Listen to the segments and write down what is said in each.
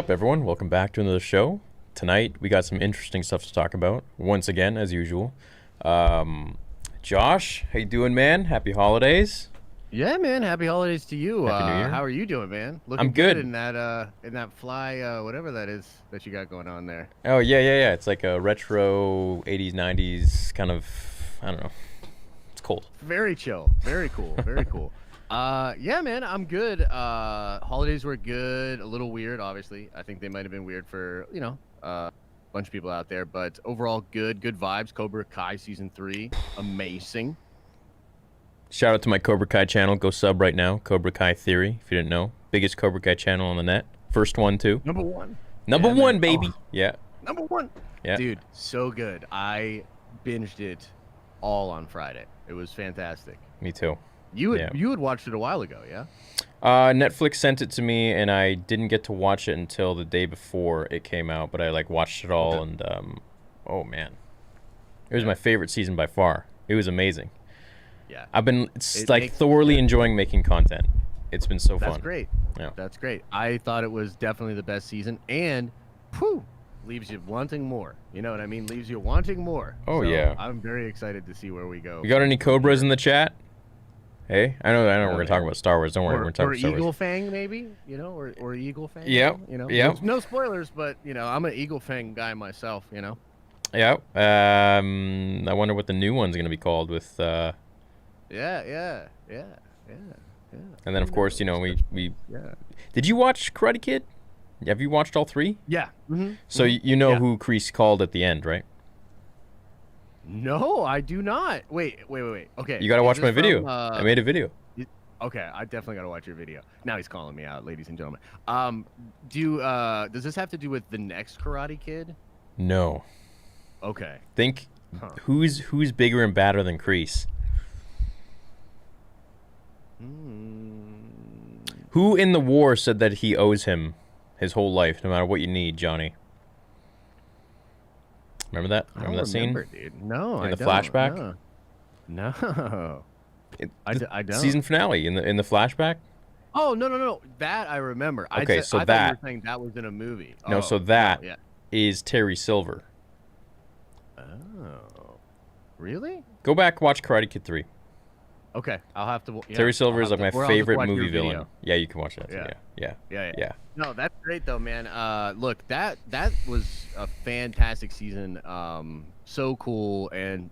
up, everyone? Welcome back to another show. Tonight, we got some interesting stuff to talk about, once again, as usual. Josh, how you doing, man? Happy holidays. Yeah, man. Happy holidays to you. Happy New Year. How are you doing, man? I'm Looking good. in that fly whatever that is that you got going on there. Oh, yeah. It's like a retro 80s, 90s kind of, I don't know. It's cold. Very chill. Very cool. Very cool. Yeah, man. I'm good. Holidays were good. A little weird, obviously. I think they might have been weird for a bunch of people out there, but overall good. Good vibes. Cobra Kai season 3, amazing. Shout out to my Cobra Kai channel. Go sub right now. Cobra Kai Theory, if you didn't know. Biggest Cobra Kai channel on the net. First one, too. Number one. Number Yeah, one, man. baby. Oh, Yeah. number one. Yeah. Dude, so good. I binged it all on Friday. It was fantastic. Me too. You had Yeah. you had watched it a while ago, yeah? Netflix sent it to me, and I didn't get to watch it until the day before it came out. But I watched it all, and oh man, it was my favorite season by far. It was amazing. Yeah. I've been It like makes- thoroughly enjoying making content. It's been so That's fun. great. Yeah. That's great. I thought it was definitely the best season, and whew, leaves you wanting more. You know what I mean? Leaves you wanting more. Oh, So yeah. I'm very excited to see where we go. You got any Cobras in the chat? Hey, I know we're gonna yeah. talk about Star Wars. Don't worry, we're Or talking Star Eagle Wars. Fang, maybe, or Eagle Fang. Yep, yep. No spoilers, but I'm an Eagle Fang guy myself. Yeah. I wonder what the new one's gonna be called with. Yeah. And then of course, we. Yeah. Did you watch Karate Kid? Have you watched all three? Yeah. So you know Yeah. who Kreese called at the end, right? No, I do not. Wait. Okay. You gotta is watch this my video. from, I made a video. Okay, I definitely gotta watch your video. Now he's calling me out, ladies and gentlemen. Does this have to do with the next Karate Kid? No. Okay. Think Huh. who's bigger and badder than Kreese? Who in the war said that he owes him his whole life, no matter what you need, Johnny? Remember that? I Remember don't that scene? remember, dude. No, In I the don't, flashback? No. I don't. Season finale in the flashback. Oh no. That I remember. Okay, so I thought that- you were saying that was in a movie. No, Oh, so that yeah. is Terry Silver. Oh. Really? Go back, watch Karate Kid 3. Okay, I'll have to. Yeah, Terry Silver I'll is have like to- my or I'll just favorite watch your movie video. villain. Yeah, you can watch that. Yeah. Yeah. No, that's great though, man. Look, that was a fantastic season. So cool, and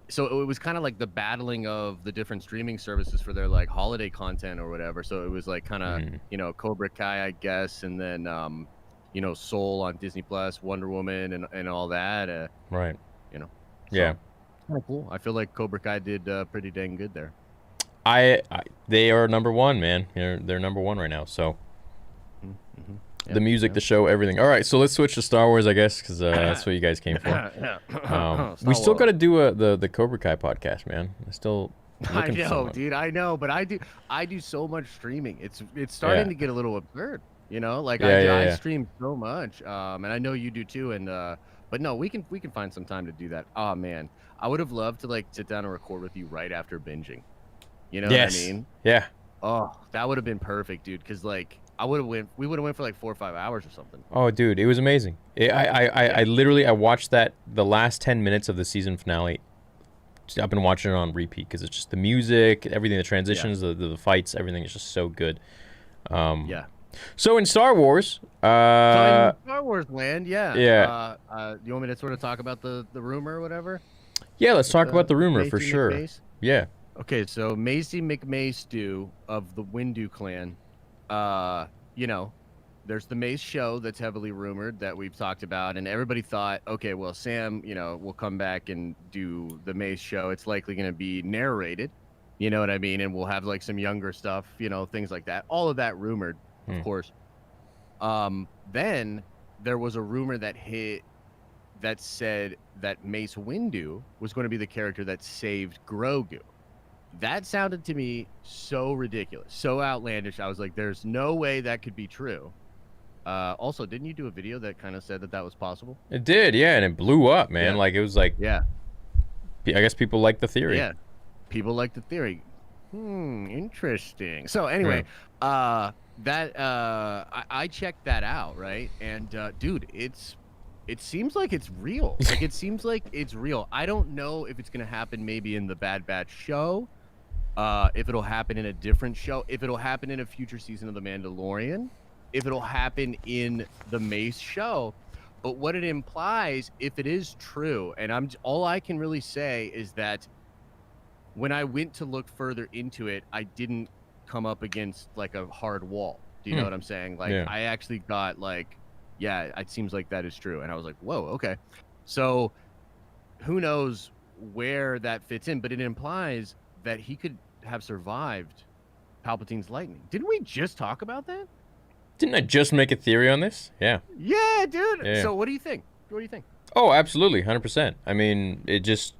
so it was kind of like the battling of the different streaming services for their like holiday content or whatever. So it was like kind of Cobra Kai, I guess, and then Soul on Disney Plus, Wonder Woman, and all that. Right. So, Yeah. kind of cool. I feel like Cobra Kai did pretty dang good there. They are number one, man. They're number one right now. So the music, the show, everything. All right, so let's switch to Star Wars, I guess, because that's what you guys came for. We still got to do the Cobra Kai podcast, man. I still. I looking for know, someone. dude. I know, but I do so much streaming. It's starting Yeah. to get a little absurd. Like Yeah, I yeah. stream so much, and I know you do too. And but no, we can find some time to do that. Oh man, I would have loved to like sit down and record with you right after binging. You know Yes. what I mean? Yeah. Oh, that would have been perfect, dude. Because like we would have went for like 4 or 5 hours or something. Oh, dude, it was amazing. I literally watched the last 10 minutes of the season finale. I've been watching it on repeat because it's just the music, everything, the transitions, the fights, everything is just so good. Yeah. So in Star Wars, So in Star Wars land, yeah. Yeah. You want me to sort of talk about the rumor or whatever? yeah, let's talk about the rumor Macy for sure. McMace? Yeah. Okay, so Macy McMace of the Windu clan, there's the Mace show that's heavily rumored that we've talked about, and everybody thought, okay, well, Sam, will come back and do the Mace show. It's likely going to be narrated, you know what I mean? And we'll have like some younger stuff, things like that. All of that rumored, of course. Then there was a rumor that hit that said that Mace Windu was going to be the character that saved Grogu. That sounded to me so ridiculous, so outlandish. I was like, there's no way that could be true. Also, didn't you do a video that kind of said that was possible? It did, yeah, and it blew up, man. Yeah. Like, it was like, Yeah. I guess people like the theory. Yeah. People like the theory. Interesting. So anyway, that I checked that out, right? And dude, it seems like it's real. Like it seems like it's real. I don't know if it's gonna happen maybe in the Bad Batch show, if it'll happen in a different show, if it'll happen in a future season of The Mandalorian, if it'll happen in the Mace show. But what it implies, if it is true, and all I can really say is that when I went to look further into it, I didn't come up against like a hard wall. Do you know what I'm saying? Like I actually got like, yeah, it seems like that is true. And I was like, whoa, okay. So who knows where that fits in, but it implies that he could have survived Palpatine's lightning. Didn't we just talk about that? Didn't I just make a theory on this? Yeah. Yeah, dude. Yeah. So what do you think? What do you think? Oh, absolutely, 100%. I mean, it's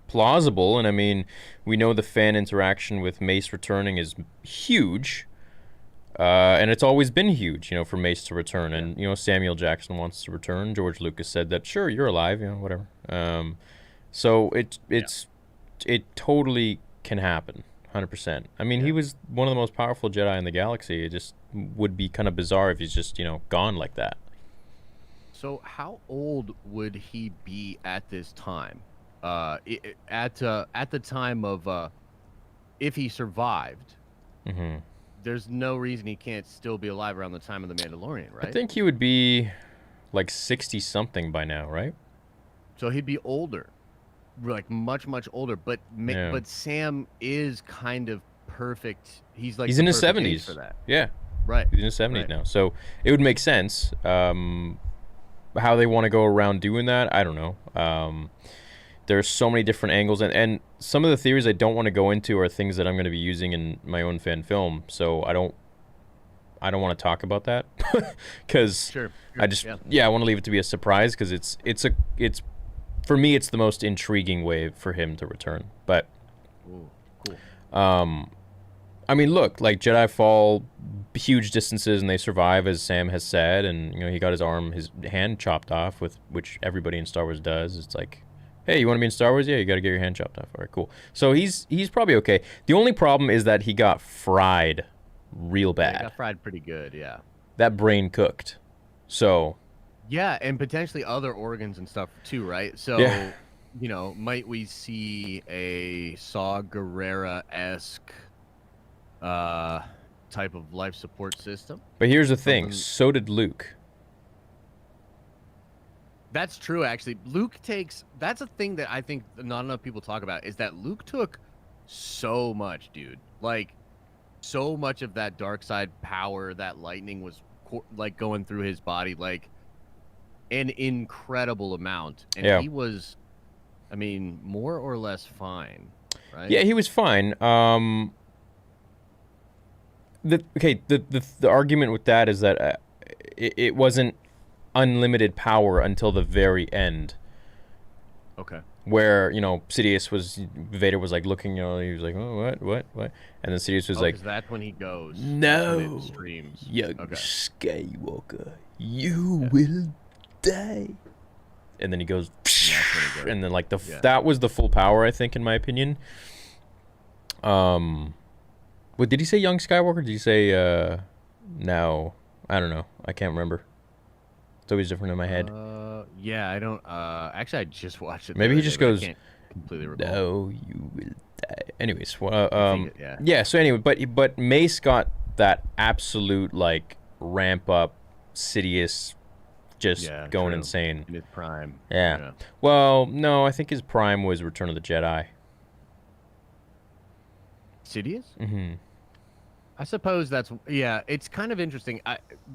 plausible, and I mean, we know the fan interaction with Mace returning is huge, and it's always been huge, you know, for Mace to return. And you know, Samuel Jackson wants to return. George Lucas said that, sure, you're alive, you know, whatever. So it totally can happen. 100%. I mean, he was one of the most powerful Jedi in the galaxy. It just would be kind of bizarre if he's just, you know, gone like that. So how old would he be at this time? At the time of if he survived, there's no reason he can't still be alive around the time of the Mandalorian, right? I think he would be like 60 something by now, right? So he'd be older. Like much older, but Sam is kind of perfect. He's like he's in his 70s for that. Yeah, right. He's in his 70s now, so it would make sense. How they want to go around doing that, I don't know. There's so many different angles, and some of the theories I don't want to go into are things that I'm going to be using in my own fan film. So I don't want to talk about that because I just I want to leave it to be a surprise because it's for me, it's the most intriguing way for him to return. But, cool. I mean, look, like Jedi fall huge distances and they survive, as Sam has said, and you know he got his hand chopped off, which everybody in Star Wars does. It's like, hey, you want to be in Star Wars? Yeah, you got to get your hand chopped off. All right, cool. So he's probably okay. The only problem is that he got fried real bad. Yeah, he got fried pretty good, yeah. That brain cooked. So. Yeah, and potentially other organs and stuff too, right? So, you know, might we see a Saw Gerrera-esque type of life support system? But here's the thing, so did Luke. That's true, actually. That's a thing that I think not enough people talk about, is that Luke took so much, dude. Like, so much of that dark side power, that lightning was, like, going through his body, like, an incredible amount. And he was, I mean, more or less fine, right? Yeah, he was fine. The argument with that is that it wasn't unlimited power until the very end. Okay. Where, you know, Vader was like looking, you know, he was like, oh, what? And then Sidious was like, that's when he goes. No, streams. Young Skywalker, you will die. And then he goes, and then like that was the full power, I think, in my opinion. What did he say, young Skywalker? Did he say now? I don't know. I can't remember. It's always different in my head. Yeah, I don't. Actually, I just watched it. Maybe he just goes, I can't completely recall. No, you will die. Anyways, yeah. So anyway, but Mace got that absolute like ramp up, Sidious, just going insane. In his prime. Yeah. Well, no, I think his prime was Return of the Jedi. Sidious? Mm-hmm. I suppose that's it's kind of interesting.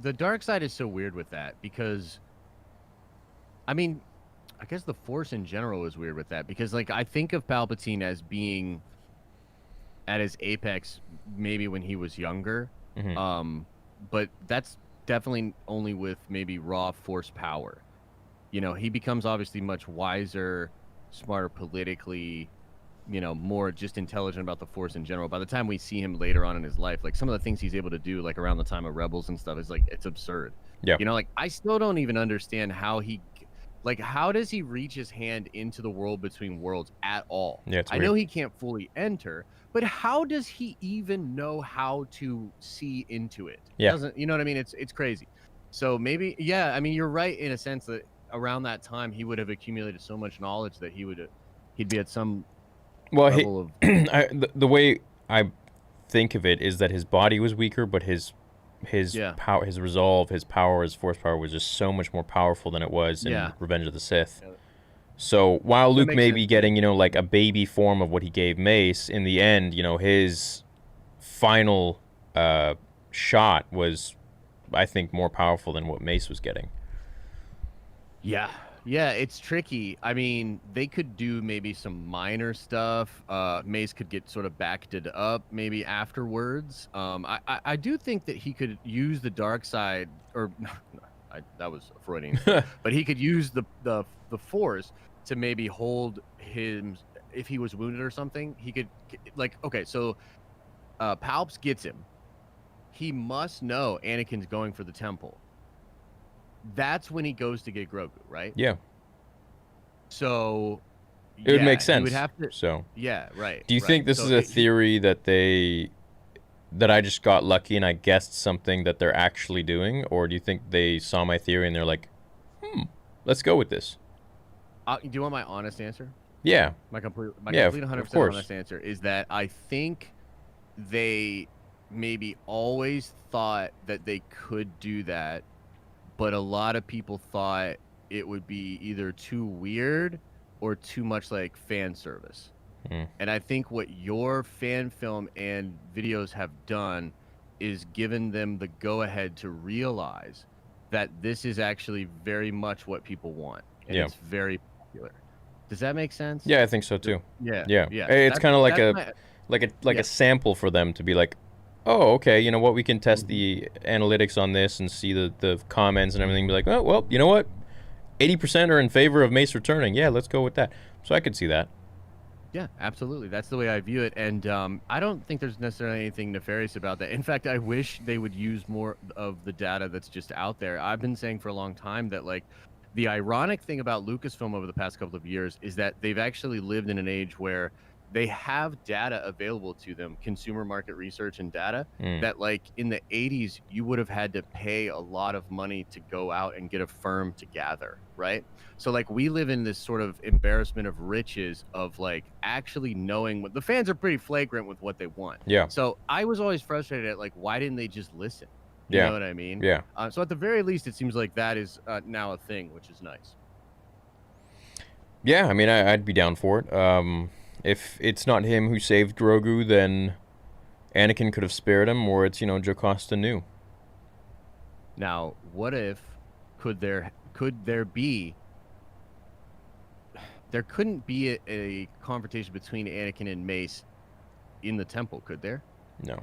The dark side is so weird with that because, I mean, I guess the Force in general is weird with that because, like, I think of Palpatine as being at his apex maybe when he was younger, but that's definitely only with maybe raw Force power. You know, he becomes obviously much wiser, smarter politically, you know, more just intelligent about the Force in general. By the time we see him later on in his life, like some of the things he's able to do, like around the time of Rebels and stuff, is like, it's absurd. Yeah. You know, like I still don't even understand how he, Like, how does he reach his hand into the world between worlds at all? Yeah, it's I weird. know he can't fully enter, but how does he even know how to see into it? Yeah. Doesn't, you know what I mean? It's crazy. So maybe, yeah, I mean, you're right in a sense that around that time he would have accumulated so much knowledge that he'd be at some Well, level of the way I think of it is that his body was weaker, but his yeah, power, his resolve, his power, his force power was just so much more powerful than it was in yeah. Revenge of the Sith. Yeah. So while That Luke makes may sense be to me. getting, like a baby form of what he gave Mace, in the end, his final shot was, I think, more powerful than what Mace was getting. Yeah. Yeah, it's tricky. I mean, they could do maybe some minor stuff. Mace could get sort of backed it up maybe afterwards. I do think that he could use the dark side, or that was a Freudian slip, but he could use the force to maybe hold him if he was wounded or something. He could, like, okay, so Palps gets him. He must know Anakin's going for the temple. That's when he goes to get Grogu, right? Yeah, So it would make he sense. would have to. So, Yeah, right. do you think Right. this So is a theory that I just got lucky and I guessed something that they're actually doing, or do you think they saw my theory and they're like, let's go with this? do you want my honest answer? Yeah. My complete Yeah, of 100% course. honest answer is that I think they maybe always thought that they could do that, but a lot of people thought it would be either too weird or too much like fan service. And I think what your fan film and videos have done is given them the go ahead to realize that this is actually very much what people want. And Yeah. it's very popular. Does that make sense? Yeah, I think so too. Yeah. Yeah. Yeah. It's kind of like that's my- a sample for them to be like, oh, okay, you know what, we can test the analytics on this and see the comments and everything. Be like, oh, well, you know what, 80% are in favor of Mace returning. Yeah, let's go with that. So I could see that. Yeah, absolutely. That's the way I view it. And I don't think there's necessarily anything nefarious about that. In fact, I wish they would use more of the data that's just out there. I've been saying for a long time that, like, the ironic thing about Lucasfilm over the past couple of years is that they've actually lived in an age where they have data available to them, consumer market research and data, that, like, in the 80s, you would have had to pay a lot of money to go out and get a firm to gather, right? So, like, we live in this sort of embarrassment of riches of, like, actually knowing what the fans are pretty flagrant with what they want. Yeah. So I was always frustrated at, like, why didn't they just listen? You Yeah. know what I mean? Yeah. So at the very least, it seems like that is now a thing, which is nice. Yeah, I mean, I'd be down for it. If it's not him who saved Grogu, then Anakin could have spared him, or it's, Jocasta Nu. Now, what if could there be there couldn't be a confrontation between Anakin and Mace in the temple, could there? No.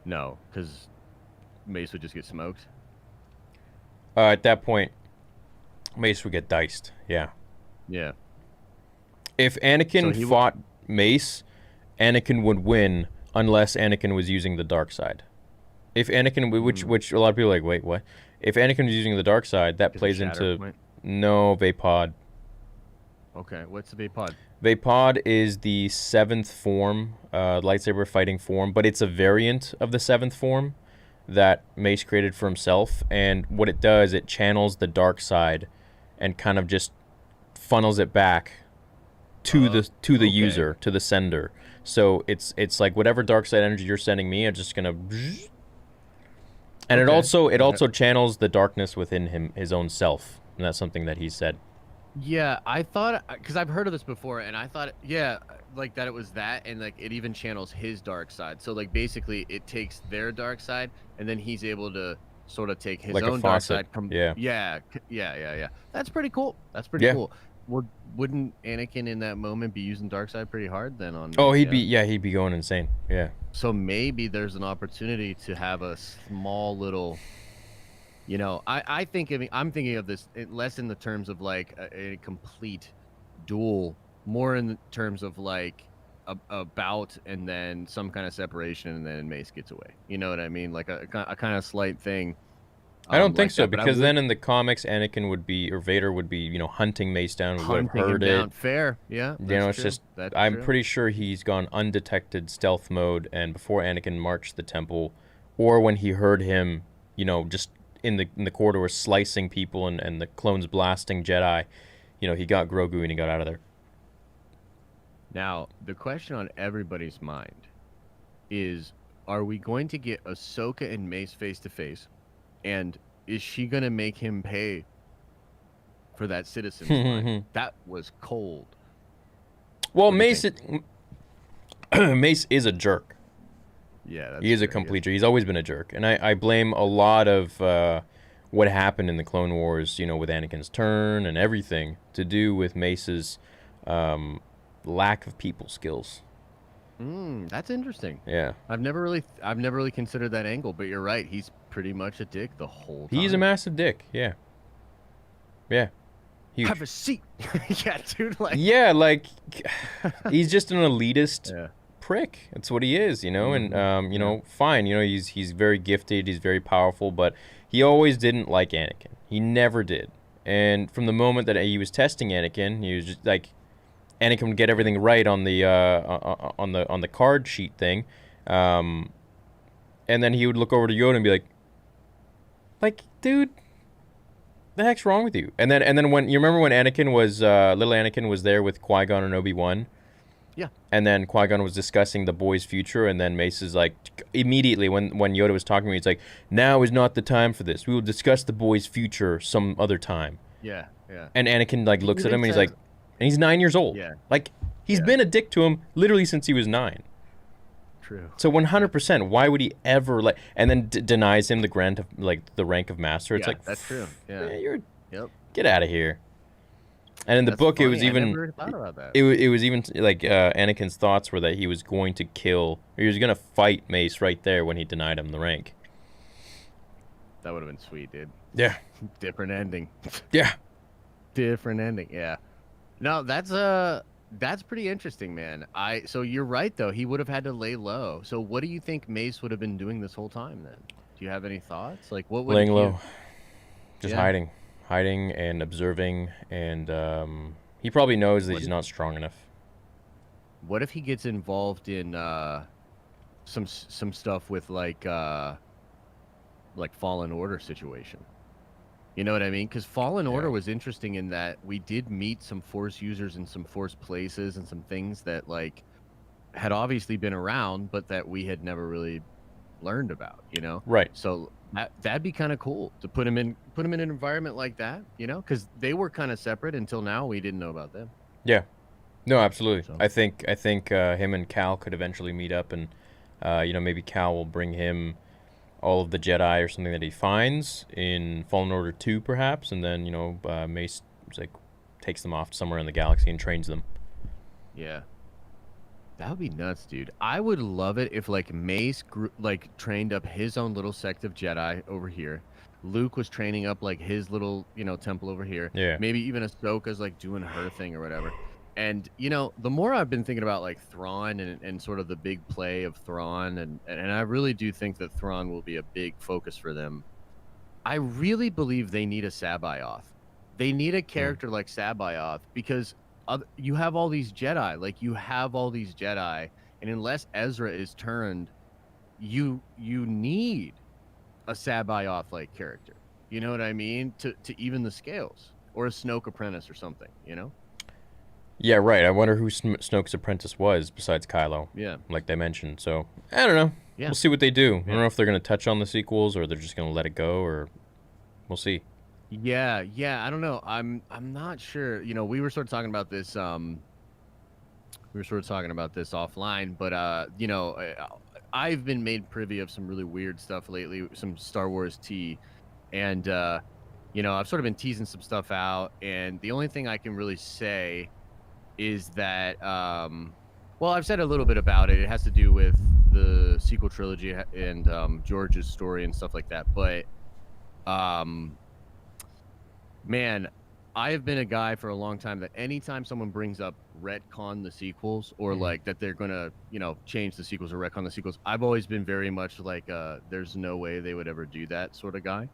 No, because Mace would just get smoked. At that point, Mace would get diced. Yeah. Yeah. If Anakin So he fought Mace, Anakin would win unless Anakin was using the dark side. If Anakin, which a lot of people are like, wait, what? If Anakin was using the dark side, that plays into Vaapad. Okay, what's the Vaapad? Vaapad is the 7th form, lightsaber fighting form, but it's a variant of the 7th form that Mace created for himself. And what it does, it channels the dark side and kind of just funnels it back to the user, to the sender. So it's like whatever dark side energy you're sending me, I'm just gonna. And it also channels the darkness within his own self, and that's something that he said. Yeah, I thought, because I've heard of this before, and I thought, yeah, like that it was that, and like it even channels his dark side. So like basically, it takes their dark side, and then he's able to sort of take his like own dark side. Yeah. That's pretty cool. That's pretty cool. Wouldn't Anakin in that moment be using dark side pretty hard then? He'd be going insane. Yeah. So maybe there's an opportunity to have a small little. I'm thinking of this less in the terms of like a complete duel, more in the terms of like a bout and then some kind of separation and then Mace gets away. You know what I mean? Like a kind of slight thing. I don't think like so, that. But I because would then in the comics, Anakin would be, or Vader would be, hunting Mace down. We would have hunting him heard it. down. Fair, yeah, that's It's true. just, That's I'm true. pretty sure he's gone undetected stealth mode, and before Anakin marched the temple, or when he heard him, just in the corridor slicing people and the clones blasting Jedi, he got Grogu and he got out of there. Now, the question on everybody's mind is, are we going to get Ahsoka and Mace face to face? And is she going to make him pay for that citizen's line? That was cold. Well, What do you think? Mace is a jerk. Yeah, that's He is a fair, complete jerk. He's always been a jerk. And I blame a lot of what happened in the Clone Wars, with Anakin's turn and everything, to do with Mace's lack of people skills. That's interesting. Yeah. I've never really considered that angle, but you're right. He's pretty much a dick the whole time. He's a massive dick. Yeah. Yeah. Huge. Have a seat. Yeah, dude. Like. Yeah, like he's just an elitist Yeah. prick. That's what he is, And Yeah. fine. He's very gifted. He's very powerful, but he always didn't like Anakin. He never did. And from the moment that he was testing Anakin, he was just like, Anakin would get everything right on the card sheet thing, and then he would look over to Yoda and be like, dude, the heck's wrong with you? And then when you remember when Anakin was little Anakin was there with Qui-Gon and Obi-Wan. Yeah. And then Qui-Gon was discussing the boy's future, and then Mace is like, immediately when Yoda was talking to me, he's like, now is not the time for this. We will discuss the boy's future some other time. Yeah. Yeah. And Anakin looks at even him and he's says- like, and he's 9 years old. Yeah. He's been a dick to him literally since he was 9. True. So 100%, why would he ever and then denies him the rank of master? It's Yeah, like, that's true. Yeah. Yep. Get out of here. And in the That's book, it funny. was I even never thought about that. it was even Anakin's thoughts were that he was going to he was going to fight Mace right there when he denied him the rank. That would have been sweet, dude. Yeah. Different ending. Yeah. Different ending. Yeah. No, that's pretty interesting, man. So you're right though. He would have had to lay low. So what do you think Mace would have been doing this whole time then? Do you have any thoughts? Like what would Laying he low. Just Yeah. hiding and observing, and he probably knows that he's not strong enough. What if he gets involved in some stuff with like Fallen Order situation? You know what I mean? Because Fallen Order was interesting in that we did meet some Force users in some Force places and some things that had obviously been around, but that we had never really learned about. Right. So that'd be kind of cool to put him in an environment like that. Because they were kind of separate until now. We didn't know about them. Yeah. No, absolutely. So- I think him and Cal could eventually meet up, and maybe Cal will bring him all of the Jedi or something that he finds in Fallen Order 2, perhaps, and then Mace takes them off somewhere in the galaxy and trains them. Yeah. That would be nuts, dude. I would love it if Mace trained up his own little sect of Jedi over here. Luke was training up his little, temple over here. Yeah. Maybe even Ahsoka's doing her thing or whatever. And the more I've been thinking about Thrawn and sort of the big play of Thrawn, and I really do think that Thrawn will be a big focus for them. I really believe they need a Sabayoth. They need a character like Sabayoth because you have all these Jedi, and unless Ezra is turned, you need a Sabayoth like character. You know what I mean? To even the scales, or a Snoke apprentice or something. Yeah, right. I wonder who Snoke's apprentice was besides Kylo. Yeah. Like they mentioned. So I don't know. Yeah. We'll see what they do. I Yeah. don't know if they're going to touch on the sequels or they're just going to let it go, or we'll see. Yeah, I don't know. I'm not sure. We were sort of talking about this. Offline, but I've been made privy of some really weird stuff lately. Some Star Wars tea, and I've sort of been teasing some stuff out. And the only thing I can really say is that, well, I've said a little bit about it. It has to do with the sequel trilogy and George's story and stuff like that. But man, I have been a guy for a long time that anytime someone brings up retcon the sequels or that they're gonna change the sequels or retcon the sequels, I've always been very much there's no way they would ever do that sort of guy.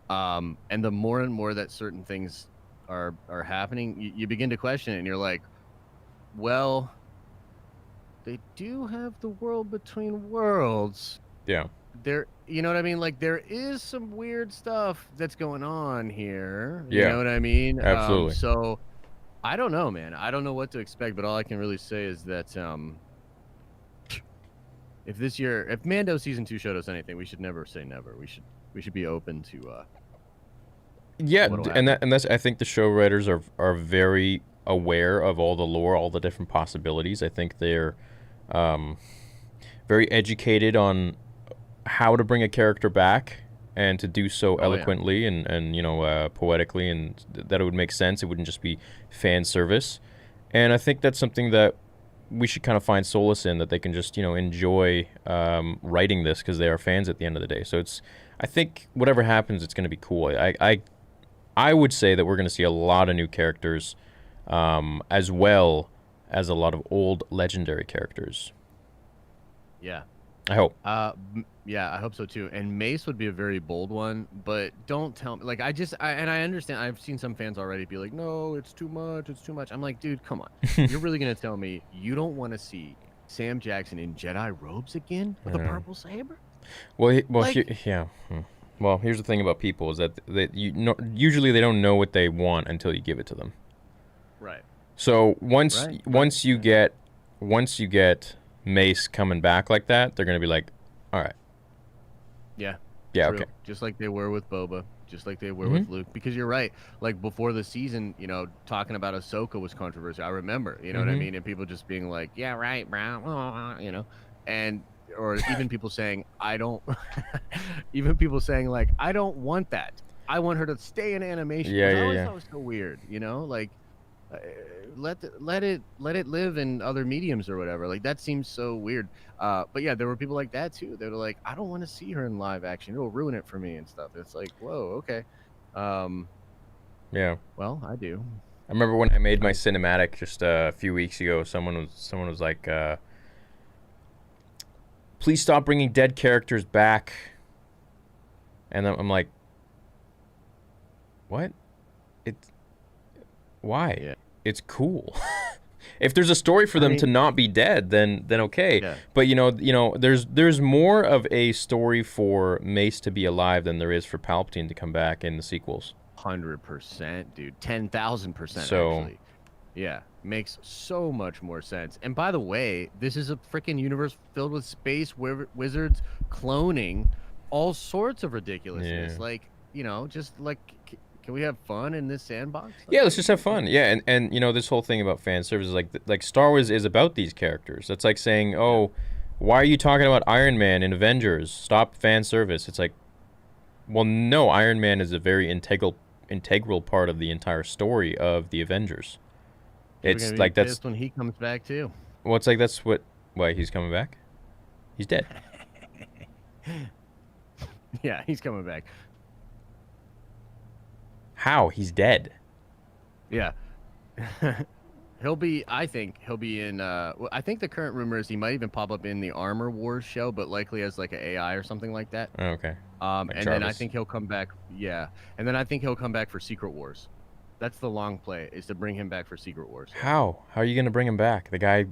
And the more and more that certain things are happening, you begin to question it, and you're like, well, they do have the world between worlds. Yeah. There, you know what I mean? Like, there is some weird stuff that's going on here. You Yeah. know what I mean? Absolutely. So I don't know, man. I don't know what to expect, but all I can really say is that if Mando season 2 showed us anything, we should never say never. We should be open to Yeah, what'll and happen. that's I think the show writers are very aware of all the lore, all the different possibilities. I think they're very educated on how to bring a character back and to do so Oh, yeah. eloquently and poetically, and that it would make sense. It wouldn't just be fan service. And I think that's something that we should kind of find solace in, that they can just enjoy writing this because they are fans at the end of the day. So I think whatever happens, it's going to be cool. I would say that we're going to see a lot of new characters, as well as a lot of old legendary characters. Yeah. I hope. Yeah, I hope so too. And Mace would be a very bold one, but don't tell me. Like, I understand. I've seen some fans already be like, "No, it's too much. It's too much." I'm like, dude, come on. You're really gonna tell me you don't want to see Sam Jackson in Jedi robes again with a purple saber? Well, Like- yeah. Well, here's the thing about people is that usually they don't know what they want until you give it to them. Right. So once Right. you get Mace coming back like that, they're gonna be like, all right, Yeah. yeah, True. okay. Just like they were with Boba, just like they were Mhm. with Luke. Because you're right. Like, before the season, talking about Ahsoka was controversial. I remember, you know what I Mhm. mean? And people just being like, "Yeah, right, bro," and or even people saying, "I don't," even people saying like, "I don't want that. I want her to stay in animation." Yeah, Which I yeah, always yeah. thought was so weird, like. uh, let it live in other mediums or whatever. Like, that seems so weird. But yeah, there were people like that too. They were like, I don't want to see her in live action. It'll ruin it for me and stuff. It's like, whoa, okay. Yeah. Well, I do. I remember when I made my cinematic just a few weeks ago. Someone was like, "Please stop bringing dead characters back." And I'm like, "What? Why? Yeah. It's cool." If there's a story for them to not be dead, then okay. Yeah. But there's more of a story for Mace to be alive than there is for Palpatine to come back in the sequels. 100%, dude. 10,000%. So- Actually. Yeah, makes so much more sense. And by the way, this is a freaking universe filled with space wizards cloning all sorts of ridiculousness. Yeah. Like, just like, can we have fun in this sandbox? Yeah, let's just have fun. Yeah, and this whole thing about fan service is like Star Wars is about these characters. That's like saying, "Oh, why are you talking about Iron Man in Avengers? Stop fan service." It's like, well, no, Iron Man is a very integral part of the entire story of the Avengers. It's like that's when he comes back too. well, it's like why he's coming back. He's dead. Yeah, he's coming back. How? He's dead. Yeah. I think he'll be in I think the current rumor is he might even pop up in the Armor Wars show, but likely as like an AI or something like that. Oh, okay. And then I Jarvis. think he'll come back. Yeah. And then I think he'll come back for Secret Wars. That's the long play, is to bring him back for Secret Wars. How? How are you gonna bring him back? The guy.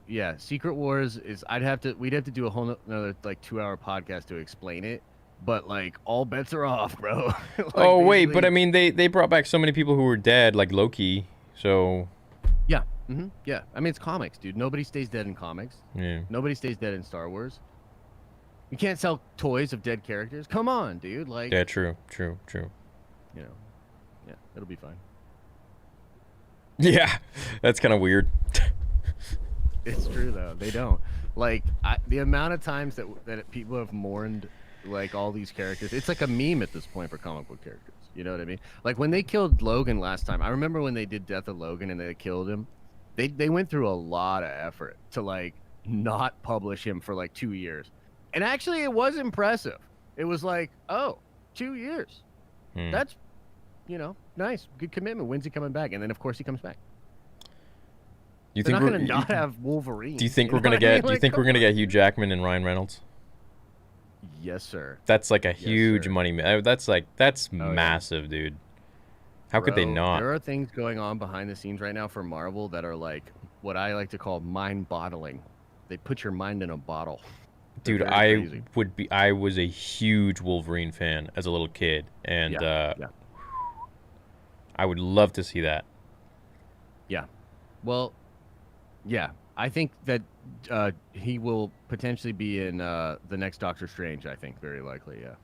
Yeah, Secret Wars is we'd have to do a whole another like 2-hour podcast to explain it. But like, all bets are off, bro. Like, Oh wait, but I basically- mean they brought back so many people who were dead, like Loki. So Yeah. Yeah. I mean, it's comics, dude. Nobody stays dead in comics. yeah. Nobody stays dead in Star Wars. You can't sell toys of dead characters. Come on, dude. Like, Yeah, true. yeah, it'll be fine. Yeah, that's kind of weird. It's true though. They don't. Like, the amount of times that people have mourned like all these characters. It's like a meme at this point for comic book characters. You know what I mean? Like when they killed Logan last time. I remember when they did Death of Logan and they killed him. They went through a lot of effort to like not publish him for like 2 years. And actually it was impressive. It was like, oh, 2 years. Hmm. That's, nice. Good commitment. When's he coming back? And then of course he comes back. You They're think not we're gonna not have Wolverine. Do you think know we're gonna what I mean? get? Do you Like, think we're come gonna get Hugh Jackman and Ryan Reynolds? Yes, sir. That's like a Yes, huge sir. money. That's Oh, yeah. massive, dude. How could they Bro, not? there are things going on behind the scenes right now for Marvel that are like what I like to call mind bottling. They put your mind in a bottle. They're Dude, very crazy. I was a huge Wolverine fan as a little kid, and Yeah. Yeah. I would love to see that. Yeah. Well, yeah. I think that he will potentially be in the next Doctor Strange, I think, very likely, yeah.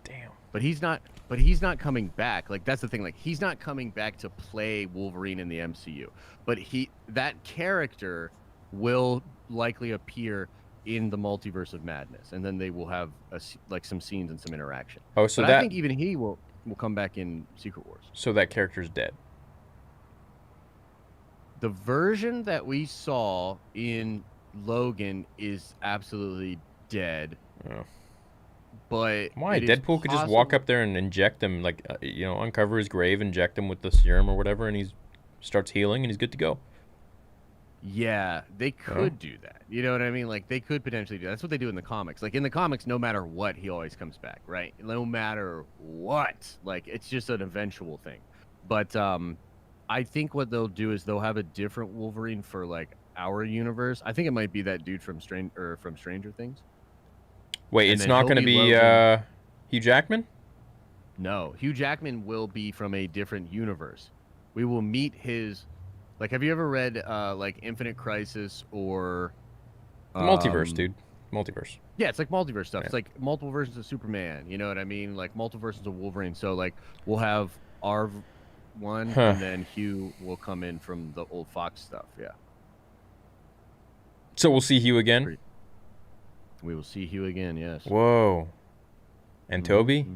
Damn. But he's not coming back. Like that's the thing. Like he's not coming back to play Wolverine in the MCU. But that character will likely appear in the Multiverse of Madness, and then they will have like some scenes and some interaction. Oh, so but that I think even he will come back in Secret Wars. so that character's dead. The version that we saw in Logan is absolutely dead. Oh. But Why? it is Deadpool could just walk up there and inject him, like uncover his grave, inject him with the serum or whatever, and he starts healing and he's good to go. Yeah, they could do that. You know what I mean? Like they could potentially do that. That's what they do in the comics. Like in the comics, no matter what, he always comes back, right? No matter what. Like it's just an eventual thing. But I think what they'll do is they'll have a different Wolverine for like our universe. I think it might be that dude from Stranger Things. Wait, And it's then not he'll going to be be Logan. Hugh Jackman? No, Hugh Jackman will be from a different universe. We will meet his. Like, have you ever read like Infinite Crisis or Multiverse, dude. Multiverse. Yeah, it's like multiverse stuff. Yeah. It's like multiple versions of Superman. You know what I mean? Like multiple versions of Wolverine. So like we'll have our one, and then Hugh will come in from the old Fox stuff. Yeah. So we'll see Hugh again. We will see Hugh again. Yes. Whoa. And Toby?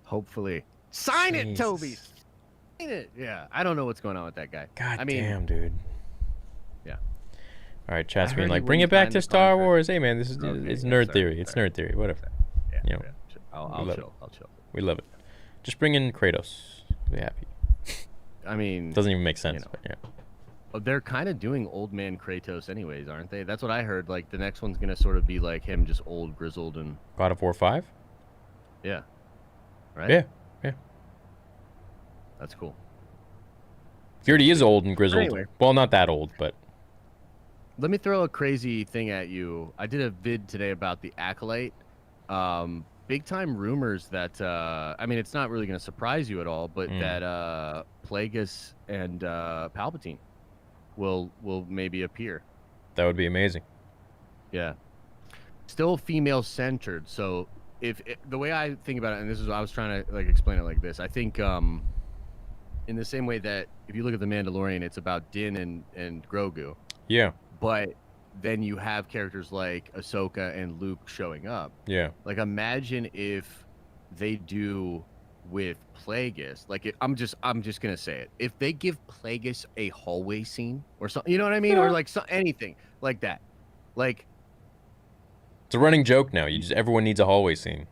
Hopefully. Sign it, Jesus. Toby. Sign it. Yeah. I don't know what's going on with that guy. God I mean, damn, dude. Yeah. All right, chat's I being heard like, he bring it wouldn't back sign to the Star contract. Wars. Hey, man, this is Okay, it's yeah, nerd sorry, theory. It's sorry. nerd theory. Whatever. Yeah. You know, Yeah. I'll love it. chill. I'll chill. We love it. Just bring in Kratos. Be happy. I mean, Doesn't even make sense, know. but yeah. they're kind of doing old man Kratos anyways, aren't they? That's what I heard. Like the next one's gonna sort of be like him, just old, grizzled, and God of War 5? yeah, right. Yeah. That's cool. He already is old and grizzled. Anyway. Well, not that old, but Let me throw a crazy thing at you. I did a vid today about the Acolyte. Big time rumors that I mean, it's not really going to surprise you at all, but that Plagueis and Palpatine will maybe appear. that would be amazing. Yeah. Still female centered. So if the way I think about it, and this is I was trying to like explain it like this. I think in the same way that if you look at the Mandalorian, it's about Din and Grogu. Yeah. But then you have characters like Ahsoka and Luke showing up. Yeah. Like imagine if they do with Plagueis. Like I'm just gonna say it. If they give Plagueis a hallway scene or something, you know what I mean, or like anything like that, like. It's a running joke now. Everyone needs a hallway scene.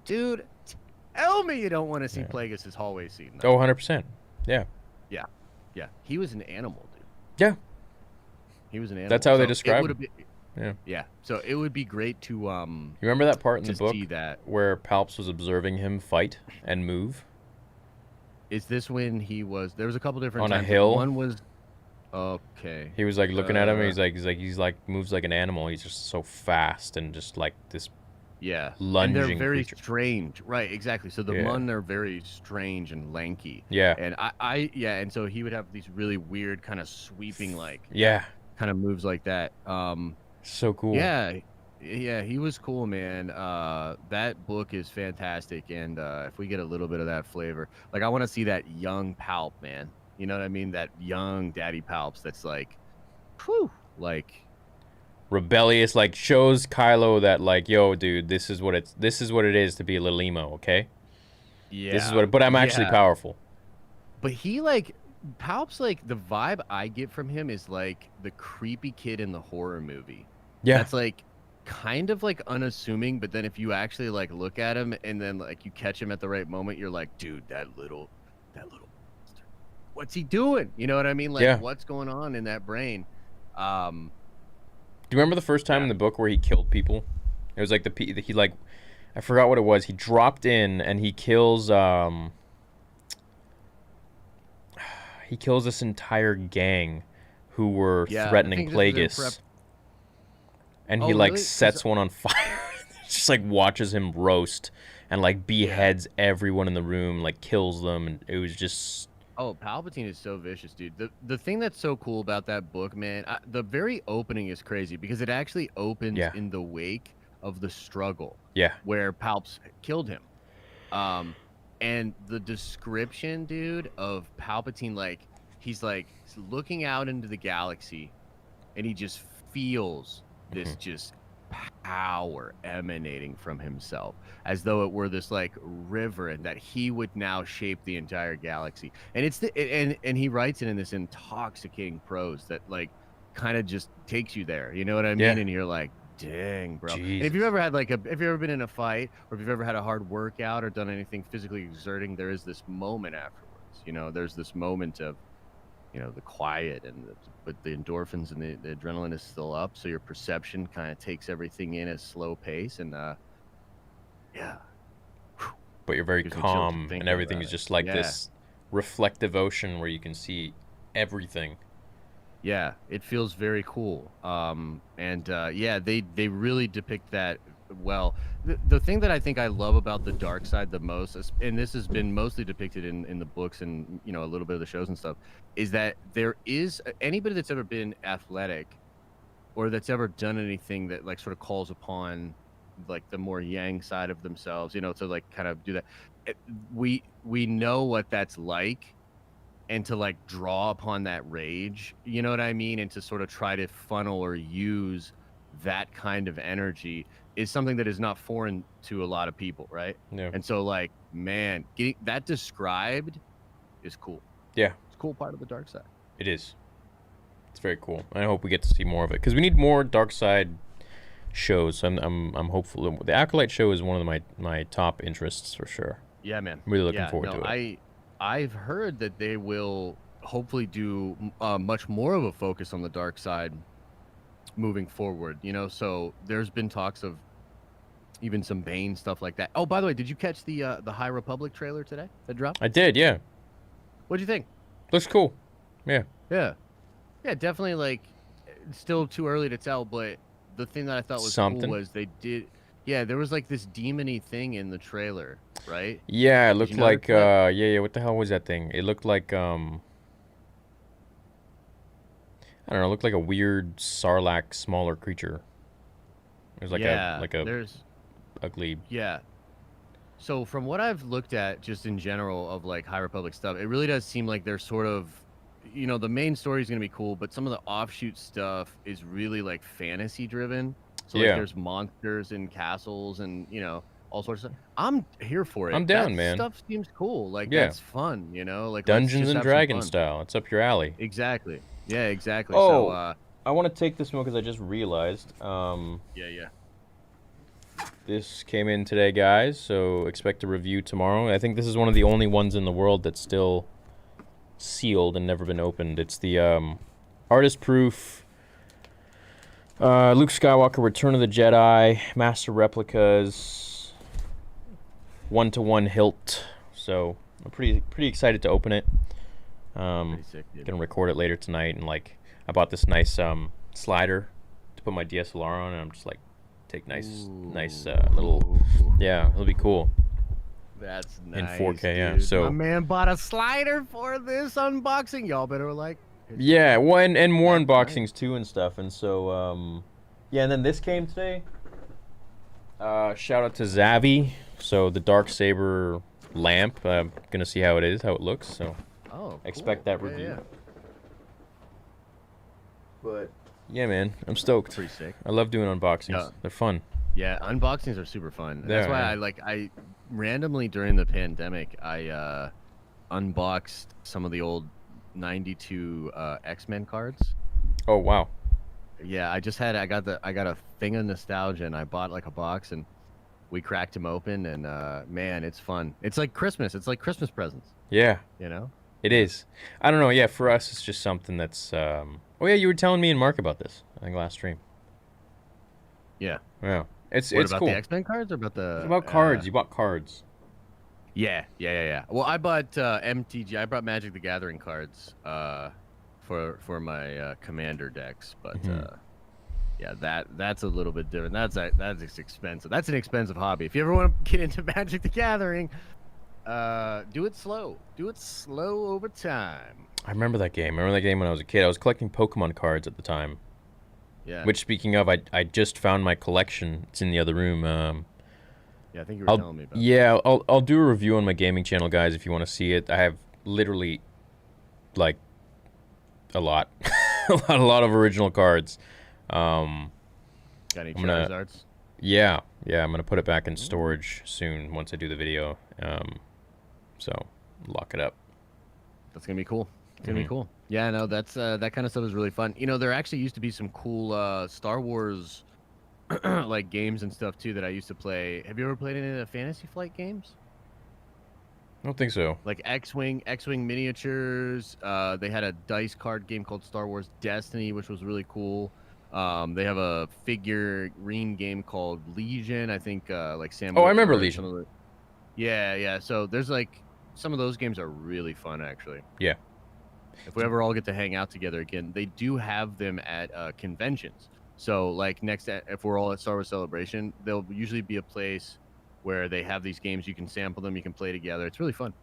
Dude, tell me you don't want to see Plagueis' hallway scene. Though. Oh, 100%. Yeah. Yeah. He was an animal, dude. Yeah. He was an animal. That's how they So describe it him. Yeah. Yeah. So it would be great to You remember that part in the book see that. where Palps was observing him fight and move? Is this when he was? There was a couple different On a times. hill? One was okay. He was like looking at him. And he's like moves like an animal. He's just so fast and just like this. Yeah, Lunging and they're very creature. strange, right? Exactly. So the Yeah. Mun are very strange and lanky. Yeah. And and so he would have these really weird kind of sweeping like Yeah. kind of moves like that. So cool. Yeah, he was cool, man. That book is fantastic, and if we get a little bit of that flavor, like I want to see that young Palp, man. You know what I mean? That young Daddy Palps. That's like, whew, like. Rebellious, like shows Kylo that like, yo, dude, this is what it is to be a little emo, okay? Yeah. This is what. But I'm actually powerful. But he like. Palp's like the vibe I get from him is like the creepy kid in the horror movie. Yeah. That's like kind of like unassuming, but then if you actually like look at him and then like you catch him at the right moment, you're like, dude, that little monster. What's he doing? You know what I mean? Like what's going on in that brain? Dude, Do you remember the first time in the book where he killed people? It was like he like, I forgot what it was. He dropped in and he kills this entire gang who were threatening Plagueis. And he like sets one on fire. Just like watches him roast and like beheads everyone in the room, like kills them, and it was just. Oh, Palpatine is so vicious, dude. The thing that's so cool about that book, man, the very opening is crazy because it actually opens in the wake of the struggle. Yeah. Where Palps killed him. And the description, dude, of Palpatine, like he's looking out into the galaxy and he just feels this just power emanating from himself, as though it were this like river, and that he would now shape the entire galaxy. And it's and he writes it in this intoxicating prose that like kind of just takes you there. You know what I mean? And you're like, dang, bro. And if you've ever had if you've ever been in a fight, or if you've ever had a hard workout or done anything physically exerting, there is this moment afterwards. You know, there's this moment of, you know, the quiet, but the endorphins and the adrenaline is still up, so your perception kind of takes everything in at a slow pace, and but you're very calm, and everything is just like this reflective ocean where you can see everything. Yeah, it feels very cool. They really depict that well. The thing that I think I love about the dark side the most, and this has been mostly depicted in the books and, you know, a little bit of the shows and stuff, is that there is anybody that's ever been athletic or that's ever done anything that like sort of calls upon like the more yang side of themselves, you know, to like kind of do that. We know what that's like, and to like draw upon that rage, you know what I mean, and to sort of try to funnel or use that kind of energy is something that is not foreign to a lot of people, right? Yeah. And so like, man, getting that described is cool. Yeah. It's a cool part of the dark side. It is. It's very cool. I hope we get to see more of it, because we need more dark side shows. So I'm hopeful. The Acolyte show is one of my top interests for sure. Yeah, man. I'm really looking forward to it. I've heard that they will hopefully do much more of a focus on the dark side moving forward, you know. So there's been talks of even some Bane stuff like that. Oh, by the way, did you catch the High Republic trailer today that dropped? I did, yeah. What'd you think? Looks cool. Yeah, definitely. Like, it's still too early to tell, but the thing that I thought was cool was they did, there was like this demon-y thing in the trailer, right? Yeah, it looked like what the hell was that thing? It looked like I don't know, it looked like a weird Sarlacc smaller creature. It was like a ugly. Yeah. So from what I've looked at just in general of like High Republic stuff, it really does seem like they're sort of, you know, the main story is going to be cool, but some of the offshoot stuff is really like fantasy driven. So like there's monsters and castles and, you know, all sorts of stuff. I'm here for it. I'm down, man. Stuff seems cool. Like that's fun, you know, like Dungeons and Dragons style. It's up your alley. Exactly. Yeah, exactly. Oh, so, I want to take this one because I just realized. This came in today, guys, so expect a review tomorrow. I think this is one of the only ones in the world that's still sealed and never been opened. It's the artist proof Luke Skywalker Return of the Jedi Master Replicas 1-to-1 hilt. So I'm pretty excited to open it. Pretty sick, dude. Gonna record it later tonight, and like I bought this nice slider to put my DSLR on, and I'm just like take nice little it'll be cool. That's nice in 4K, dude. yeah. So my man bought a slider for this unboxing. Y'all better like. Yeah, and more unboxings too and stuff, and so and then this came today. Shout out to Zavi. So the Darksaber lamp. Gonna see how it looks. So. Oh, expect that review. Yeah. But yeah, man, I'm stoked. Pretty sick. I love doing unboxings. Yeah. They're fun. Yeah, unboxings are super fun. That's why I randomly during the pandemic I unboxed some of the old 92 X-Men cards. Oh wow. Yeah, I got a thing of nostalgia, and I bought like a box, and we cracked them open, and man, it's fun. It's like Christmas. It's like Christmas presents. Yeah. You know. It is. I don't know. Yeah, for us, it's just something that's. Oh yeah, you were telling me and Mark about this. I think last stream. Yeah. Yeah, What it's about cool. the X-Men cards or about It's the? about cards. You bought cards. Yeah. Well, I bought MTG. I brought Magic the Gathering cards for my commander decks, but Hmm. yeah, that's a little bit different. That's expensive. That's an expensive hobby. If you ever want to get into Magic the Gathering, do it slow. Do it slow over time. I remember that game. I remember that game when I was a kid. I was collecting Pokemon cards at the time. Yeah. Which, speaking of, I just found my collection. It's in the other room. Yeah, I think you were telling me about that. Yeah, I'll do a review on my gaming channel, guys, if you want to see it. I have literally like a lot, a lot of original cards. Um, Got any I'm gonna, Charizards? yeah, I'm gonna put it back in storage soon once I do the video. So lock it up. That's gonna be cool. It's gonna be cool. Yeah, no, that's that kind of stuff is really fun. You know, there actually used to be some cool Star Wars like games and stuff too that I used to play. Have you ever played any of the Fantasy Flight games? I don't think so. Like X-wing miniatures. They had a dice card game called Star Wars Destiny, which was really cool. They have a figurine game called Legion. I think like Sam. Oh, I remember Witwer and some Legion. of the- Yeah. So there's like some of those games are really fun actually. Yeah. If we ever all get to hang out together again, they do have them at conventions. So like if we're all at Star Wars Celebration, there'll usually be a place where they have these games. You can sample them, you can play together. It's really fun.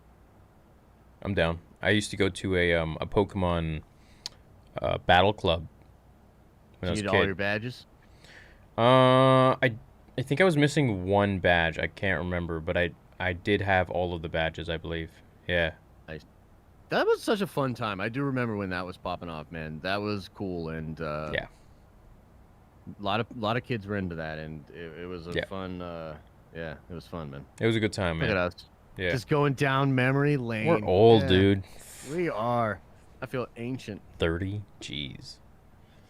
I'm down. I used to go to a Pokemon battle club when I Do was you a need all kid. your badges? I think I was missing one badge. I can't remember, but I did have all of the badges, I believe. Yeah. Nice. That was such a fun time. I do remember when that was popping off, man. That was cool, and Yeah. a lot of kids were into that, and it was a Yeah. fun. Yeah, it was fun, man. It was a good time, Look at man. us, Yeah. just going down memory lane. We're old, Yeah, dude. We are. I feel ancient. 30? Jeez.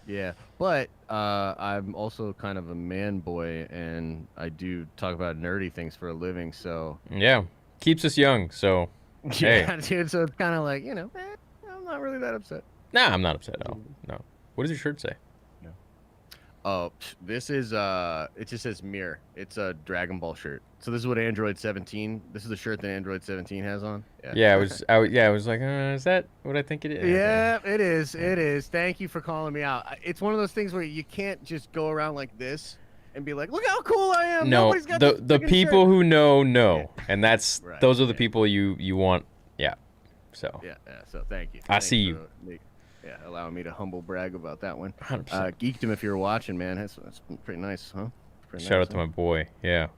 Yeah, but I'm also kind of a man boy, and I do talk about nerdy things for a living. So Yeah. Keeps us young, so hey. yeah, dude. So it's kind of like I'm not really that upset. Nah, I'm not upset at all. No. What does your shirt say? Oh, this is it just says mirror. It's a Dragon Ball shirt. So this is what Android 17. This is the shirt that Android 17 has on. Yeah, I was like, is that what I think it is? Yeah, it is. It is. Thank you for calling me out. It's one of those things where you can't just go around like this and be like, "Look how cool I am." No, Nobody's got the this freaking people shirt. who know, and that's Right, those are the yeah. people you want. Yeah. So. Yeah. So thank you. I Thanks see you. for allowing me to humble brag about that one. 100%. Geeked him if you're watching, man. That's pretty nice, huh? Pretty Shout nice, out to my boy. Yeah.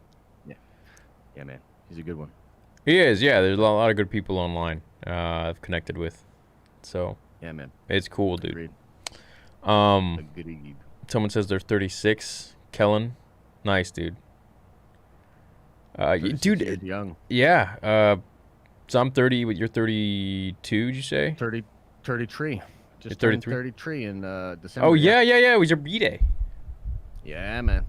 Yeah, man. He's a good one. He is. Yeah. There's a lot of good people online. I've connected with. So Yeah, man. it's cool, dude. Agreed. Um, Agreed. someone says they're 36. Kellen, nice, dude. Dude, Years young. yeah. So I'm 30. But you're 32. Did you say? 33. Just You're turned 33? 33 in December. Oh yeah. It was your B-day. Yeah, man.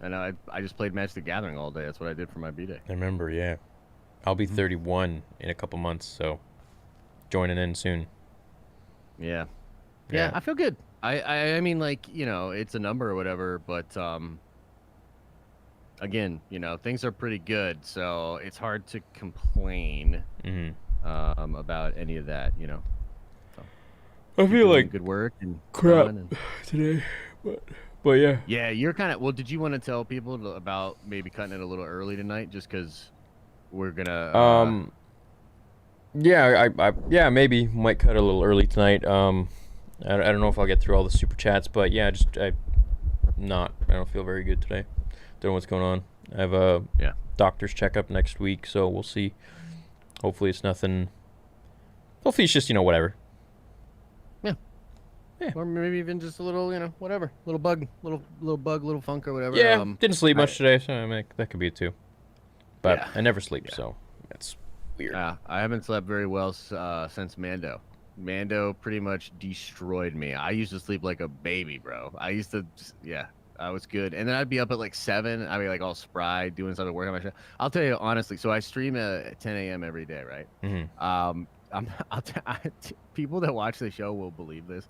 And I just played Magic the Gathering all day. That's what I did for my B-Day. I remember. Yeah. I'll be 31 in a couple months. So joining in soon. Yeah. Yeah. I feel good. I mean, like, it's a number or whatever, but again, things are pretty good, so it's hard to complain about any of that, I You're feel doing like good work and crap fun and... today, but yeah. Yeah, you're kind of... Well, did you want to tell people about maybe cutting it a little early tonight, just because we're gonna... Yeah, I maybe might cut a little early tonight. I don't know if I'll get through all the super chats, but yeah, I don't feel very good today. Don't know what's going on. I have a doctor's checkup next week, so we'll see. Hopefully it's nothing. Hopefully it's just whatever. Yeah. Or maybe even just a little, whatever, little bug, little funk or whatever. Yeah, didn't sleep much today, so I mean, that could be it too. But Yeah. I never sleep, so that's weird. I haven't slept very well since Mando. Mando pretty much destroyed me. I used to sleep like a baby, bro. I used to, I was good. And then I'd be up at like 7. I'd be like all spry, doing something, working on my show. I'll tell you honestly. So I stream at 10 a.m. every day, right? Mm-hmm. People that watch the show will believe this.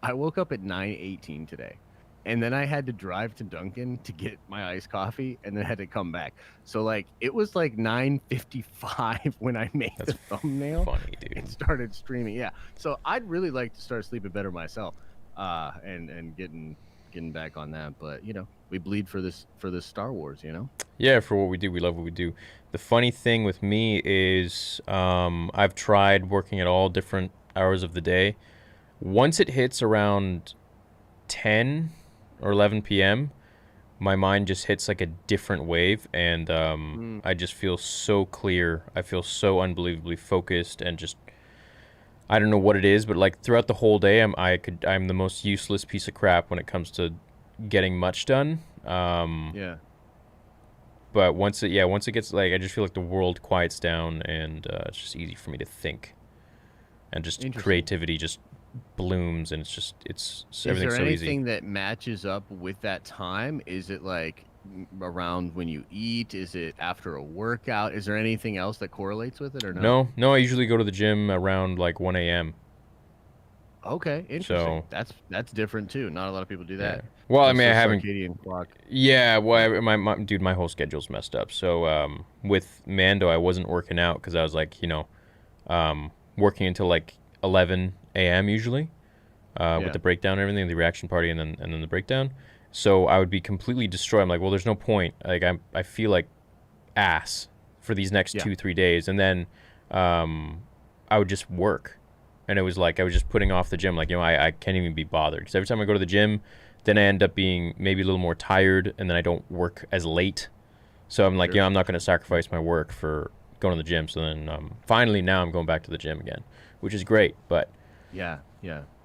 I woke up at 9:18 today. and then I had to drive to Dunkin' to get my iced coffee, and then had to come back. So like it was like 9:55 when I made That's the thumbnail funny, and dude. started streaming. Yeah. So I'd really like to start sleeping better myself, and getting back on that. But we bleed for this Star Wars. Yeah, for what we do, we love what we do. The funny thing with me is I've tried working at all different hours of the day. Once it hits around 10 or 11 p.m., my mind just hits like a different wave, and I just feel so clear. I feel so unbelievably focused, and just I don't know what it is, but like throughout the whole day, I'm the most useless piece of crap when it comes to getting much done. Yeah. But once it gets like, I just feel like the world quiets down, and it's just easy for me to think, and just creativity just blooms, and it's everything's so easy. Is there anything that matches up with that time? Is it like around when you eat? Is it after a workout? Is there anything else that correlates with it or no? No, I usually go to the gym around like 1 a.m. Okay, interesting. That's different too. Not a lot of people do that. Yeah. Well, I That's mean, the I haven't. circadian clock. Yeah, well, my whole schedule's messed up. So with Mando, I wasn't working out because I was like, working until like 11 a.m. usually, with the breakdown and everything, the reaction party, and then the breakdown. So I would be completely destroyed. I'm like, well, there's no point. Like I feel like ass for these next 2-3 days, and then I would just work, and it was like I was just putting off the gym. Like I can't even be bothered because every time I go to the gym, then I end up being maybe a little more tired, and then I don't work as late. So I'm like, I'm not going to sacrifice my work for going to the gym. So then finally now I'm going back to the gym again, which is great. But yeah,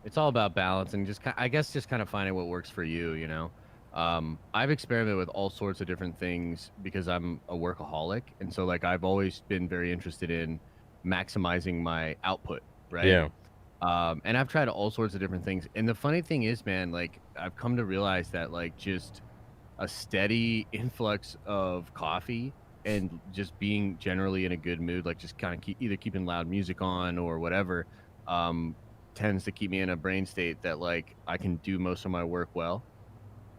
it's all about balance and just I guess just kind of finding what works for you. I've experimented with all sorts of different things because I'm a workaholic, and so like I've always been very interested in maximizing my output, right? yeah, And I've tried all sorts of different things. And the funny thing is, man, like I've come to realize that like just a steady influx of coffee and just being generally in a good mood, like just kind of either keeping loud music on or whatever, tends to keep me in a brain state that like I can do most of my work well.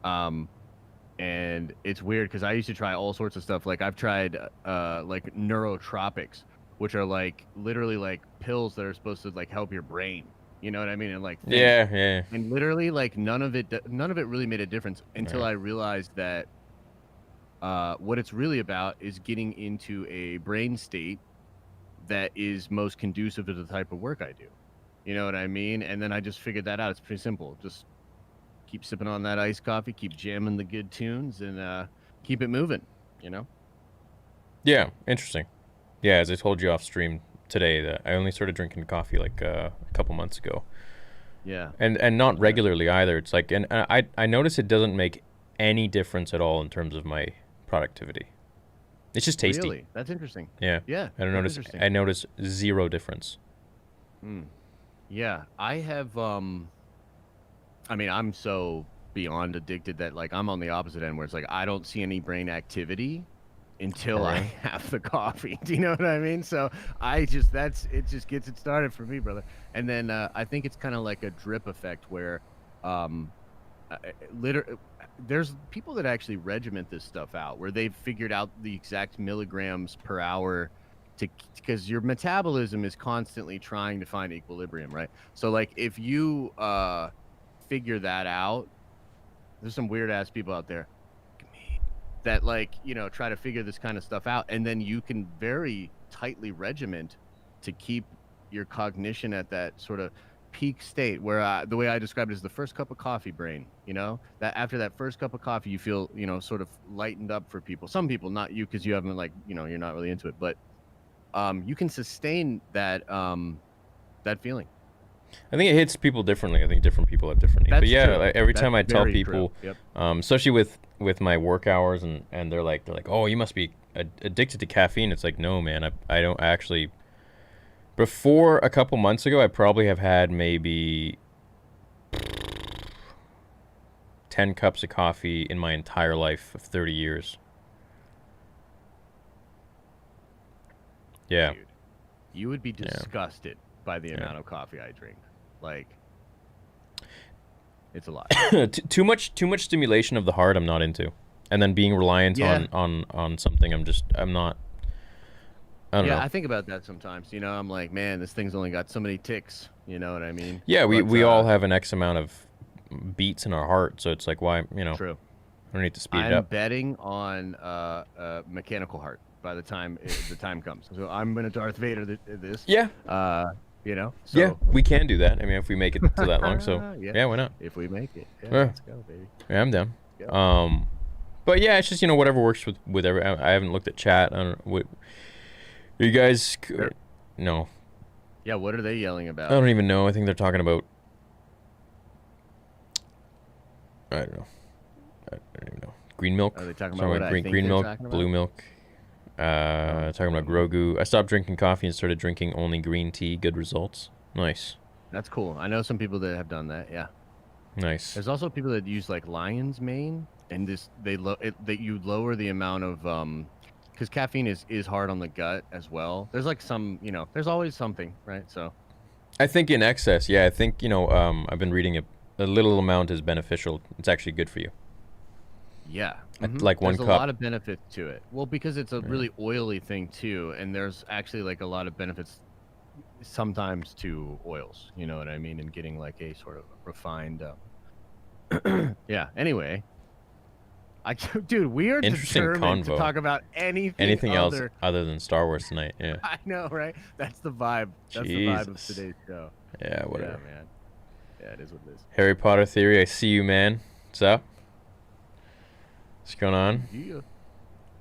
And it's weird because I used to try all sorts of stuff. Like I've tried like neurotropics, which are like literally like pills that are supposed to like help your brain. You know what I mean? And like think. yeah. And literally like none of it really made a difference until I realized that what it's really about is getting into a brain state that is most conducive to the type of work I do. You know what I mean? And then I just figured that out. It's pretty simple. Just keep sipping on that iced coffee, keep jamming the good tunes, and keep it moving, Yeah, interesting. Yeah, as I told you off stream today, that I only started drinking coffee like a couple months ago. Yeah. And not regularly either. It's like, and I notice it doesn't make any difference at all in terms of my productivity. It's just tasty. Really? That's interesting. Yeah. Yeah. I notice zero difference. Yeah. I have I mean, I'm so beyond addicted that like I'm on the opposite end where it's like I don't see any brain activity until I have the coffee. Do you know what I mean? So it just gets it started for me, brother. And then I think it's kind of like a drip effect where there's people that actually regiment this stuff out where they've figured out the exact milligrams per hour because your metabolism is constantly trying to find equilibrium, right? So like if you figure that out, there's some weird ass people out there that like try to figure this kind of stuff out, and then you can very tightly regiment to keep your cognition at that sort of peak state where the way I describe it is the first cup of coffee brain. That after that first cup of coffee you feel sort of lightened up. For people, some people, not you because you haven't like you're not really into it, but you can sustain that that feeling. I think it hits people differently. I think different people have different needs. But yeah, like every time I tell people, especially with my work hours, and they're like, oh, you must be addicted to caffeine. It's like, no, man, I don't actually. Before a couple months ago, I probably have had maybe 10 cups of coffee in my entire life of 30 years. Yeah. Dude, you would be disgusted by the amount of coffee I drink. Like, It's a lot. Too much stimulation of the heart I'm not into, and then being reliant Yeah. on something I'm not. I don't know. I think about that sometimes. You know, I'm like, man, this thing's only got so many ticks. You know what I mean? Yeah, But we all have an X amount of beats in our heart, so it's like, why, you know, true. I don't need to speed it I'm up. betting on mechanical heart by the time the time comes. So I'm gonna Darth Vader this. Yeah. You know. So, Yeah, we can do that. I mean, if we make it to that long, so yeah, why not? If we make it, yeah, Yeah. let's go, baby. Yeah, I'm down. Go. But yeah, it's just, you know, whatever works with every. I haven't looked at chat. I don't know what. Are you guys? No. Yeah, what are they yelling about? I don't even know. I think they're talking about. I don't know. I don't even know. Green milk. Are they talking about what I think green they're milk, talking about? blue milk. Talking about Grogu. I stopped drinking coffee and started drinking only green tea. Good results. Nice. That's cool. I know some people that have done that. Yeah. Nice. There's also people that use like lion's mane, and that you lower the amount of because caffeine is hard on the gut as well. There's like some, you know, there's always something, right? So I think in excess, yeah. I think, you know, I've been reading a little amount is beneficial. It's actually good for you. yeah, Like one there's cup. a lot of benefits to it. Well, because it's a really oily thing too, and there's actually like a lot of benefits sometimes to oils. You know what I mean? And getting like a sort of refined. Yeah. Anyway, dude, we are Interesting determined to convo. talk about anything else other than Star Wars tonight. Yeah. I know, right? That's the vibe. That's the vibe of Jesus. today's show. Yeah, whatever. Yeah, man. Yeah, it is what it is. Harry Potter theory. I see you, man. What's up? What's going on? Yeah.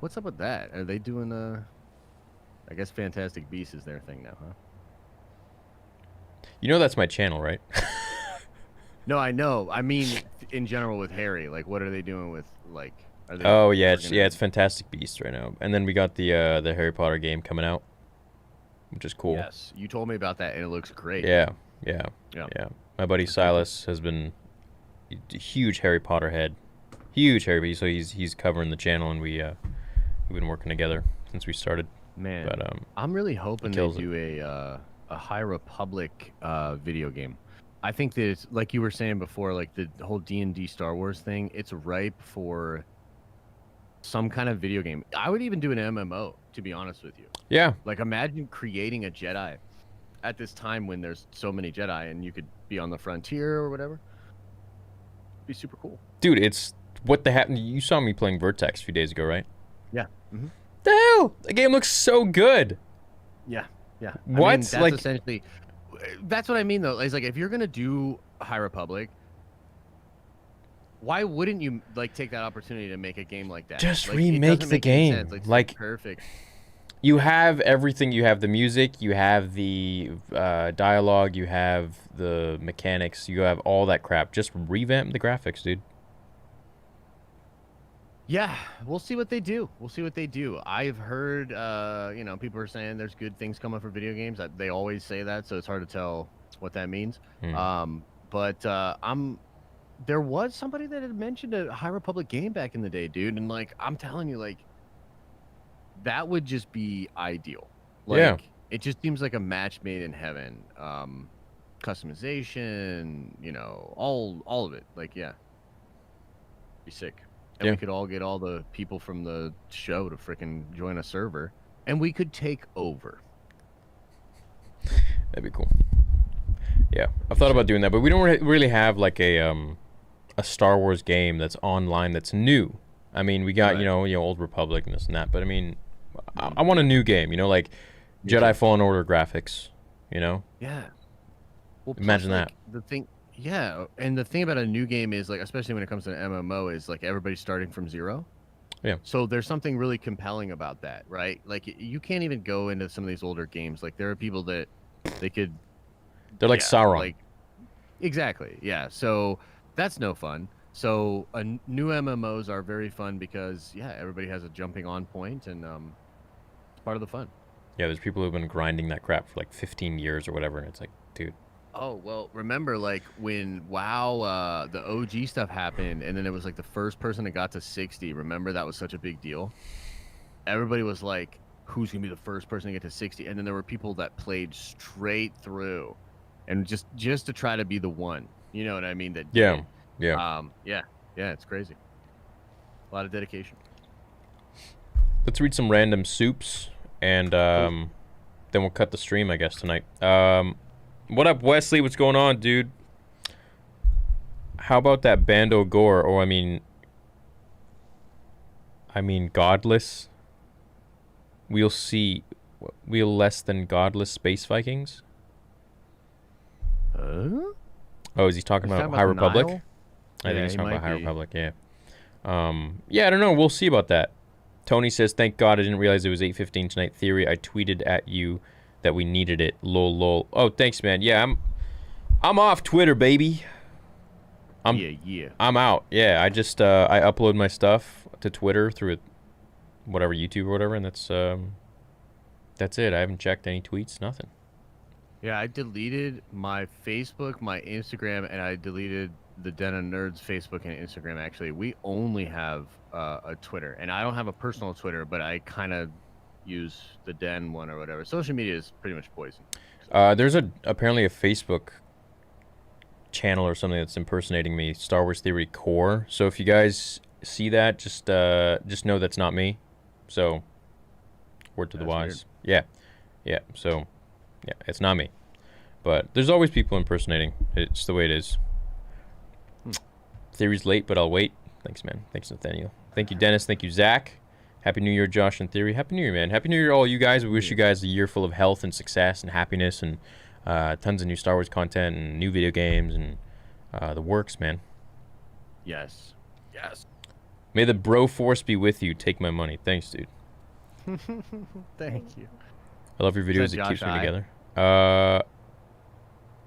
What's up with that? Are they doing I guess Fantastic Beasts is their thing now, huh? You know that's my channel, right? No, I know. I mean, in general with Harry, like, what are they doing with like? Are they Oh yeah, it's Fantastic Beasts right now, and then we got the Harry Potter game coming out, which is cool. Yes, you told me about that, and it looks great. Yeah. My buddy That's Silas has been a huge Harry Potter head, huge Harry. So he's covering the channel, and we've been working together since we started. Man, But I'm really hoping they kills it. do a High Republic video game. I think that it's, like you were saying before, like the whole D&D Star Wars thing, it's ripe for some kind of video game. I would even do an MMO, to be honest with you. Yeah, Like, imagine creating a Jedi at this time when there's so many Jedi and you could be on the frontier or whatever. Be super cool. dude, it's what the happened. You saw me playing Vertex a few days ago, right? Yeah. Mm-hmm. The hell, the game looks so good. Yeah. Yeah. What? I mean, that's Like- essentially. That's what I mean, though. It's like if you're gonna do High Republic, why wouldn't you like take that opportunity to make a game like that? Just Like, it remake doesn't the make any game. sense. It's Like- perfect. You have everything. You have the music. You have the dialogue. You have the mechanics. You have all that crap. Just revamp the graphics, dude. Yeah, we'll see what they do. We'll see what they do. I've heard, you know, people are saying there's good things coming for video games. They always say that, so it's hard to tell what that means. But there was somebody that had mentioned a High Republic game back in the day, dude, and like I'm telling you, like that would just be ideal. Like, Yeah. it just seems like a match made in heaven. Customization, you know, all of it. Like, yeah, be sick. And Yeah. we could all get all the people from the show to freaking join a server, and we could take over. That'd be cool. Yeah, I've thought about doing that, but we don't really have like a Star Wars game that's online that's new. I mean, we got Right. you know Old Republic and this and that, but I mean, I want a new game. You know, like Me Jedi too. Fallen Order graphics. You know, Yeah. Well, Imagine that. like, the thing, yeah, and the thing about a new game is like, especially when it comes to an MMO, is like everybody's starting from zero. Yeah. So there's something really compelling about that, right? Like you can't even go into some of these older games. Like there are people that they could. they're like yeah, Sauron. Like, exactly. Yeah. So that's no fun. So new MMOs are very fun because yeah, everybody has a jumping on point, and it's part of the fun. Yeah, there's people who've been grinding that crap for like 15 years or whatever, and it's like, dude. Oh, well, remember like when WoW, the OG stuff happened, and then it was like the first person that got to 60. Remember that was such a big deal? Everybody was like, who's going to be the first person to get to 60? And then there were people that played straight through and just to try to be the one. You know what I mean? That did Yeah. it. Yeah. Yeah, it's crazy. A lot of dedication. Let's read some random soups, and then we'll cut the stream, I guess, tonight. What up, Wesley? What's going on, dude? How about that Bando Gore? Or I mean, godless. We'll see. We'll less than godless space Vikings. Oh, is he talking about High Republic? I think he's talking about High Republic. Yeah. Yeah, I don't know. We'll see about that. Tony says, "Thank God I didn't realize it was 8:15 tonight." Theory, I tweeted at you that we needed it. Lol, lol. Oh, thanks, man. Yeah, I'm off Twitter, baby. I'm out. Yeah, I just I upload my stuff to Twitter through whatever, YouTube or whatever, and that's it. I haven't checked any tweets, nothing. Yeah, I deleted my Facebook, my Instagram, and I deleted the Den of Nerds Facebook and Instagram. Actually, we only have a Twitter, and I don't have a personal Twitter, but I kind of use the Den one or whatever. Social media is pretty much poison. So. There's apparently a Facebook channel or something that's impersonating me, Star Wars Theory Core. So if you guys see that, just know that's not me. So word to the wise. Weird. Yeah. So yeah, it's not me. But there's always people impersonating. It's the way it is. Theory's late, but I'll wait. Thanks, man. Thanks, Nathaniel. Thank you, Dennis. Thank you, Zach. Happy New Year, Josh and Theory. Happy New Year, man. Happy New Year to all you guys. We wish you guys a year full of health and success and happiness and tons of new Star Wars content and new video games and the works, man. Yes. May the bro force be with you. Take my money. Thanks, dude. Thank you. I love your videos. It keeps me together.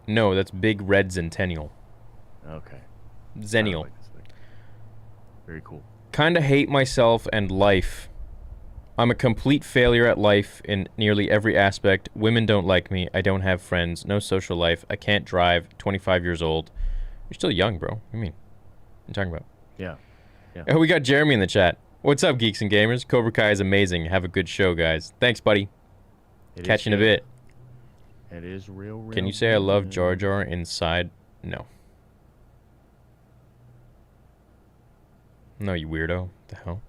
No, that's Big Red Zentennial. Okay. Zennial. Very cool. Kinda hate myself and life. I'm a complete failure at life in nearly every aspect. Women don't like me. I don't have friends. No social life. I can't drive. 25 years old. You're still young, bro. What do you mean? What are you talking about? Yeah. Oh, we got Jeremy in the chat. What's up, geeks and gamers? Cobra Kai is amazing. Have a good show, guys. Thanks, buddy. Catch you in a bit. It is real. Can you say I love Jar Jar inside? No. No, you weirdo. What the hell?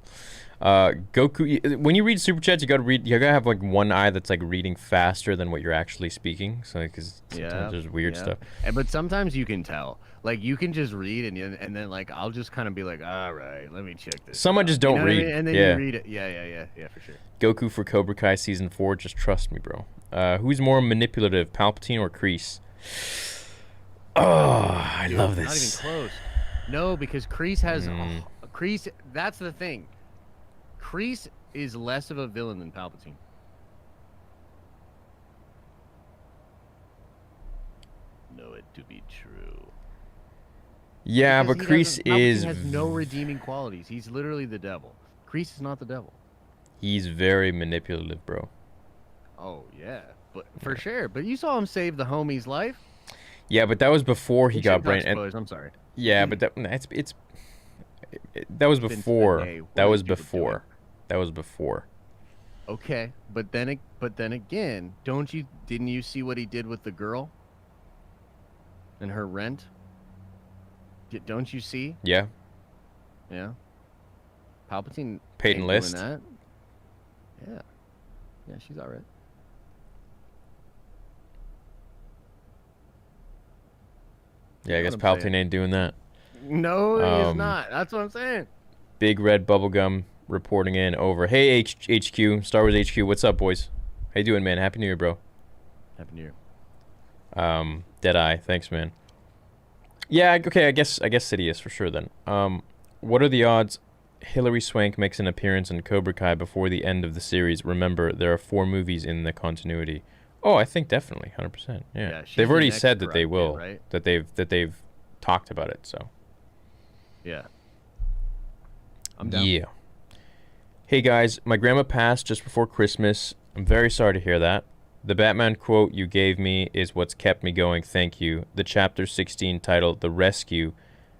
Goku. When you read super chats, you gotta have like one eye that's like reading faster than what you're actually speaking. So because sometimes there's weird stuff. But sometimes you can tell. Like you can just read and then like I'll just kind of be like, all right, let me check this. Some just don't read. And then you read it. Yeah, for sure. Goku for Cobra Kai season 4. Just trust me, bro. Who's more manipulative, Palpatine or Kreese? Oh, I love this. Not even close. No, because Kreese has Kreese. That's the thing. Kreese is less of a villain than Palpatine. Know it to be true. Yeah, because but Kreese has no redeeming qualities. He's literally the devil. Kreese is not the devil. He's very manipulative, bro. Oh yeah, but for sure. But you saw him save the homie's life. Yeah, but that was before he got brain. I'm sorry. Yeah, but that was before. That was before. That was before. Okay, but then again, didn't you see what he did with the girl and her rent? Don't you see? Yeah. Yeah. Palpatine. Peyton List. That. Yeah. Yeah, she's all right. Yeah, I guess Palpatine ain't doing that. No, he's not. That's what I'm saying. Big Red Bubblegum reporting in over. Hey, HQ, Star Wars HQ, what's up, boys? How you doing, man? Happy New Year, bro. Happy New Year. Deadeye, thanks, man. Yeah, okay, I guess Sidious for sure then. What are the odds Hilary Swank makes an appearance in Cobra Kai before the end of the series? Remember, there are 4 movies in the continuity. Oh, I think definitely, 100%. Yeah, they've already said that they will, right? that they've talked about it. So. Yeah. I'm down. Yeah. Hey guys, my grandma passed just before Christmas. I'm very sorry to hear that. The Batman quote you gave me is what's kept me going. Thank you. The Chapter 16 title, The Rescue,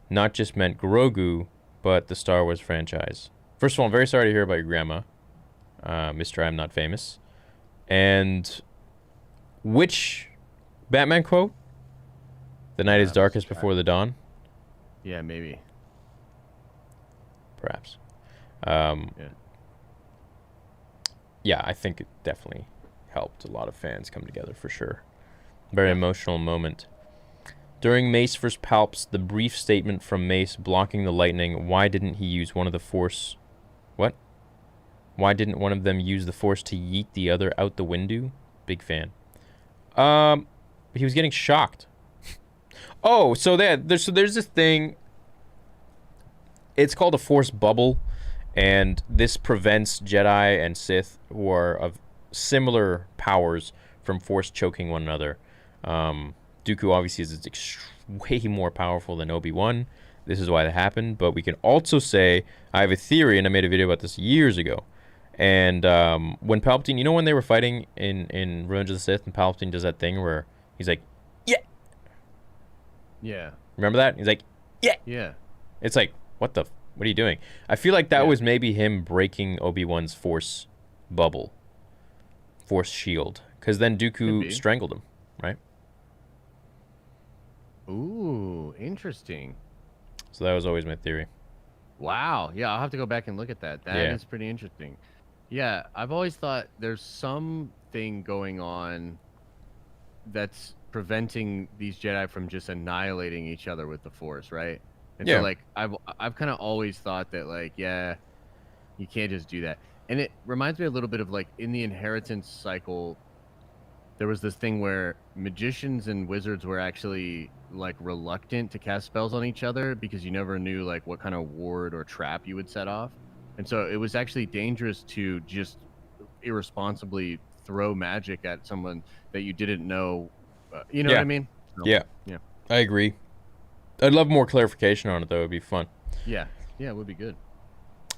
not just meant Grogu, but the Star Wars franchise. First of all, I'm very sorry to hear about your grandma, Mr. I'm Not Famous. And which Batman quote? The night is darkest before the dawn. Yeah, maybe. Perhaps. Yeah. Yeah, I think it definitely helped a lot of fans come together for sure. Very emotional moment. During Mace vs. Palps, the brief statement from Mace blocking the lightning, why didn't he use one of the Force... What? Why didn't one of them use the Force to yeet the other out the window? Big fan. He was getting shocked. Oh, so there's this thing. It's called a Force bubble, and this prevents Jedi and Sith who are of similar powers from Force choking one another. Dooku obviously is way more powerful than Obi-Wan. This is why that happened. But we can also say, I have a theory, and I made a video about this years ago. And when Palpatine, you know when they were fighting in Revenge of the Sith, and Palpatine does that thing where he's like, yeah. Yeah. Remember that? He's like, yeah. Yeah. It's like, what are you doing? I feel like that was maybe him breaking Obi-Wan's Force bubble. Force shield. Because then Dooku strangled him, right? Ooh, interesting. So that was always my theory. Wow. Yeah, I'll have to go back and look at that. That is pretty interesting. Yeah, I've always thought there's something going on that's preventing these Jedi from just annihilating each other with the Force, right? And so, like, I've kind of always thought that, like, yeah, you can't just do that. And it reminds me a little bit of, like, in the inheritance cycle, there was this thing where magicians and wizards were actually, like, reluctant to cast spells on each other because you never knew, like, what kind of ward or trap you would set off. And so it was actually dangerous to just irresponsibly throw magic at someone that you didn't know. You know what I mean? So, yeah. I agree. I'd love more clarification on it, though. It'd be fun. Yeah, it would be good.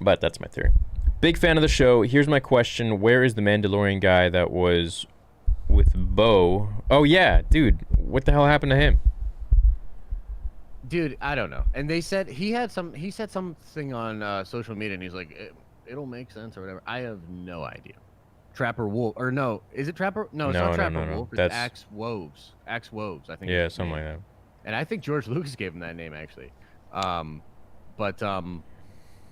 But that's my theory. Big fan of the show. Here's my question. Where is the Mandalorian guy that was with Bo? Oh, yeah, dude. What the hell happened to him? Dude, I don't know. And they said he said something on social media, and he's like, it'll make sense or whatever. I have no idea. Trapper Wolf, or no, is it Trapper? No, it's not Trapper Wolf. It's Axe Woves. Axe Woves, I think. Yeah, something like that. And I think George Lucas gave him that name, actually.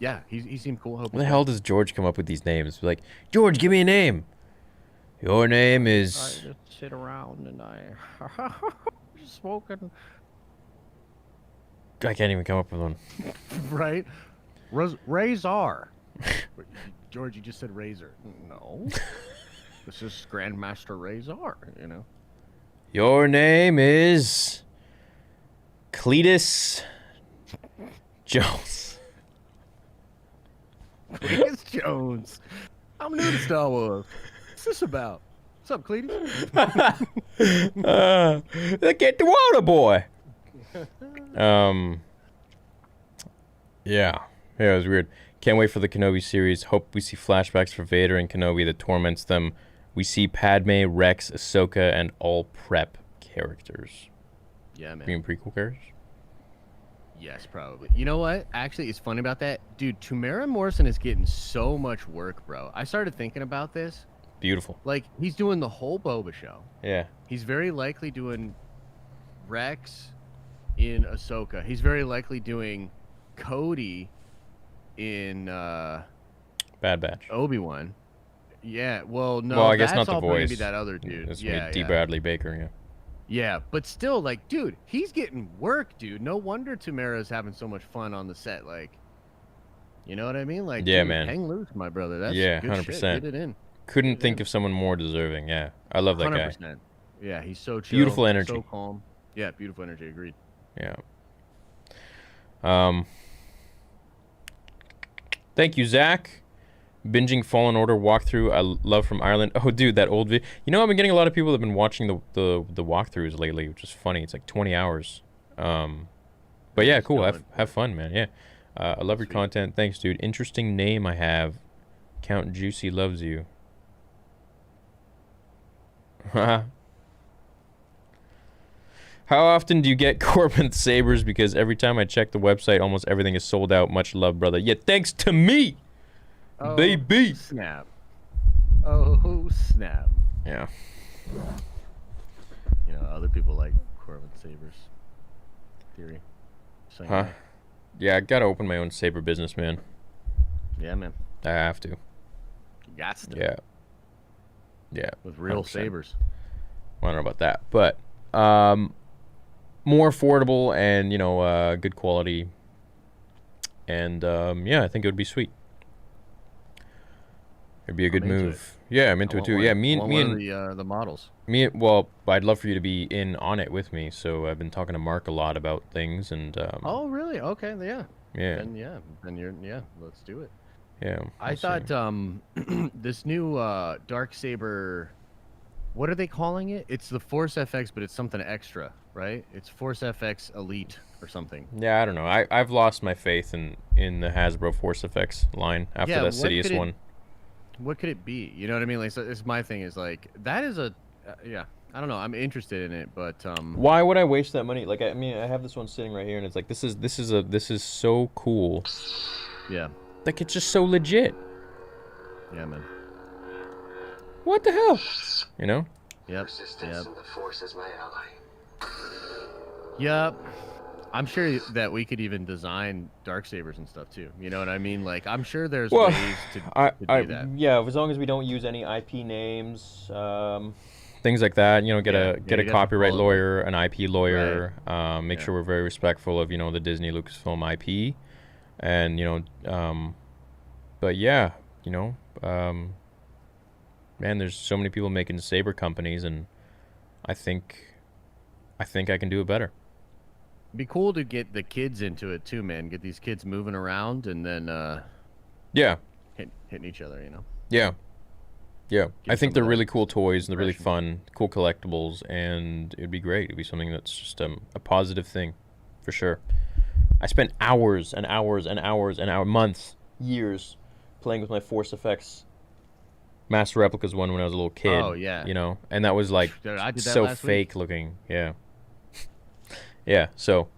Yeah, he seemed cool. What the hell does George come up with these names? Like, George, give me a name. Your name is... I just sit around and I... just smoking. I can't even come up with one. Right? Razor. George, you just said Razor. No. This is Grandmaster Razor, you know. Your name is... Cletus Jones. Cletus Jones. I'm new to Star Wars. What's this about? What's up, Cletus? Get the water, boy. Yeah, it was weird. Can't wait for the Kenobi series. Hope we see flashbacks for Vader and Kenobi that torments them. We see Padme, Rex, Ahsoka, and all prep characters. Yeah, man. Being prequel characters? Yes, probably. You know what? Actually, it's funny about that. Dude, Tamara Morrison is getting so much work, bro. I started thinking about this. Beautiful. Like, he's doing the whole Boba show. Yeah. He's very likely doing Rex in Ahsoka. He's very likely doing Cody in Bad Batch. Obi-Wan. Yeah, well, no. Well, I guess not the voice. Maybe that other dude. It's D. Bradley Baker, yeah. Yeah, but still, like, dude, he's getting work, dude. No wonder Tamara's having so much fun on the set. Like, you know what I mean? Like, yeah, dude, man. Hang loose, my brother. That's yeah, good 100%. Shit. Get it in. Couldn't think of someone more deserving. Yeah, I love that 100%. Guy. Yeah, he's so chill. Beautiful energy. So calm. Yeah, beautiful energy. Agreed. Yeah. Thank you, Zach. Binging Fallen Order walkthrough. I love from Ireland. Oh, dude, that old video. You know, I've been getting a lot of people that have been watching the walkthroughs lately, which is funny. It's like 20 hours. But yeah, cool. Have fun, man. Yeah. I love your content. Thanks, dude. Interesting name I have. Count Juicy loves you. How often do you get Corbin sabers? Because every time I check the website, almost everything is sold out. Much love, brother. Yeah, thanks to me. Oh, baby. Snap. Oh, snap. Yeah. You know, other people like Corbin sabers. Theory. Huh? Yeah, I gotta open my own saber business, man. Yeah, man. I have to. You got to. Yeah. Yeah. With real 100%. sabers. I don't know about that, but more affordable and good quality, and yeah, I think it would be sweet. It'd be a good I'm into move. Yeah, I'm into it too. Yeah, me and the models. well, I'd love for you to be in on it with me. So I've been talking to Mark a lot about things, and Oh, really? Okay, yeah. yeah, Then let's do it. yeah. I we'll see. thought this new Dark Saber, what are they calling it? It's the Force FX, but it's something extra, right? It's Force FX Elite or something. Yeah, I don't know. I've lost my faith in the Hasbro Force Effects line after Yeah, that what Sidious could it- one. What could it be? You know what I mean? Like, so it's my thing is like that is a yeah. I don't know. I'm interested in it, but Why would I waste that money? Like, I mean, I have this one sitting right here, and it's like this is so cool. yeah, Like, it's just so legit. yeah, man. What the hell? You know? Yep, Resistance yep, and the Force is my ally. yep. I'm sure that we could even design dark sabers and stuff too. You know what I mean? Like, I'm sure there's Well, ways to do that. yeah, as long as we don't use any IP names, things like that. You know, get Yeah, a yeah, get you'd a have to copyright follow lawyer, an IP lawyer. Make Yeah. sure we're very respectful of the Disney Lucasfilm IP, and but yeah, man, there's so many people making saber companies, and I think I can do it better. Be cool to get the kids into it too, man. Get these kids moving around and then Yeah, hitting each other. You know. yeah. Yeah, I Give think some they're of really that cool toys and they're really aggression. fun, cool collectibles, and it'd be great. It'd be something that's just a positive thing, for sure. I spent hours and hours and hours and hours, months, years, playing with my Force Effects Master Replicas one when I was a little kid. Oh, yeah. And that was like Dude, I did that so last week. fake looking. Yeah, yeah. So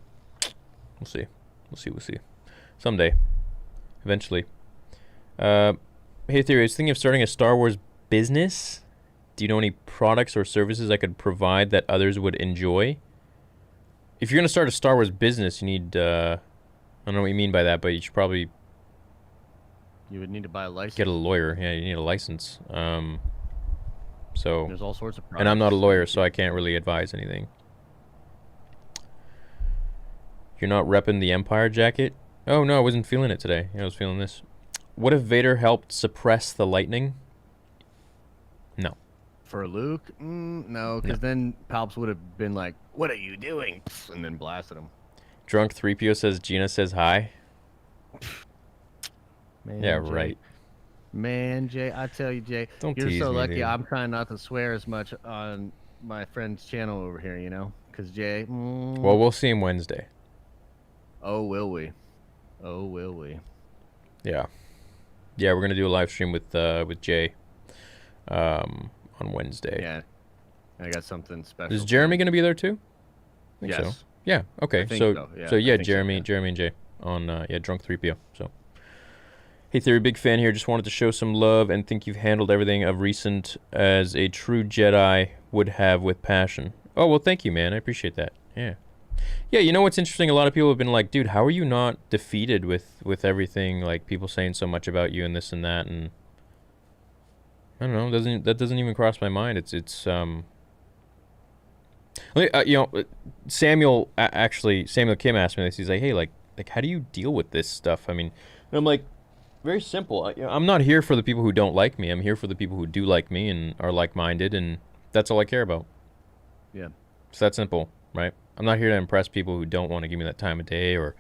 we'll see, we'll see, someday, eventually. Hey, Theory, I was thinking of starting a Star Wars business. Do you know any products or services I could provide that others would enjoy? If you're going to start a Star Wars business, you need, I don't know what you mean by that, but you should probably You would need to buy a license. get a lawyer. Yeah, you need a license. So, There's all sorts of products. and I'm not a lawyer, so I can't really advise anything. You're not repping the Empire jacket? Oh, no, I wasn't feeling it today. I was feeling this. What if Vader helped suppress the lightning? No. For Luke, no, because then Palps would have been like, "What are you doing?" and then blasted him. Drunk 3PO says Gina says hi. Man, Yeah, Jay. right. Man, Jay, I tell you, Jay, Don't you're tease so me, lucky. dude. I'm trying not to swear as much on my friend's channel over here, because Jay. Well, we'll see him Wednesday. Oh, will we? Oh, will we? Yeah. Yeah, we're gonna do a live stream with Jay on Wednesday. Yeah, I got something special. Is for Jeremy him. gonna be there too? I think so. Yes. Yeah. Okay. I think So so, yeah, so I yeah, think so, Jeremy, yeah. Jeremy and Jay on Drunk 3PO. So. Hey Theory, big fan here. Just wanted to show some love and think you've handled everything of recent as a true Jedi would have with passion. Oh well, thank you, man. I appreciate that. Yeah. Yeah, you know what's interesting? A lot of people have been like, dude, how are you not defeated with everything? Like people saying so much about you and this and that, and I don't know. That doesn't even cross my mind. It's Samuel Samuel Kim asked me this. He's like, hey, like how do you deal with this stuff? I mean, and I'm like, very simple. I'm not here for the people who don't like me. I'm here for the people who do like me and are like-minded, and that's all I care about. Yeah. It's that simple, right? I'm not here to impress people who don't want to give me that time of day or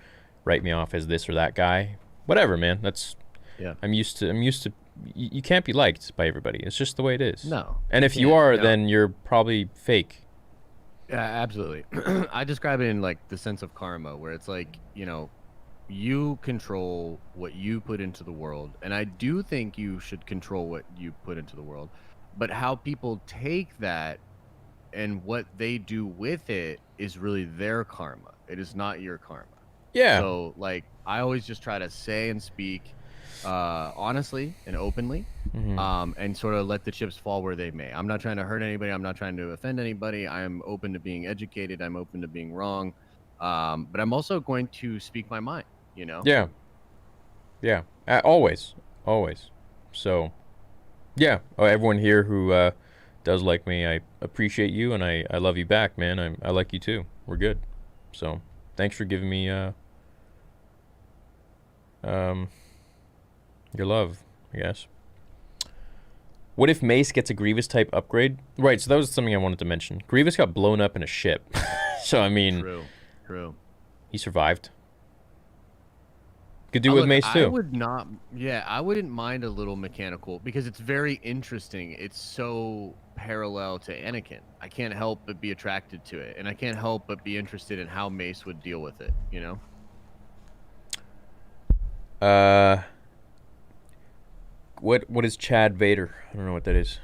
write me off as this or that guy. Whatever, man. Yeah. I'm used to you can't be liked by everybody. It's just the way it is. No. And if you can't, are, no. then you're probably fake. Yeah, absolutely. I describe it in like the sense of karma, where it's like, you control what you put into the world, and I do think you should control what you put into the world, but how people take that and what they do with it is really their karma. It is not your karma. Yeah. So like I always just try to say and speak honestly and openly, Mhm. and sort of let the chips fall where they may. I'm not trying to hurt anybody. I'm not trying to offend anybody. I'm open to being educated. I'm open to being wrong. But I'm also going to speak my mind. you know? Yeah. Yeah. Always. Always. So, yeah. Everyone here who does like me, I appreciate you, and I love you back, man. I like you too. We're good. So, thanks for giving me your love, I guess. What if Mace gets a Grievous type upgrade? Right, so that was something I wanted to mention. Grievous got blown up in a ship. So, I mean... True. He survived. Could do with Mace, too. I would not... Yeah, I wouldn't mind a little mechanical, because it's very interesting. It's so parallel to Anakin. I can't help but be attracted to it, and I can't help but be interested in how Mace would deal with it, you know? What is Chad Vader? I don't know what that is.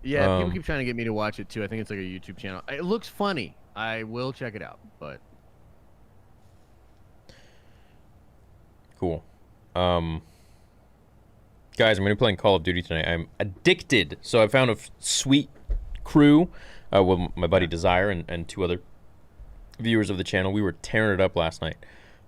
Yeah, people keep trying to get me to watch it too. I think it's like a YouTube channel. It looks funny. I will check it out, but cool. Guys, I'm gonna be playing Call of Duty tonight. I'm addicted. So I found a sweet crew. Well, my buddy Desire and 2 other viewers of the channel. We were tearing it up last night.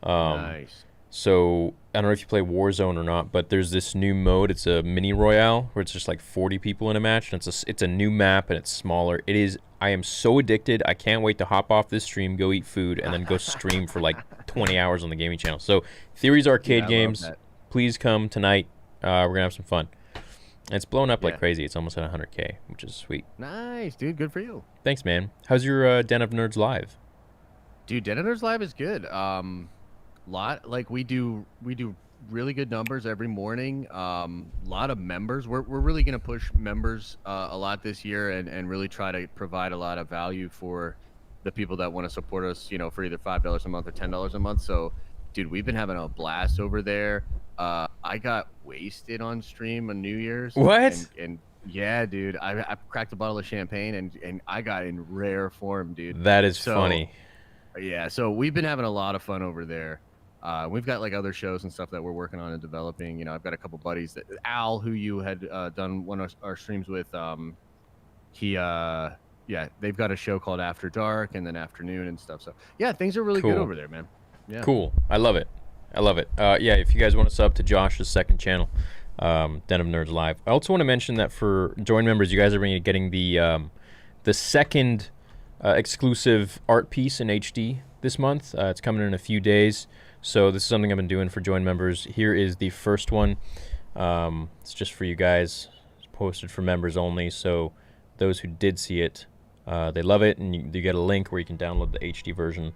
nice. So I don't know if you play Warzone or not, but there's this new mode. It's a mini royale where it's just like 40 people in a match, and it's a new map and it's smaller. It is. I am so addicted. I can't wait to hop off this stream, go eat food, and then go stream for like 20 hours on the gaming channel. So Theory's Arcade Games, please come tonight. We're gonna have some fun. And it's blown up like crazy. It's almost at 100K, which is sweet. Nice, dude. Good for you. Thanks, man. How's your Den of Nerds live? Dude, Den of Nerds live is good. We do really good numbers every morning. Lot of members. We're really gonna push members a lot this year and really try to provide a lot of value for the people that want to support us, you know, for either $5 a month or $10 a month. So, dude, we've been having a blast over there. I got wasted on stream on New Year's. What? And yeah, dude, I cracked a bottle of champagne and I got in rare form, dude. That is funny. Yeah, so we've been having a lot of fun over there. We've got like other shows and stuff that we're working on and developing. You know, I've got a couple buddies that Al, who you had done one of our streams with. They've got a show called After Dark and then Afternoon and stuff. So yeah, things are really good over there, man. Yeah. Cool. I love it. Yeah, if you guys want to sub to Josh's second channel, Den of Nerds Live. I also want to mention that for join members, you guys are getting the second exclusive art piece in HD this month. It's coming in a few days. So this is something I've been doing for join members. Here is the first one. It's just for you guys. It's posted for members only. So those who did see it, they love it, and you get a link where you can download the HD version.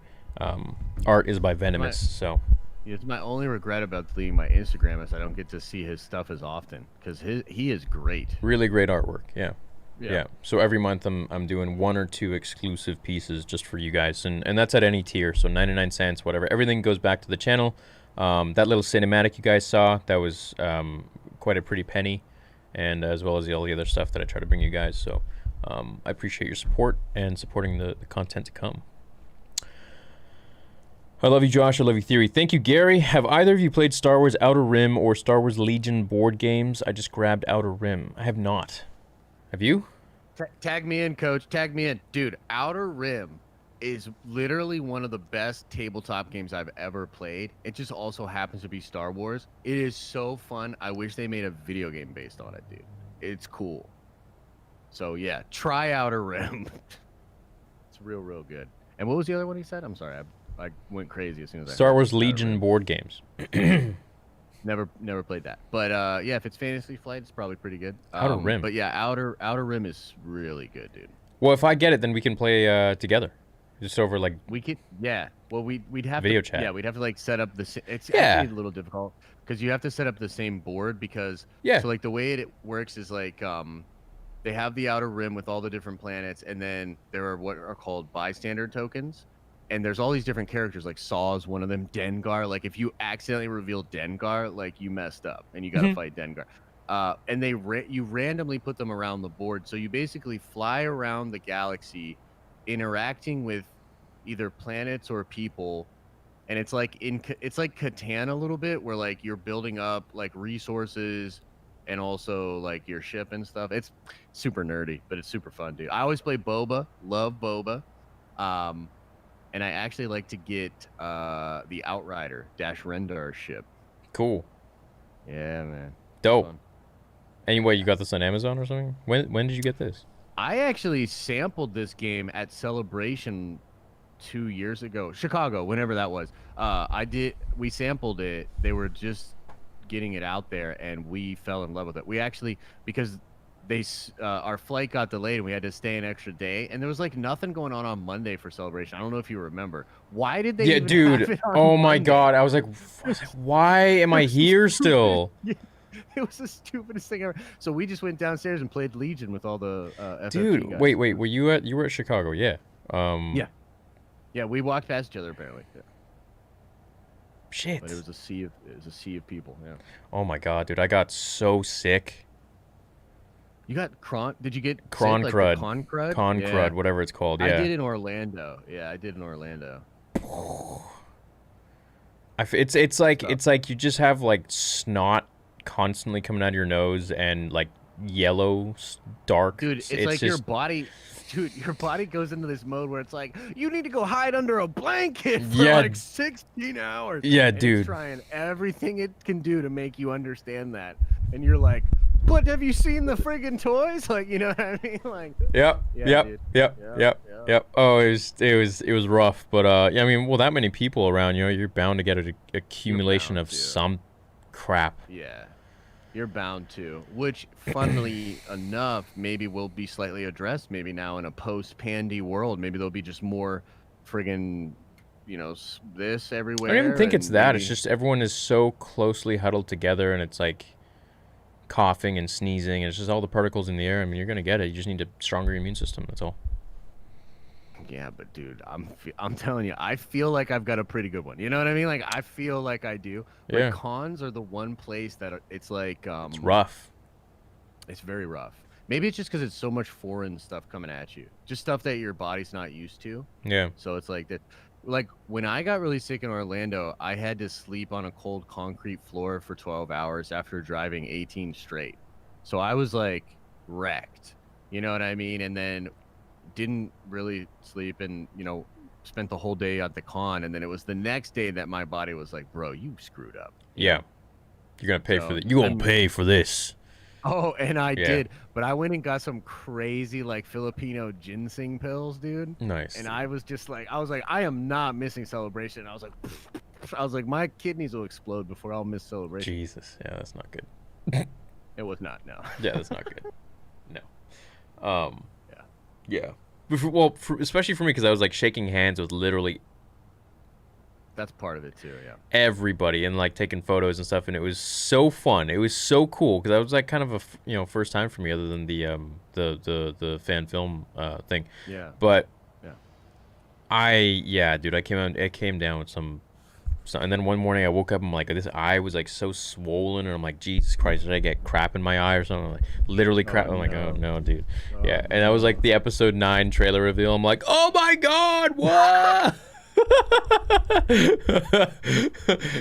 Art is by Venomous. So it's my only regret about deleting my Instagram is I don't get to see his stuff as often because he is great. Really great artwork. Yeah. So every month I'm doing 1 or 2 exclusive pieces just for you guys, and that's at any tier. So 99 cents, whatever. Everything goes back to the channel. That little cinematic you guys saw, that was quite a pretty penny, and as well as all the other stuff that I try to bring you guys. So I appreciate your support and supporting the content to come. I love you, Josh. I love you, Theory. Thank you, Gary. Have either of you played Star Wars Outer Rim or Star Wars Legion board games? I just grabbed Outer Rim. I have not. Have you? Tag me in, coach. Tag me in. Dude, Outer Rim is literally one of the best tabletop games I've ever played. It just also happens to be Star Wars. It is so fun. I wish they made a video game based on it, dude. It's cool. So, yeah, try Outer Rim. It's real good. And what was the other one he said? I'm sorry. I went crazy as soon as I Star Wars Legion board games. Never played that, but yeah, if it's Fantasy Flight, it's probably pretty good. Outer Rim, but yeah, Outer Rim is really good, dude. Well, if I get it, then we can play together, just over like we could. Yeah, well, we'd have video to, chat. Yeah, we'd have to like set up the. It's actually a little difficult because you have to set up the same board because So like the way it works is like they have the Outer Rim with all the different planets, and then there are what are called bystander tokens. And there's all these different characters, like Saw's one of them, Dengar. Like, if you accidentally reveal Dengar, like, you messed up, and you got to fight Dengar. And you randomly put them around the board. So you basically fly around the galaxy, interacting with either planets or people. And it's like Catan a little bit, where, like, you're building up, like, resources and also, like, your ship and stuff. It's super nerdy, but it's super fun, dude. I always play Boba. Love Boba. and I actually like to get the Outrider Dash Rendar ship. Cool. Yeah, man. Dope. Fun. Anyway, you got this on Amazon or something? When did you get this? I actually sampled this game at Celebration 2 years ago, Chicago, whenever that was. We sampled it. They were just getting it out there, and we fell in love with it. We actually, because our flight got delayed and we had to stay an extra day, and there was like nothing going on Monday for Celebration. I don't know if you remember. Why did they? Yeah, even dude. have it on Oh my Monday? God. I was like, why am I here still? It was the stupidest thing ever. So we just went downstairs and played Legion with all the FFG Dude, guys. wait. Were you were at Chicago? Yeah. Yeah, we walked past each other apparently. Yeah. Shit. But it was a sea of people. Yeah. Oh my God, dude. I got so sick. You got Cron? Did you get Con sick, crud. like Con crud? Con Yeah. crud, whatever it's called. I Yeah. did in Orlando. Yeah, I did in Orlando. It's like you just have like snot constantly coming out of your nose and like yellow dark. Dude, it's like just, your body. Dude, your body goes into this mode where it's like you need to go hide under a blanket for Yeah. like 16 hours. Yeah, and dude. It's trying everything it can do to make you understand that, and you're like, "But have you seen the friggin' toys?" Like, you know what I mean? Like, Yep. Yeah, Yep. dude. Yep. Yeah, Yep. yeah. Yep. Oh, it was rough, but yeah, I mean, well, that many people around, you know, you're bound to get an accumulation bound of to. some crap. yeah, you're bound to. Which, funnily enough, maybe will be slightly addressed. Maybe now in a post-pandy world, maybe there'll be just more friggin', this everywhere. I don't even think it's and that. maybe- It's just everyone is so closely huddled together, and it's like coughing and sneezing, and it's just all the particles in the air. I mean, you're gonna get it. You just need a stronger immune system. That's all. Yeah, but dude, I'm telling you, I feel like I've got a pretty good one. You know what I mean? Like I feel like I do. But Yeah. cons are the one place that it's like It's rough. It's very rough. Maybe it's just because it's so much foreign stuff coming at you, just stuff that your body's not used to. Yeah. So it's like that. Like when I got really sick in Orlando, I had to sleep on a cold concrete floor for 12 hours after driving 18 straight. So I was like wrecked. You know what I mean? And then didn't really sleep and, spent the whole day at the con. And then it was the next day that my body was like, bro, you screwed up. Yeah. You're gonna pay for So, this. You gonna I'm- pay for this. Oh, and I Yeah. did. But I went and got some crazy like Filipino ginseng pills, dude. Nice. And I was like, I am not missing Celebration. I was like, my kidneys will explode before I'll miss Celebration. Jesus. Yeah, that's not good. It was not, no. Yeah, that's not good. No. Yeah. Yeah. Well, especially for me, because I was like shaking hands with literally That's part of it too, yeah. everybody and like taking photos and stuff, and it was so fun. It was so cool because that was like kind of a first time for me, other than the fan film thing. Yeah. But Yeah. dude, I came down with some, and then one morning I woke up and I'm like, this eye was like so swollen, and I'm like, Jesus Christ, did I get crap in my eye or something? Like literally crap. I'm like, oh no, dude. Yeah, and that was like the episode 9 trailer reveal. I'm like, oh my God, what?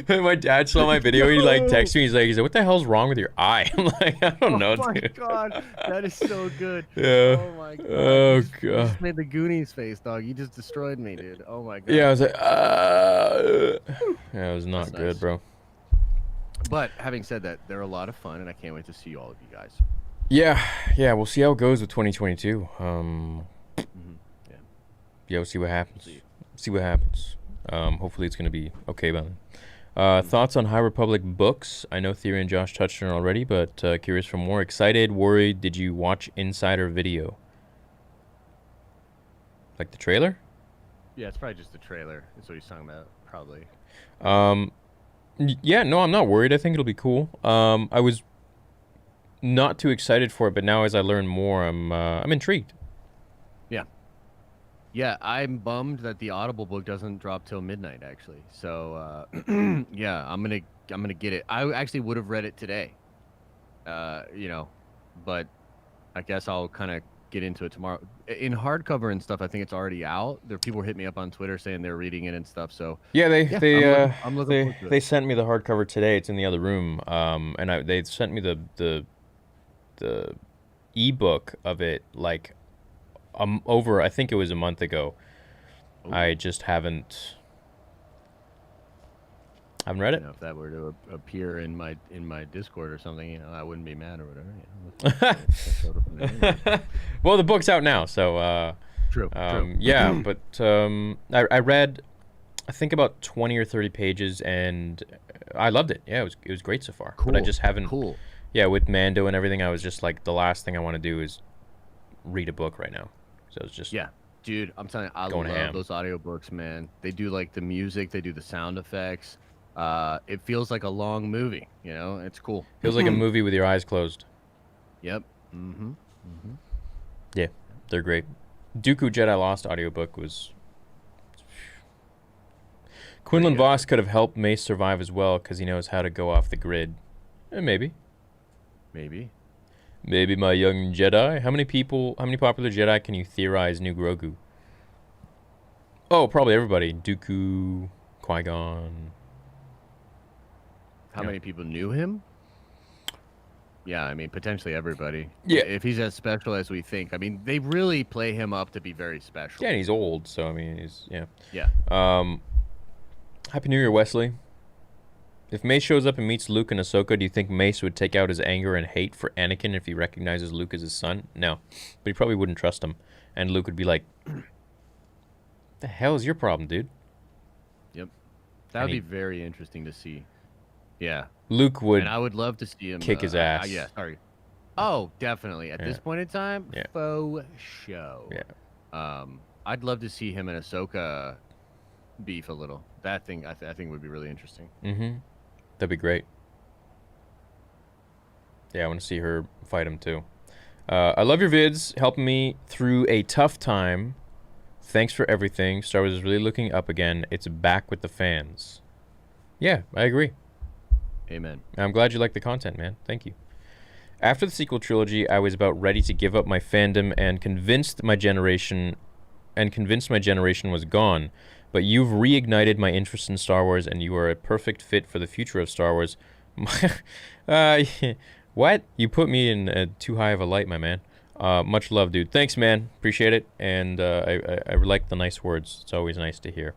And my dad saw my video. He like texted me. He's like, what the hell's wrong with your eye? I'm like, I don't know, Oh my dude. god, that is so good. Yeah. Oh my god. Oh, You just God. made the Goonies face, dog. You just destroyed me, dude. Oh my god. Yeah, I was like, yeah, it was not That's good, nice. bro. But having said that, they're a lot of fun, and I can't wait to see all of you guys. Yeah, we'll see how it goes with 2022. Yeah. Yeah, we'll see what happens. See. See what happens. Hopefully it's gonna be okay by then. Thoughts on High Republic books? I know Theory and Josh touched on it already, but curious for more. Excited, worried. Did you watch Insider Video? Like the trailer? Yeah, it's probably just the trailer. That's what he's talking about, probably. Yeah, no, I'm not worried. I think it'll be cool. I was not too excited for it, but now as I learn more, I'm intrigued. Yeah, I'm bummed that the Audible book doesn't drop till midnight, actually. So, yeah, I'm gonna get it. I actually would have read it today, but I guess I'll kind of get into it tomorrow. In hardcover and stuff, I think it's already out. There are people hit me up on Twitter saying they're reading it and stuff. So Yeah, I'm looking forward to they it. sent me the hardcover today. It's in the other room. And they sent me the ebook of it like over, I think it was a month ago. Ooh. I just haven't read it. You know, if that were to appear in my Discord or something, you know, I wouldn't be mad or whatever. You know, Well, the book's out now, so true. yeah, but I read, I think about 20 or 30 pages, and I loved it. Yeah, it was great so far. Cool. But I just haven't. Cool. Yeah, with Mando and everything, I was just like, the last thing I want to do is read a book right now. So it's just Yeah, dude, I'm telling you, I Going love ham. those audiobooks, man. They do like the music, they do the sound effects. It feels like a long movie, you know? It's cool. feels like a movie with your eyes closed. Yep. Yeah, they're great. Dooku Jedi Lost audiobook was. Quinlan good. Voss could have helped Mace survive as well because he knows how to go off the grid. Maybe. Maybe my young Jedi. How many popular Jedi can you theorize knew Grogu? Oh, probably everybody. Dooku, Qui-Gon. How Yeah. many people knew him? Yeah, I mean, potentially everybody. Yeah. If he's as special as we think. I mean, they really play him up to be very special. Yeah, and he's old, so I mean, he's yeah. Yeah. Happy New Year, Wesley. If Mace shows up and meets Luke and Ahsoka, do you think Mace would take out his anger and hate for Anakin if he recognizes Luke as his son? No, but he probably wouldn't trust him, and Luke would be like, "The hell is your problem, dude?" Yep. That And would he- be very interesting to see. Yeah. Luke would. And I would love to see him kick his ass. yeah, sorry. Oh, definitely. At Yeah. this point in time, Yeah. faux show. Yeah. I'd love to see him and Ahsoka beef a little. That thing, I think, would be really interesting. Mm-hmm. That'd be great. Yeah, I want to see her fight him too. I love your vids, helping me through a tough time. Thanks for everything. Star Wars is really looking up again. It's back with the fans. Yeah, I agree. Amen. I'm glad you like the content, man. Thank you. After the sequel trilogy, I was about ready to give up my fandom and convinced my generation was gone. But you've reignited my interest in Star Wars, and you are a perfect fit for the future of Star Wars. What? You put me in too high of a light, my man. Much love, dude. Thanks, man. Appreciate it. And I like the nice words. It's always nice to hear.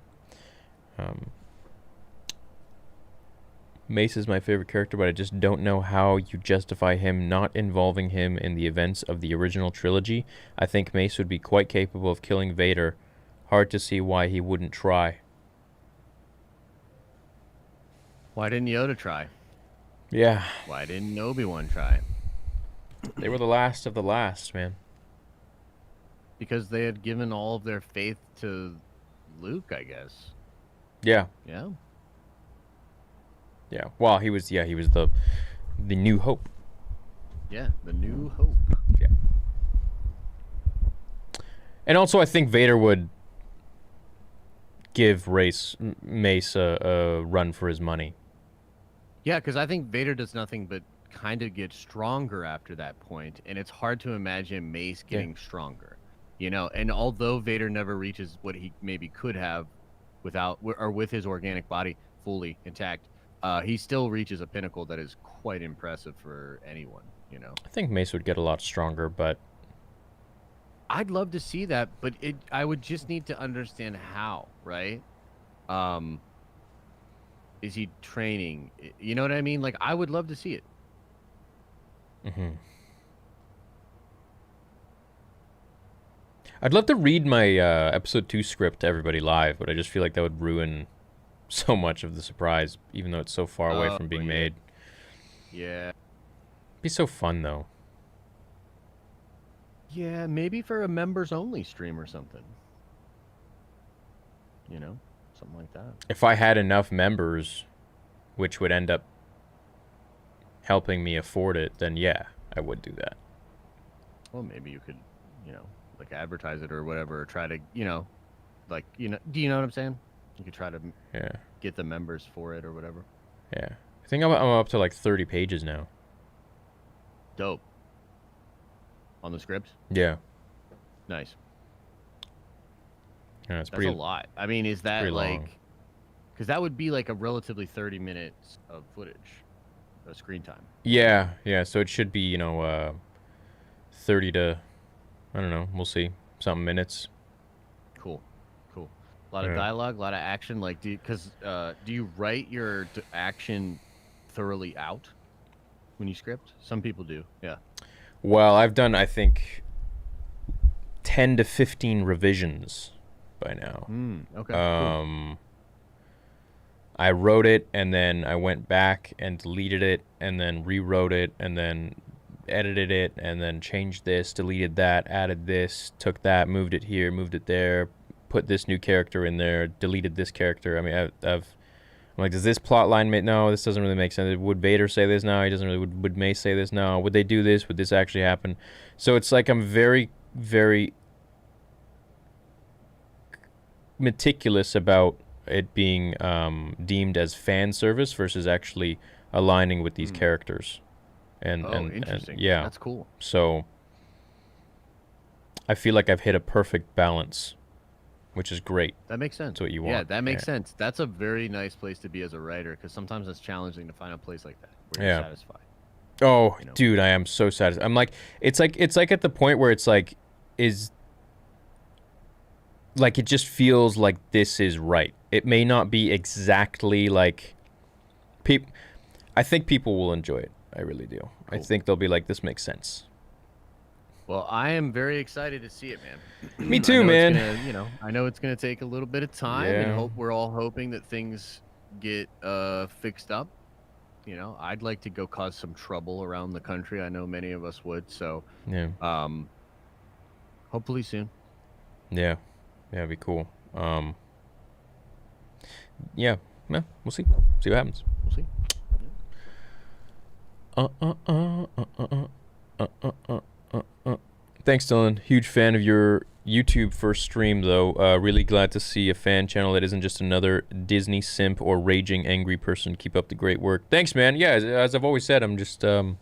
Mace is my favorite character, but I just don't know how you justify him not involving him in the events of the original trilogy. I think Mace would be quite capable of killing Vader. Hard to see why he wouldn't try. Why didn't Yoda try? Yeah, Why didn't Obi-Wan try? they were the last of the last, man. Because they had given all of their faith to Luke, I guess. Yeah, Yeah. yeah. Well, he was the New Hope. Yeah. The New Hope. Yeah. And also, I think Vader would give Mace a run for his money. Yeah, because I think Vader does nothing but kind of get stronger after that point, and it's hard to imagine Mace getting stronger. You know, and although Vader never reaches what he maybe could have with his organic body fully intact, he still reaches a pinnacle that is quite impressive for anyone, you know. I think Mace would get a lot stronger, but I'd love to see that, but I would just need to understand how, right? Is he training? You know what I mean? Like, I would love to see it. I'd love to read my episode 2 script to everybody live, but I just feel like that would ruin so much of the surprise, even though it's so far away from being yeah. made. Yeah. It'd be so fun, though. Yeah, maybe for a members only stream or something. You know, something like that. If I had enough members, which would end up helping me afford it, then yeah, I would do that. Well, maybe you could, you know, like advertise it or whatever, or try to, you know, like, you know, do you know what I'm saying? You could try to Yeah, get the members for it or whatever. yeah. I think I'm up to like 30 pages now. Dope. On the script? Yeah, Nice. yeah, it's That's pretty. a lot. I mean, is that pretty long. like, because that would be like a relatively 30 minutes of footage, of screen time. Yeah, yeah. So it should be, 30 to, I don't know. We'll see. Something minutes. Cool. Cool. A lot of Yeah. dialogue, a lot of action. Like, do you write your action thoroughly out when you script? Some people do. Yeah. Well, I've done, I think, 10 to 15 revisions by now. Okay. Um, I wrote it, and then I went back and deleted it, and then rewrote it, and then edited it, and then changed this, deleted that, added this, took that, moved it here, moved it there, put this new character in there, deleted this character. I mean, I'm like, does this plot line make... No, this doesn't really make sense. Would Vader say this? No, he doesn't really. Would Mace say this? No. Would they do this? Would this actually happen? So it's like I'm very, very meticulous about it being deemed as fan service versus actually aligning with these characters. And interesting. Yeah, That's cool. so I feel like I've hit a perfect balance, which is great. That makes sense. That's what you Yeah, want. that makes Yeah. sense. That's a very nice place to be as a writer, because sometimes it's challenging to find a place like that where Yeah. you're satisfied. Oh, You know. dude, I am so satisfied. I'm like, it's like at the point where it's like, is like it just feels like this is right. It may not be exactly like I think people will enjoy it. I really do. I Cool. think they'll be like, this makes sense. Well, I am very excited to see it, man. Me I too, know it's man. gonna, I know it's going to take a little bit of time, Yeah. and we're all hoping that things get fixed up. I'd like to go cause some trouble around the country. I know many of us would. So, Yeah. hopefully soon. Yeah. Yeah, it'd be cool. Yeah, we'll see. See what happens. We'll see. Thanks, Dylan. Huge fan of your YouTube first stream, though. Really glad to see a fan channel that isn't just another Disney simp or raging angry person. Keep up the great work. Thanks, man. Yeah, as I've always said, I'm just I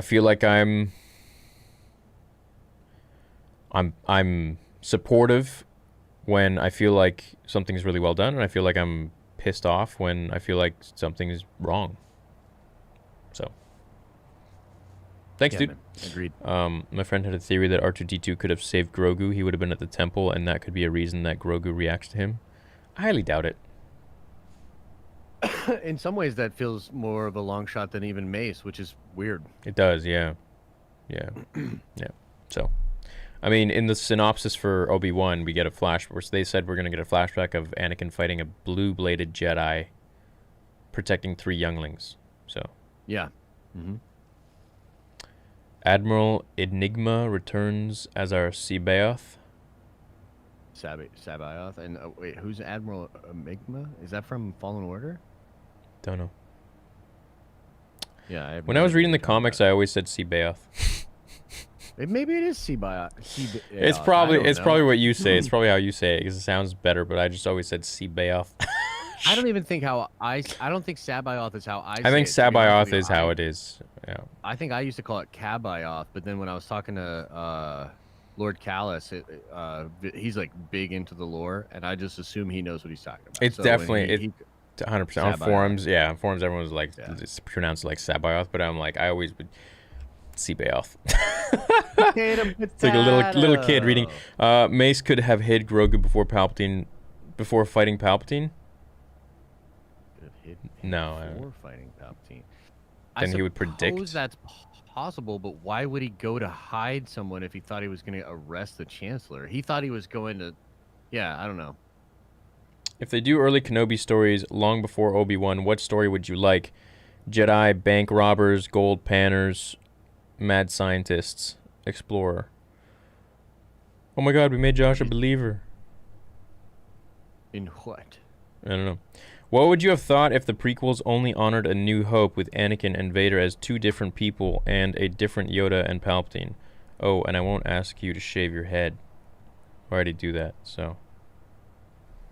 feel like I'm supportive when I feel like something's really well done, and I feel like I'm pissed off when I feel like something's wrong. So, thanks, Yeah, dude. man. Agreed. My friend had a theory that R2-D2 could have saved Grogu. He would have been at the temple, and that could be a reason that Grogu reacts to him. I highly doubt it. In some ways, that feels more of a long shot than even Mace, which is weird. It does, yeah. Yeah. Yeah. So, I mean, in the synopsis for Obi-Wan, we get a flash. They said we're going to get a flashback of Anakin fighting a blue-bladed Jedi protecting 3 younglings. So, Yeah. Mm-hmm. Admiral Enigma returns as our C'baoth. Sabayoth. And wait, who's Admiral Enigma? Is that from Fallen Order? Don't know. Yeah. I have When no I was idea reading what the you're talking comics, I always said C'baoth. Maybe it is Sabayoth. It's probably what you say. It's probably how you say it because it sounds better. But I just always said C'baoth. I don't even think I don't think Sabayoth is how I say I think it, to be honest Sabayoth with you. is how it is. Yeah. I think I used to call it Cabayoth, but then when I was talking to Lord Callus, he's like big into the lore, and I just assume he knows what he's talking about. It's So when definitely 100% on Sabayoth. forums. Yeah, on forums, everyone's like Yeah. it's pronounced like Sabayoth, but I'm like I always would C'baoth. Potato, It's like a little kid reading. Mace could have hid Grogu before fighting Palpatine. No, Before fighting Palpatine. Then he would predict. Suppose that's possible, but why would he go to hide someone if he thought he was going to arrest the Chancellor? He thought he was going to. Yeah, I don't know. If they do early Kenobi stories long before Obi-Wan, what story would you like? Jedi, bank robbers, gold panners, mad scientists, explorer. Oh my god, we made Josh a believer. In what? I don't know. What would you have thought if the prequels only honored A New Hope with Anakin and Vader as 2 different people and a different Yoda and Palpatine? Oh, and I won't ask you to shave your head. I already do that, so.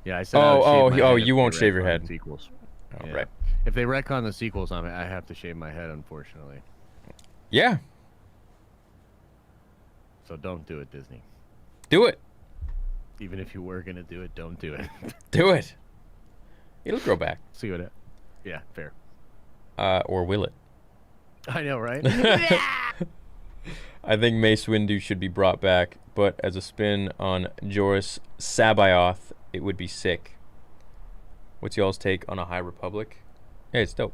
Yeah, I said. I would shave my head if you they won't shave your retcon head. the Sequels. Oh, Yeah. right. If they retcon the sequels, I have to shave my head, unfortunately. Yeah, So don't do it, Disney. do it. Even if you were gonna do it, don't do it. Do it. It'll grow back. See what it. Yeah, fair. Or will it? I know, right? I think Mace Windu should be brought back, but as a spin on Joruus Sabayoth, it would be sick. What's y'all's take on a High Republic? Hey, it's dope.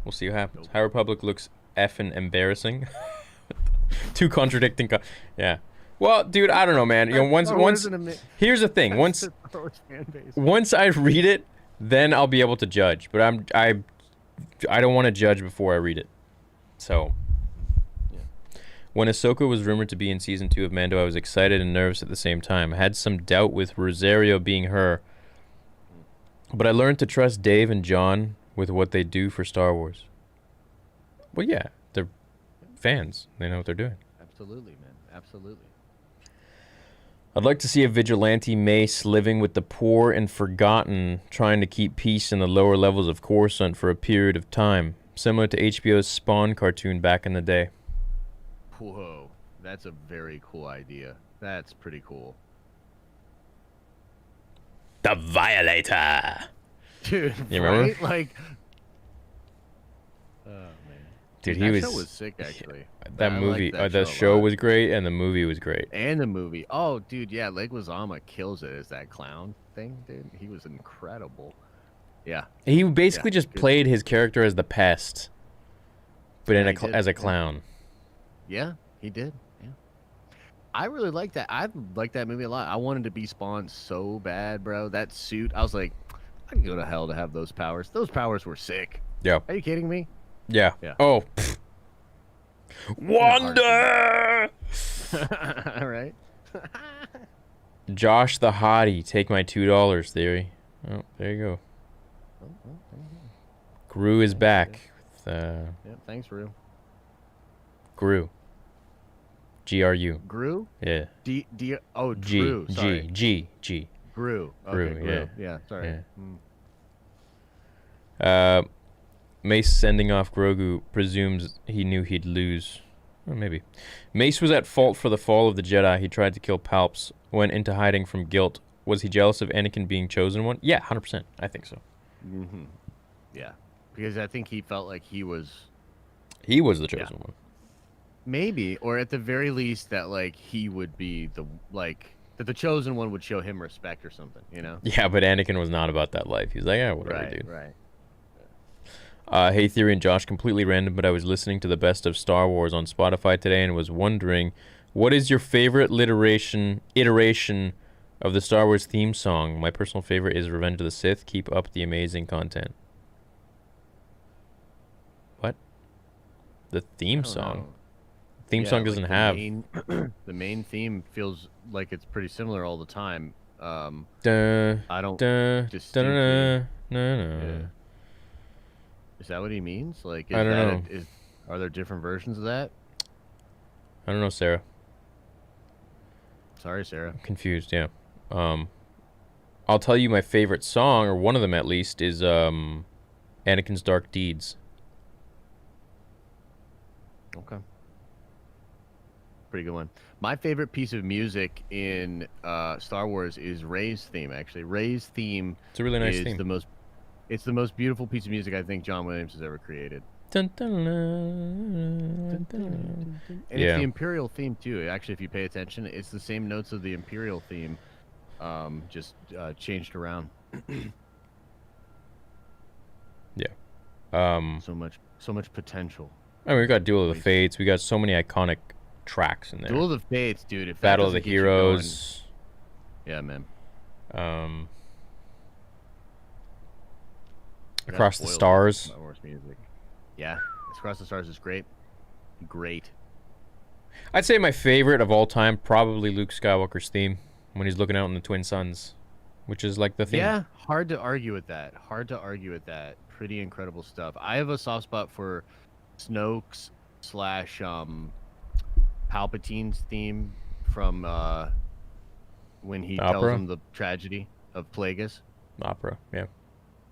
We'll see what happens. High Republic looks effing embarrassing. Two contradicting. Yeah. Well, dude, I don't know, man. You know, once. Here's the thing. Once I read it, then I'll be able to judge. But I don't want to judge before I read it. So. When Ahsoka was rumored to be in season 2 of Mando, I was excited and nervous at the same time. I had some doubt with Rosario being her, but I learned to trust Dave and John with what they do for Star Wars. Well, yeah, they're fans. They know what they're doing. Absolutely, man. Absolutely. I'd like to see a vigilante Mace living with the poor and forgotten, trying to keep peace in the lower levels of Coruscant for a period of time, similar to HBO's Spawn cartoon back in the day. Whoa, that's a very cool idea. That's pretty cool. The Violator. Dude, you remember? Right? Like, oh man, dude, that show was sick actually. That movie, the show was great, and the movie was great. And the movie, oh dude, yeah, Leguizamo kills it as that clown thing, dude. He was incredible. Yeah. He basically just played his character as the pest, but as a clown. Yeah, he did. Yeah. I really like that. I like that movie a lot. I wanted to be Spawn so bad, bro. That suit, I was like, I can go to hell to have those powers. Those powers were sick. Yeah. Are you kidding me? Yeah. Oh. Wonder! All right. Josh the Hottie, take my $2 theory. Oh, there you go. Gru is back. Yeah, thanks, Rue. Gru. GRU. Gru? Yeah. Oh, Drew. Sorry. G. Gru. Okay, Gru, yeah. Sorry. Yeah. Mace sending off Grogu presumes he knew he'd lose. Or maybe. Mace was at fault for the fall of the Jedi. He tried to kill Palps, went into hiding from guilt. Was he jealous of Anakin being chosen one? Yeah, 100%. I think so. Mm-hmm. Yeah. Because I think he felt like he was... He was the chosen one. Maybe, or at the very least that like he would be the that the chosen one would show him respect or something, you know? Yeah, but Anakin was not about that life. He's like, yeah, whatever, dude. Right. Hey Theory and Josh, completely random, but I was listening to the best of Star Wars on Spotify today and was wondering, what is your favorite iteration of the Star Wars theme song? My personal favorite is Revenge of the Sith. Keep up the amazing content. What? The theme song? Theme song doesn't have the main theme feels like it's pretty similar all the time. I don't distinctly... Is that what he means? Like, I don't know. Are there different versions of that? I don't know, Sarah. Sorry, Sarah. I'm confused. Yeah. I'll tell you my favorite song, or one of them at least, is Anakin's Dark Deeds. Okay. Pretty good one. My favorite piece of music in Star Wars is Rey's theme. Actually, Rey's theme. It's a really nice theme. It's the most beautiful piece of music I think John Williams has ever created. Dun, dun, dun, and it's the Imperial theme too. Actually, if you pay attention, it's the same notes of the Imperial theme, just changed around. Yeah. So much potential. I mean, we got Duel of the Fates. We got so many iconic tracks in there. Duel of the Fates, dude. If Battle of the Heroes. Yeah, man. Across the Stars. Music. Yeah, Across the Stars is great. Great. I'd say my favorite of all time, probably Luke Skywalker's theme when he's looking out in the Twin Suns, which is like the theme. Yeah, hard to argue with that. Pretty incredible stuff. I have a soft spot for Snoke's / Palpatine's theme from when he tells him the tragedy of Plagueis. Opera, yeah.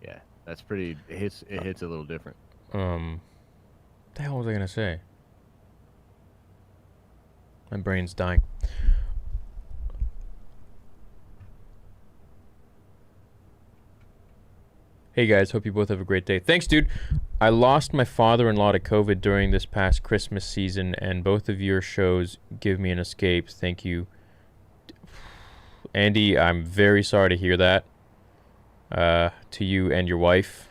Yeah, that's pretty. It hits a little different. What the hell was I gonna say? My brain's dying. Hey guys, hope you both have a great day. Thanks, dude. I lost my father-in-law to COVID during this past Christmas season, and both of your shows give me an escape. Thank you. Andy, I'm very sorry to hear that. To you and your wife.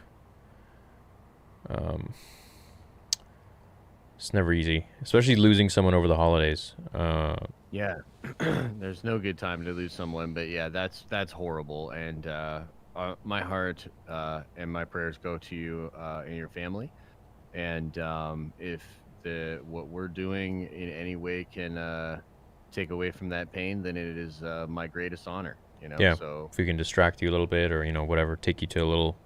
It's never easy, especially losing someone over the holidays. Yeah, there's no good time to lose someone, but yeah, that's horrible. And my heart and my prayers go to you and your family. And if what we're doing in any way can take away from that pain, then it is my greatest honor. Yeah. So if we can distract you a little bit, or whatever, take you to a little,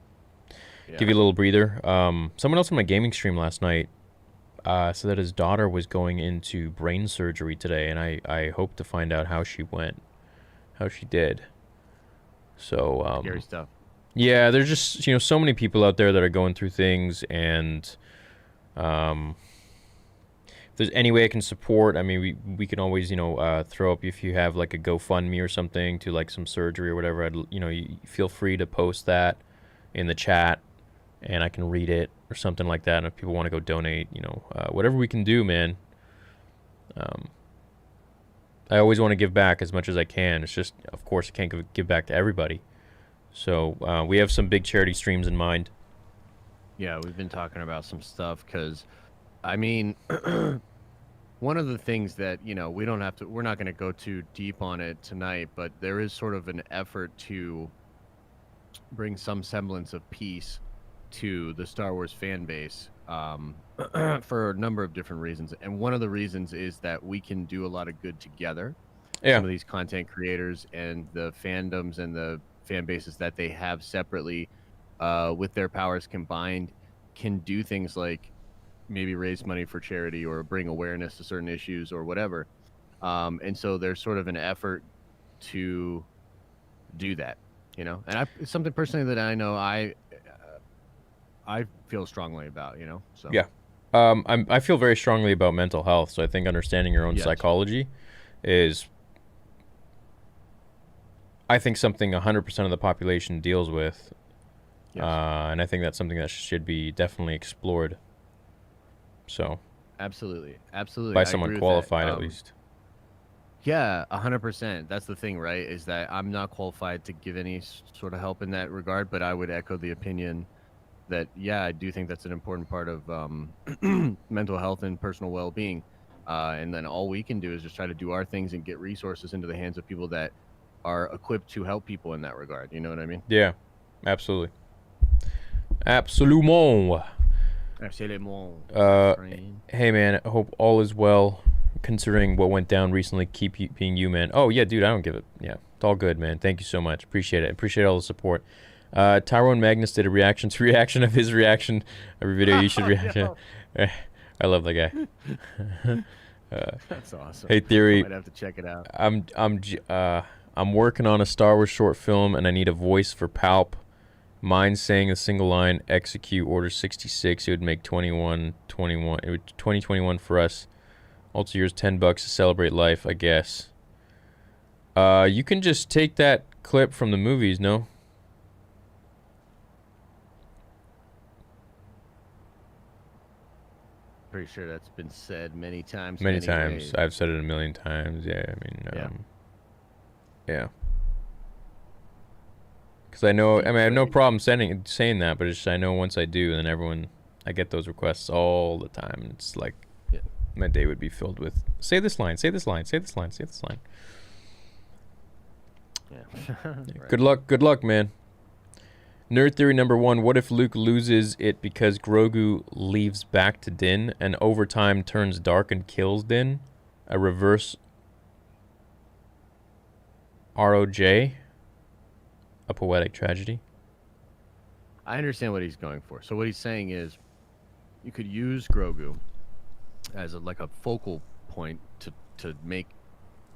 yeah. give you a little breather. Someone else on my gaming stream last night said that his daughter was going into brain surgery today, and I hope to find out how she went, how she did. So Scary stuff. Yeah, there's just so many people out there that are going through things, and if there's any way I can support, I mean, we can always throw up, if you have like a GoFundMe or something to like some surgery or whatever. You feel free to post that in the chat, and I can read it or something like that. And if people want to go donate, whatever we can do, man. I always want to give back as much as I can. It's just, of course, I can't give back to everybody. So we have some big charity streams in mind. Yeah, we've been talking about some stuff because, I mean, one of the things that, we're not going to go too deep on it tonight, but there is sort of an effort to bring some semblance of peace to the Star Wars fan base for a number of different reasons. And one of the reasons is that we can do a lot of good together. Yeah. Some of these content creators and the fandoms and the fan bases that they have separately, with their powers combined, can do things like maybe raise money for charity or bring awareness to certain issues or whatever. And so there's sort of an effort to do that, and it's something personally that I know I feel strongly about, so. Yeah. I feel very strongly about mental health, so I think understanding your own psychology is, I think, something 100% of the population deals with. Yes. And I think that's something that should be definitely explored. So. Absolutely. By someone qualified, at least. Yeah, 100%. That's the thing, right? Is that I'm not qualified to give any sort of help in that regard, but I would echo the opinion that, yeah, I do think that's an important part of mental health and personal well-being. And then all we can do is just try to do our things and get resources into the hands of people that are equipped to help people in that regard. You know what I mean? Yeah, absolutely. Absolument. Hey, man, I hope all is well, considering what went down recently. Keep being you, man. Oh, yeah, dude, I don't give it. Yeah, it's all good, man. Thank you so much. Appreciate it. Appreciate all the support. Tyrone Magnus did a reaction of his reaction. Every video you should react to. I love that guy. That's awesome. Hey, Theory. I might have to check it out. I'm working on a Star Wars short film, and I need a voice for Palp. Mine saying a single line, execute Order 66. It would make 2021 for us. Also, yours $10 to celebrate life, I guess. You can just take that clip from the movies, no? Pretty sure that's been said many times. Many times. Ways. I've said it a million times. Yeah, I mean, yeah. Because I know, I have no problem saying that, but it's just, I know once I do, then I get those requests all the time. It's like, my day would be filled with, say this line, say this line, say this line, say this line. Yeah. Right. Good luck, man. Nerd theory number 1, what if Luke loses it because Grogu leaves back to Din and over time turns dark and kills Din? A reverse ROJ? A poetic tragedy? I understand what he's going for. So what he's saying is, you could use Grogu as a focal point to make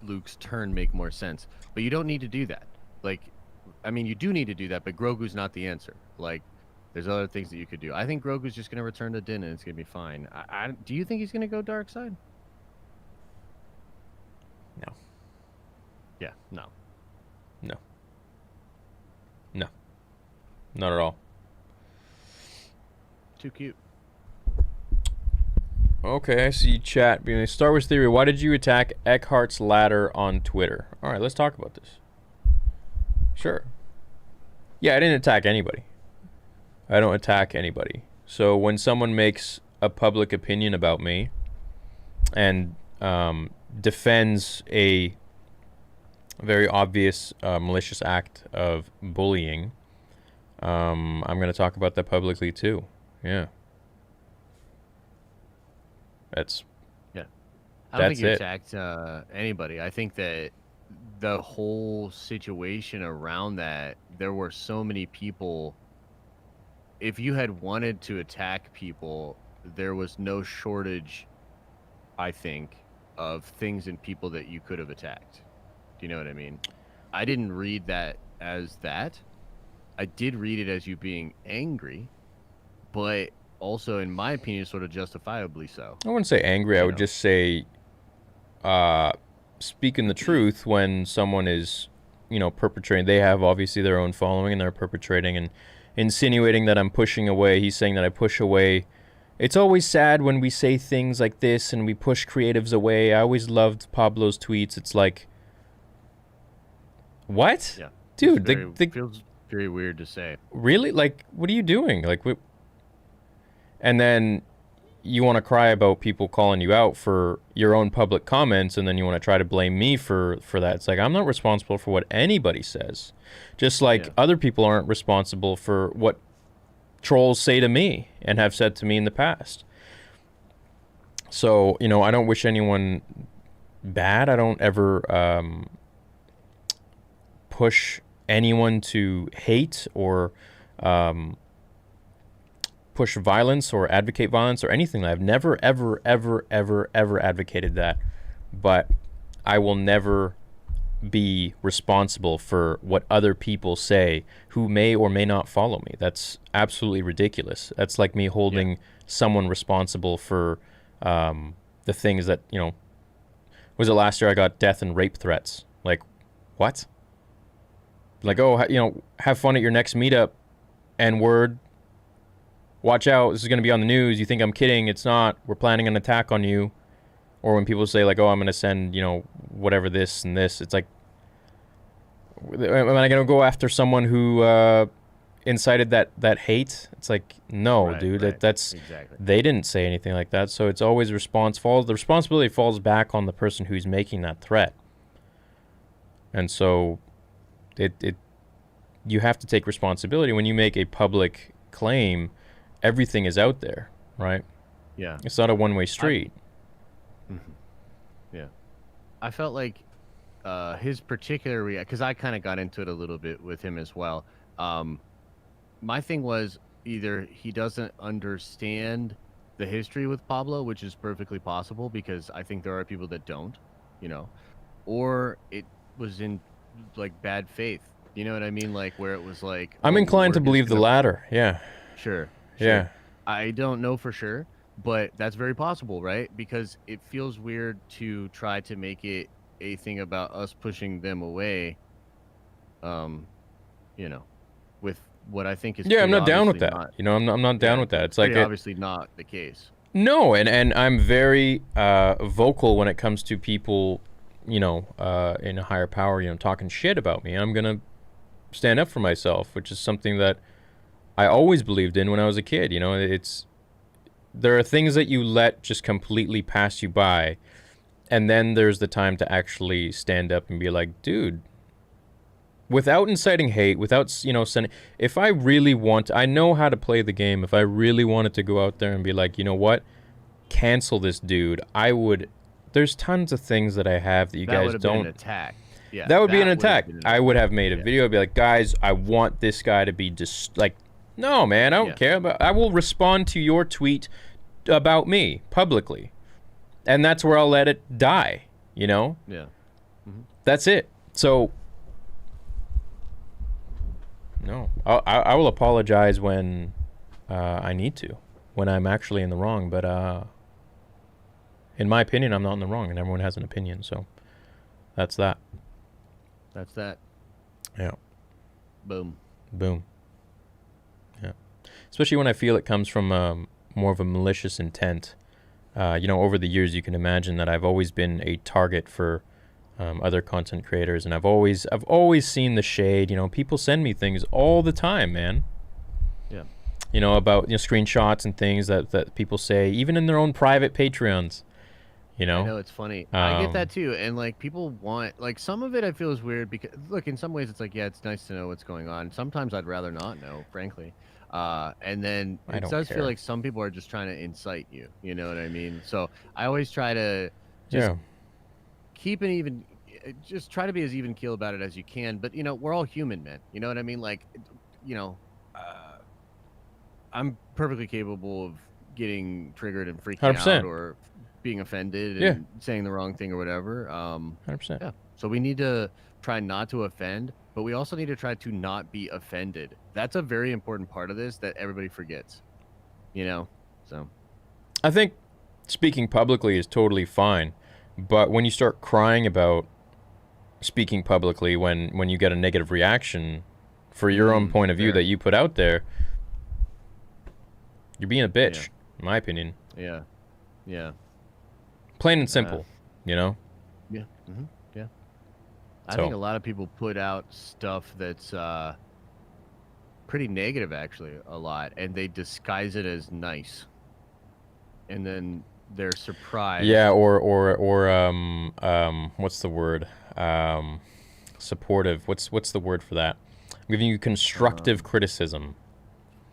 Luke's turn make more sense, but you don't need to do that. You do need to do that, but Grogu's not the answer. There's other things that you could do. I think Grogu's just going to return to Din and it's going to be fine. Do you think he's going to go dark side? No. Yeah, no. No. No. Not at all. Too cute. Okay, I see chat. Star Wars Theory, why did you attack Eckhart's ladder on Twitter? All right, let's talk about this. Sure. Yeah, I didn't attack anybody. I don't attack anybody. So when someone makes a public opinion about me and defends a very obvious malicious act of bullying, I'm going to talk about that publicly too. Yeah. That's I don't That's think you it. attacked anybody. I think that the whole situation around that, there were so many people. If you had wanted to attack people, there was no shortage, I think, of things and people that you could have attacked. Do you know what I mean? I didn't read that as that. I did read it as you being angry, but also, in my opinion, sort of justifiably so. I wouldn't say angry. I You would know. just say speaking the truth when someone is, perpetrating. They have obviously their own following and they're perpetrating and insinuating that I'm pushing away. He's saying that I push away. It's always sad when we say things like this and we push creatives away. I always loved Pablo's tweets. It's like, what? Yeah. Dude, It feels very weird to say. really? Like, what are you doing? Like, what? And then you want to cry about people calling you out for your own public comments, and then you want to try to blame me for that. It's like, I'm not responsible for what anybody says. Just like other people aren't responsible for what trolls say to me and have said to me in the past. So, I don't wish anyone bad. I don't ever push anyone to hate or push violence or advocate violence or anything. I've never, ever, ever, ever, ever advocated that. But I will never be responsible for what other people say who may or may not follow me. That's absolutely ridiculous. That's like me holding someone responsible for the things that, was it last year I got death and rape threats? Like, what? Like, oh, have fun at your next meetup, N-word. Watch out, this is going to be on the news. You think I'm kidding. It's not. We're planning an attack on you. Or when people say, like, oh, I'm going to send, whatever this and this. It's like, am I going to go after someone who incited that hate? It's like, no, Right, dude. right. That's Exactly. They didn't say anything like that. So it's always the responsibility falls back on the person who's making that threat. And so you have to take responsibility when you make a public claim. Everything is out there, right? Yeah. It's not a one-way street. Yeah. I felt like his particular because I kind of got into it a little bit with him as well. My thing was either he doesn't understand the history with Pablo, which is perfectly possible because I think there are people that don't, or it was in like bad faith. You know what I mean? Like where it was like, I'm oh, inclined to we're just believe the gonna- latter. Yeah. Sure. Yeah. I don't know for sure, but that's very possible, right? Because it feels weird to try to make it a thing about us pushing them away. With what I think is Yeah, I'm pretty not down with obviously that. not- I'm not down with that. It's like pretty obviously not the case. no, and I'm very vocal when it comes to people, in a higher power, talking shit about me. I'm gonna stand up for myself, which is something that I always believed in when I was a kid. There are things that you let just completely pass you by, and then there's the time to actually stand up and be like, dude, without inciting hate, without, sending, if I really I know how to play the game. If I really wanted to go out there and be like, you know what, cancel this dude, I would. There's tons of things that I have that you That guys would have been don't. an attack. Yeah, That would be an have attack. been an I would have made a Yeah. video, be like, guys, I want this guy to be like, no, man, I don't Yeah. care about. I will respond to your tweet about me publicly, and that's where I'll let it die. Yeah. That's it. So, no, I will apologize when I need to, when I'm actually in the wrong. But in my opinion, I'm not in the wrong, and everyone has an opinion. So, that's that. That's that. Yeah. Boom. Boom. Yeah. Especially when I feel it comes from more of a malicious intent. Over the years, you can imagine that I've always been a target for other content creators, and I've always seen the shade. You know, people send me things all the time, man. Yeah. You know, about, you know, screenshots and things that people say, even in their own private Patreons. You know? I know, it's funny. I get that too, and like people want, like, some of it I feel is weird because look, in some ways it's like, yeah, it's nice to know what's going on. Sometimes I'd rather not know, frankly. And then I it don't does care. feel like some people are just trying to incite you. You know what I mean? So I always try to just Yeah. keep an even, just try to be as even keel about it as you can. But you know, we're all human, man. You know what I mean? Like, you know, I'm perfectly capable of getting triggered and freaking 100%. out or being offended Yeah. and saying the wrong thing or whatever. 100%. Yeah. So we need to try not to offend, but we also need to try to not be offended. That's a very important part of this that everybody forgets. You know? So I think speaking publicly is totally fine, but when you start crying about speaking publicly when you get a negative reaction for your own point of view fair. that you put out there, you're being a bitch, in my opinion. yeah. Yeah. Plain and simple, you know? Yeah. Yeah. I So- think a lot of people put out stuff that's pretty negative, actually, a lot, and they disguise it as nice, and then they're surprised. Yeah, or what's the word? Supportive. What's the word for that? I'm giving you constructive criticism.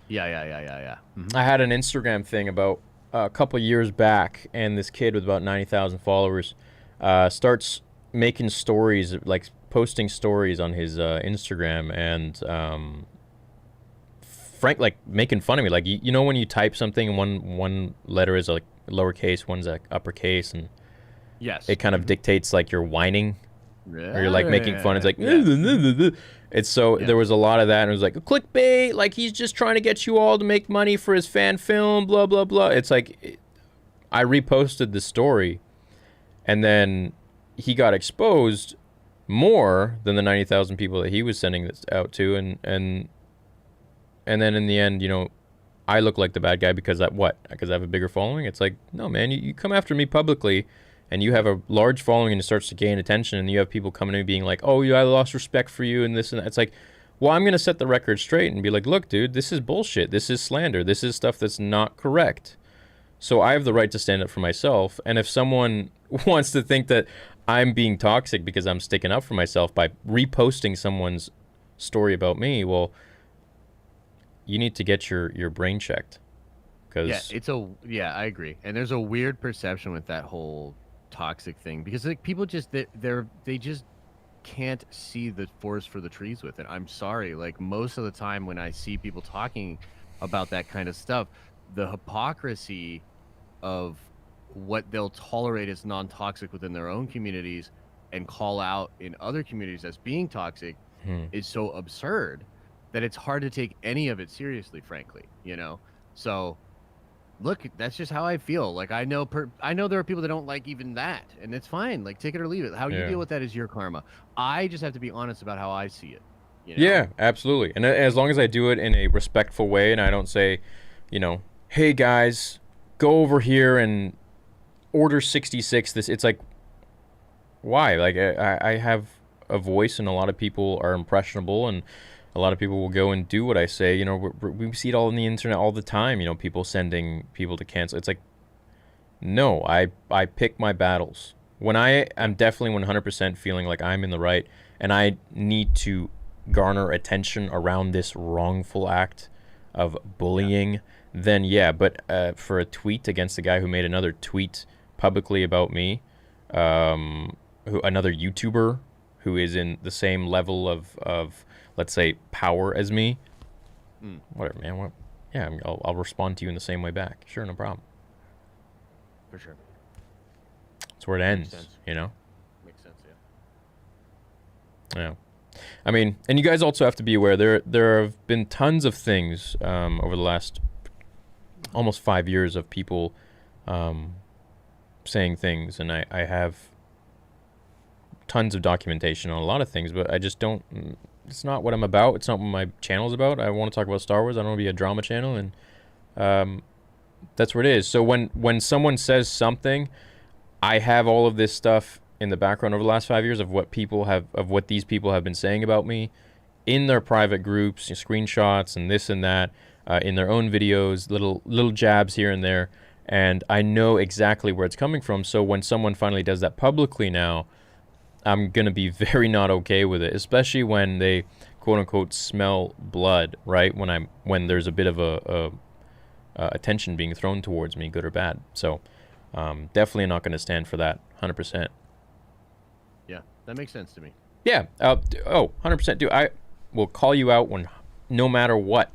Yeah. I had an Instagram thing about a couple years back, and this kid with about 90,000 followers starts making stories, like posting stories on his Instagram, and Frank, like, making fun of me. Like, you know when you type something and one letter is like lowercase, one's like uppercase, and Yes. it kind of dictates like you're whining, or you're like making fun. It's like, yeah. it's so Yeah. there was a lot of that, and it was like clickbait, like he's just trying to get you all to make money for his fan film, blah blah blah. It's like, I reposted the story, and then he got exposed more than the 90,000 people that he was sending this out to, and then in the end, you know, I look like the bad guy because I have a bigger following. It's like, no, man, you come after me publicly, and you have a large following, and it starts to gain attention, and you have people coming to me being like, oh, yeah, I lost respect for you and this and that. It's like, well, I'm going to set the record straight and be like, look, dude, this is bullshit. This is slander. This is stuff that's not correct. So I have the right to stand up for myself. And if someone wants to think that I'm being toxic because I'm sticking up for myself by reposting someone's story about me, well, you need to get your brain checked. Cause Yeah, I agree. And there's a weird perception with that whole toxic thing because like people just they just can't see the forest for the trees with it. I'm sorry. Like most of the time when I see people talking about that kind of stuff, the hypocrisy of what they'll tolerate as non-toxic within their own communities and call out in other communities as being toxic is so absurd that it's hard to take any of it seriously, frankly, you know? So look, that's just how I feel. Like I know there are people that don't like even that, and it's fine. Like take it or leave it. How you deal with that is your karma. I just have to be honest about how I see it. You know? Yeah, absolutely. And as long as I do it in a respectful way, and I don't say, you know, hey guys, go over here and order 66. It's like, why? Like I have a voice, and a lot of people are impressionable, and a lot of people will go and do what I say. You know, we see it all on the internet all the time. You know, people sending people to cancel. It's like, no, I pick my battles. When I'm definitely 100% feeling like I'm in the right, and I need to garner attention around this wrongful act of bullying, then yeah. But for a tweet against the guy who made another tweet publicly about me, another YouTuber who is in the same level of let's say power as me, whatever, man. What? Yeah, I'll respond to you in the same way back. Sure, no problem. For sure. That's where it ends, sense. you know? Makes sense, yeah. Yeah. I mean, and you guys also have to be aware, there have been tons of things over the last almost 5 years of people saying things, and I have tons of documentation on a lot of things, but I just don't, it's not what I'm about. It's not what my channel's about. I want to talk about Star Wars. I don't want to be a drama channel, and that's what it is. So when someone says something, I have all of this stuff in the background over the last 5 years of what these people have been saying about me in their private groups, screenshots and this and that, in their own videos, little jabs here and there, and I know exactly where it's coming from. So when someone finally does that publicly now, I'm gonna be very not okay with it, especially when they quote unquote smell blood, right? When there's a bit of a attention being thrown towards me, good or bad. So definitely not going to stand for that 100%. Yeah, that makes sense to me. Yeah. 100%. Dude, I will call you out no matter what,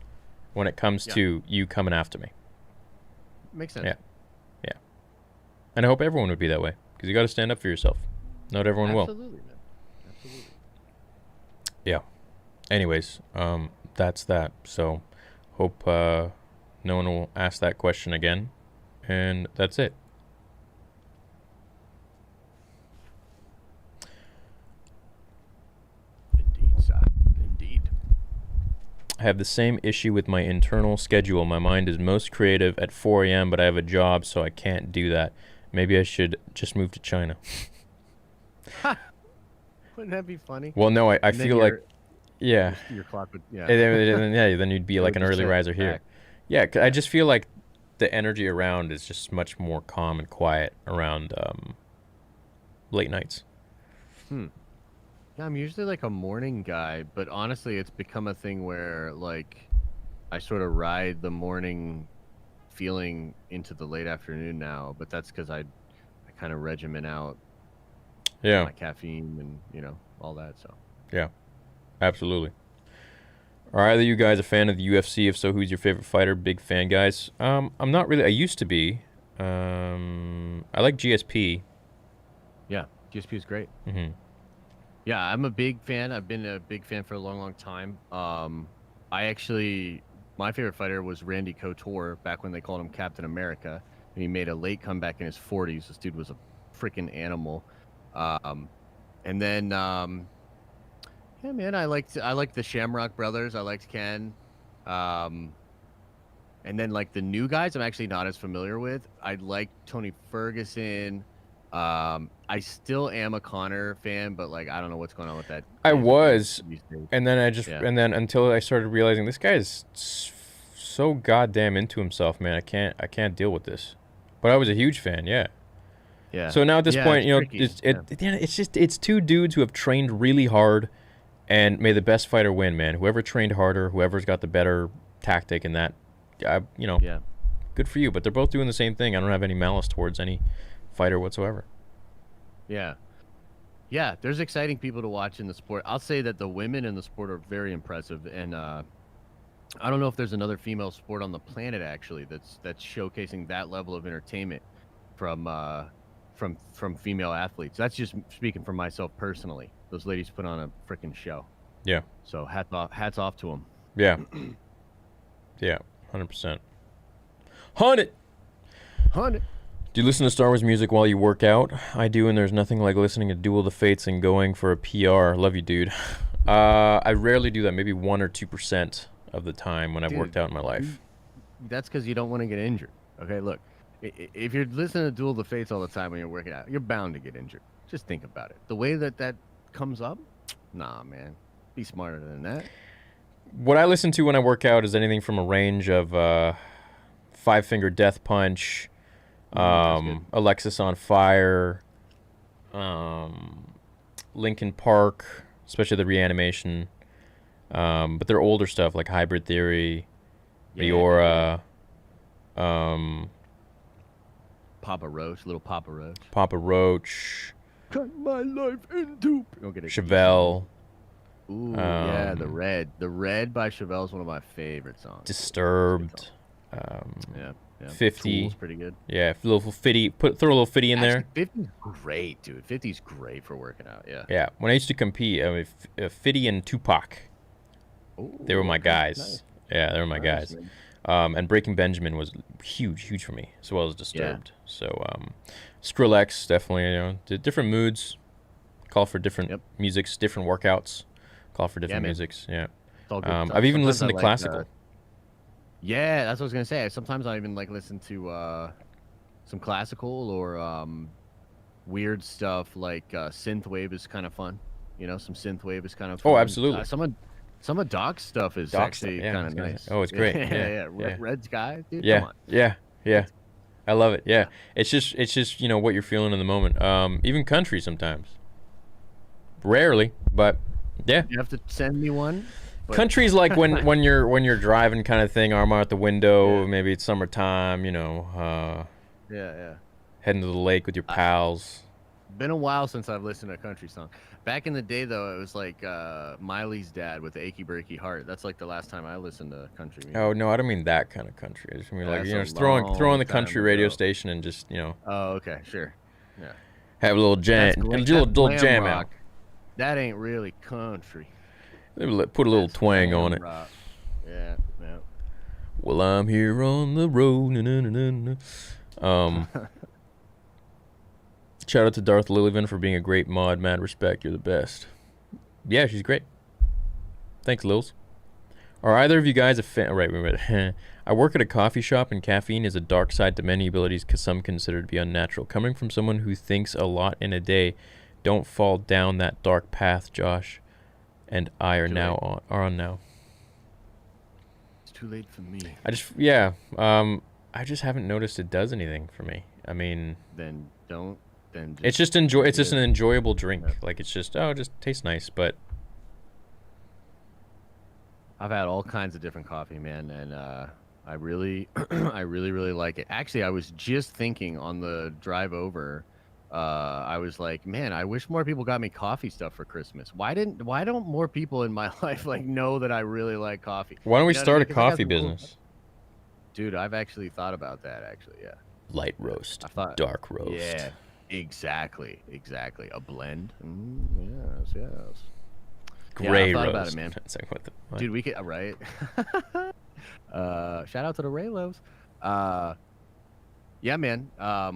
when it comes to you coming after me. Makes sense. Yeah. And I hope everyone would be that way, because you got to stand up for yourself. Not everyone will. Absolutely, man. Absolutely. Yeah. Anyways, that's that. So hope no one will ask that question again. And that's it. Indeed, sir. Indeed. I have the same issue with my internal schedule. My mind is most creative at 4 a.m., but I have a job, so I can't do that. Maybe I should just move to China. Wouldn't that be funny? Well, no, I feel like, yeah. Your clock would, yeah. Then you'd be like an early riser here. Back. Yeah, 'cause I just feel like the energy around is just much more calm and quiet around late nights. Yeah, I'm usually like a morning guy, but honestly, it's become a thing where like I sort of ride the morning feeling into the late afternoon now. But that's because I kind of regiment out my caffeine and all that. So yeah, absolutely. Are either you guys a fan of the UFC? If so, who's your favorite fighter? Big fan, guys. I'm not really. I used to be. I like GSP. yeah, GSP is great. Mm-hmm. Yeah, I'm a big fan. I've been a big fan for a long, long time. My favorite fighter was Randy Couture back when they called him Captain America, and he made a late comeback in his 40s. This dude was a freaking animal. And then, yeah, man, I liked the Shamrock Brothers. I liked Ken. And then like the new guys, I'm actually not as familiar with. I like Tony Ferguson. I still am a Connor fan, but like I don't know what's going on with that. I was, these days. and then and then until I started realizing this guy is so goddamn into himself, man. I can't deal with this. But I was a huge fan, yeah. Yeah. So now at this point, it's tricky. it's two dudes who have trained really hard, and may the best fighter win, man. Whoever trained harder, whoever's got the better tactic in that, Yeah. good for you. But they're both doing the same thing. I don't have any malice towards any fighter whatsoever. Yeah. Yeah, there's exciting people to watch in the sport. I'll say that the women in the sport are very impressive, and I don't know if there's another female sport on the planet actually that's showcasing that level of entertainment from female athletes. That's just speaking for myself personally. Those ladies put on a freaking show. Yeah. So hats off to them. Yeah. Yeah. 100%. 100. 100. Do you listen to Star Wars music while you work out? I do, and there's nothing like listening to Duel of the Fates and going for a PR. Love you, dude. I rarely do that. Maybe 1 or 2% of the time when I've worked out in my life. That's because you don't want to get injured. Okay, look. If you're listening to Duel of the Fates all the time when you're working out, you're bound to get injured. Just think about it. The way that comes up, nah, man. Be smarter than that. What I listen to when I work out is anything from a range of Five Finger Death Punch, Alexis on Fire, Linkin Park, especially the Reanimation. But their older stuff like Hybrid Theory, Leora, Papa Roach, little Papa Roach. Papa Roach, Cut my life into. Chevelle. Ooh, yeah, the Red by Chevelle is one of my favorite songs. Disturbed. Yeah. 50. Tool's pretty good. Yeah, a little 50. Throw a little 50 in there. 50's great, dude. 50's great for working out. Yeah. Yeah. When I used to compete, I mean, 50 and Tupac. Ooh, They were my guys. Nice. Yeah, they were my guys. Man. And Breaking Benjamin was huge for me, as well as Disturbed. So, Skrillex, definitely, different moods, call for different musics, different workouts, call for different musics. Yeah. It's all good stuff. I've even Sometimes listened to classical. Yeah, that's what I was gonna say. Sometimes I even like listen to some classical or weird stuff like synthwave is kind of fun. You know, some synthwave is kind of Oh, fun. absolutely. Some of Doc's stuff is Doc stuff, actually yeah, I kind was of gonna nice. say. Oh, it's great. Yeah, Yeah, yeah. yeah. Red Sky, dude. Yeah, Come on. yeah. I love it. Yeah. It's just you know what you're feeling in the moment. Even country sometimes. Rarely, but yeah. You have to send me one. But Country's like when you're driving kind of thing, arm out the window. Yeah. Maybe it's summertime. You know, yeah. heading to the lake with your pals. Been a while since I've listened to a country song. Back in the day, though, it was like Miley's dad with the Achy Breaky Heart. That's like the last time I listened to country music. Oh no, I don't mean that kind of country. I just mean like That's you know, a just throw on the long country time radio ago. station and just you know Oh, okay, sure. Yeah. have a little jam, That's a that's little glam jam rock. That ain't really country. out. Put a little That's twang glam on it. rock. Yeah. Well, I'm here on the road. Na, na, na, na, na. Shout out to Darth Lillivan for being a great mod. Mad respect. You're the best. Yeah, she's great. Thanks, Lils. Are either of you guys a fan? Right, wait. I work at a coffee shop, and caffeine is a dark side to many abilities because some consider to be unnatural. Coming from someone who thinks a lot in a day, don't fall down that dark path, Josh. And I are Too now late. on now. It's too late for me. I just haven't noticed it does anything for me. I mean, Then don't. Then it's just it's just Yeah. an enjoyable drink. Yeah. Like it's just it just tastes nice, but I've had all kinds of different coffee, man, and I really, I really like it. Actually, I was just thinking on the drive over, I was like, man, I wish more people got me coffee stuff for Christmas. Why don't more people in my life like know that I really like coffee? why don't we You know what I start a mean? 'Cause I got coffee some cool- business? Dude, I've actually thought about that. Actually, yeah. Light roast, I thought- dark roast. Yeah, exactly. A blend. Yes. Gray I thought roast. about it, man. It's like, what the fuck? Dude, we could right. Shout out to the Raylos. Yeah, man.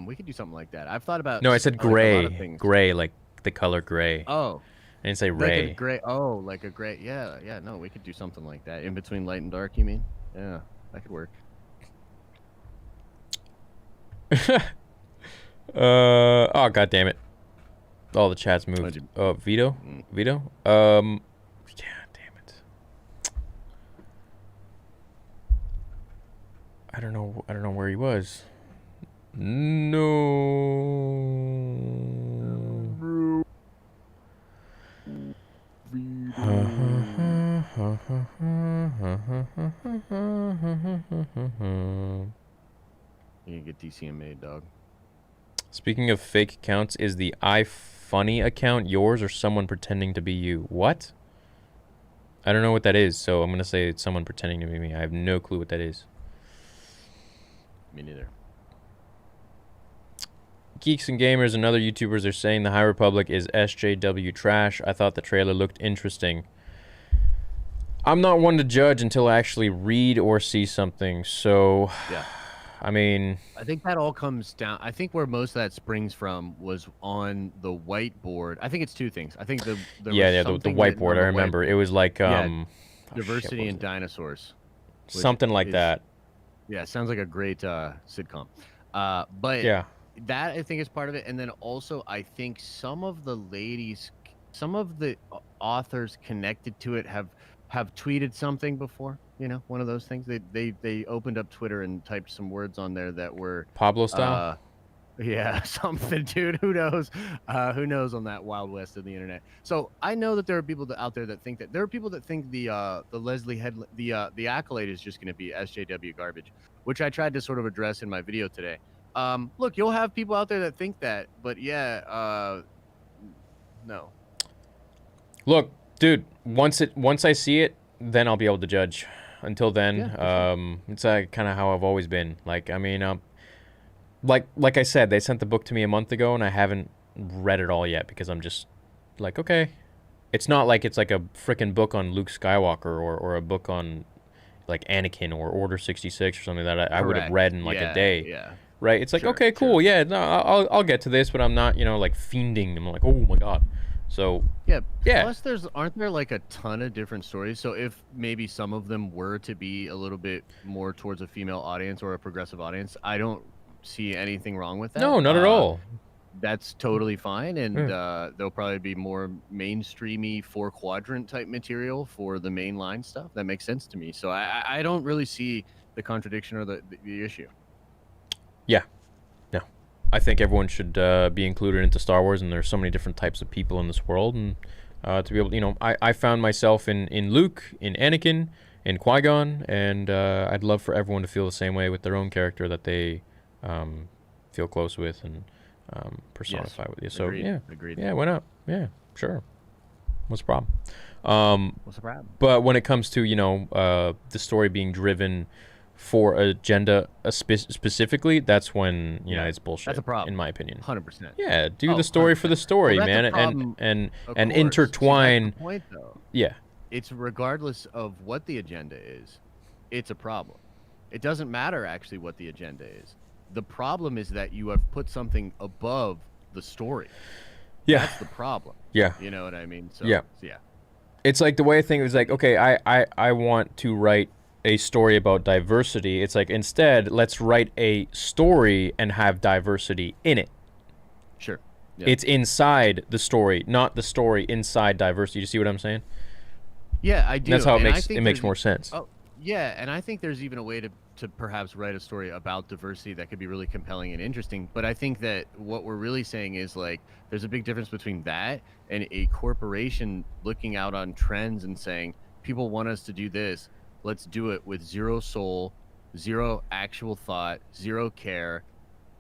We could do something like that. I've thought about. No, I said like, a lot gray. of things. Gray, like the color gray. Oh, I didn't say like ray. a gray. Oh, like a gray. Yeah. No, we could do something like that in between light and dark. You mean? Yeah, that could work. Oh god damn it. All the chats moved. Why'd you- Oh, Vito? Mm. Vito? Yeah, damn it. I don't know where he was. No. You can get DCM made, dog. Speaking of fake accounts, is the iFunny account yours or someone pretending to be you? What? I don't know what that is, so I'm gonna say it's someone pretending to be me. I have no clue what that is. Me neither. Geeks and Gamers and other YouTubers are saying the High Republic is SJW trash. I thought the trailer looked interesting. I'm not one to judge until I actually read or see something, so Yeah. I mean, I think that all comes down. I think where most of that springs from was on the whiteboard. I think it's two things. I think the whiteboard. I remember it was like Yeah, oh, shit, diversity what was in it? dinosaurs. which Something like is- that. Yeah, sounds like a great sitcom. But Yeah. that I think is part of it, and then also I think some of the authors connected to it have tweeted something before. You know, one of those things. They opened up Twitter and typed some words on there that were Pablo style. yeah, something, dude. Who knows? Who knows on that wild west of the internet? So I know that there are people out there that think that there are people that think the Leslie Head the accolade is just going to be SJW garbage, which I tried to sort of address in my video today. Look, you'll have people out there that think that, but yeah, no. Look, dude. Once I see it, then I'll be able to judge. Until then, Yeah, for it's kind of how I've always been. Like, I mean, like I said, they sent the book to me a month ago, and I haven't read it all yet because I'm just like, okay. It's not like it's like a freaking book on Luke Skywalker or a book on like Anakin or Order 66 or something that I would have Correct. read in like Yeah, a day. Yeah. Right? It's like, Sure, okay, cool. sure. Yeah, no, I'll get to this, but I'm not, like fiending. I'm like, oh my god. So Yeah. Yeah. Plus, aren't there like a ton of different stories? So if maybe some of them were to be a little bit more towards a female audience or a progressive audience, I don't see anything wrong with that. no, not at all. that's totally fine, and Yeah. there'll probably be more mainstreamy 4-quadrant type material for the mainline stuff. That makes sense to me. So I don't really see the contradiction or the issue. Yeah. No. I think everyone should be included into Star Wars, and there's so many different types of people in this world, and to be able, I found myself in Luke, in Anakin, in Qui-Gon, and I'd love for everyone to feel the same way with their own character that they feel close with and personify with you. So Agreed. yeah, why not? Yeah, sure. What's the problem? What's the problem? But when it comes to the story being driven for agenda specifically, that's when it's bullshit. That's a problem. In my opinion. 100%. Yeah, do the story for the story, Well, man, that's a problem, and of and course. See, intertwine. that's the point, though. Yeah, It's regardless of what the agenda is, it's a problem. It doesn't matter actually what the agenda is. The problem is that you have put something above the story. yeah, That's the problem. yeah. You know what I mean? So, Yeah. yeah. It's like the way I think is like, okay, I want to write a story about diversity. It's like, instead, let's write a story and have diversity in it. Sure. Yeah. It's inside the story, not the story inside diversity. You see what I'm saying? Yeah, I do. That's how And I it think makes there's- more sense. Oh, yeah, and I think there's even a way to perhaps write a story about diversity that could be really compelling and interesting. But I think that what we're really saying is, like, there's a big difference between that and a corporation looking out on trends and saying, people want us to do this, let's do it with zero soul, zero actual thought, zero care.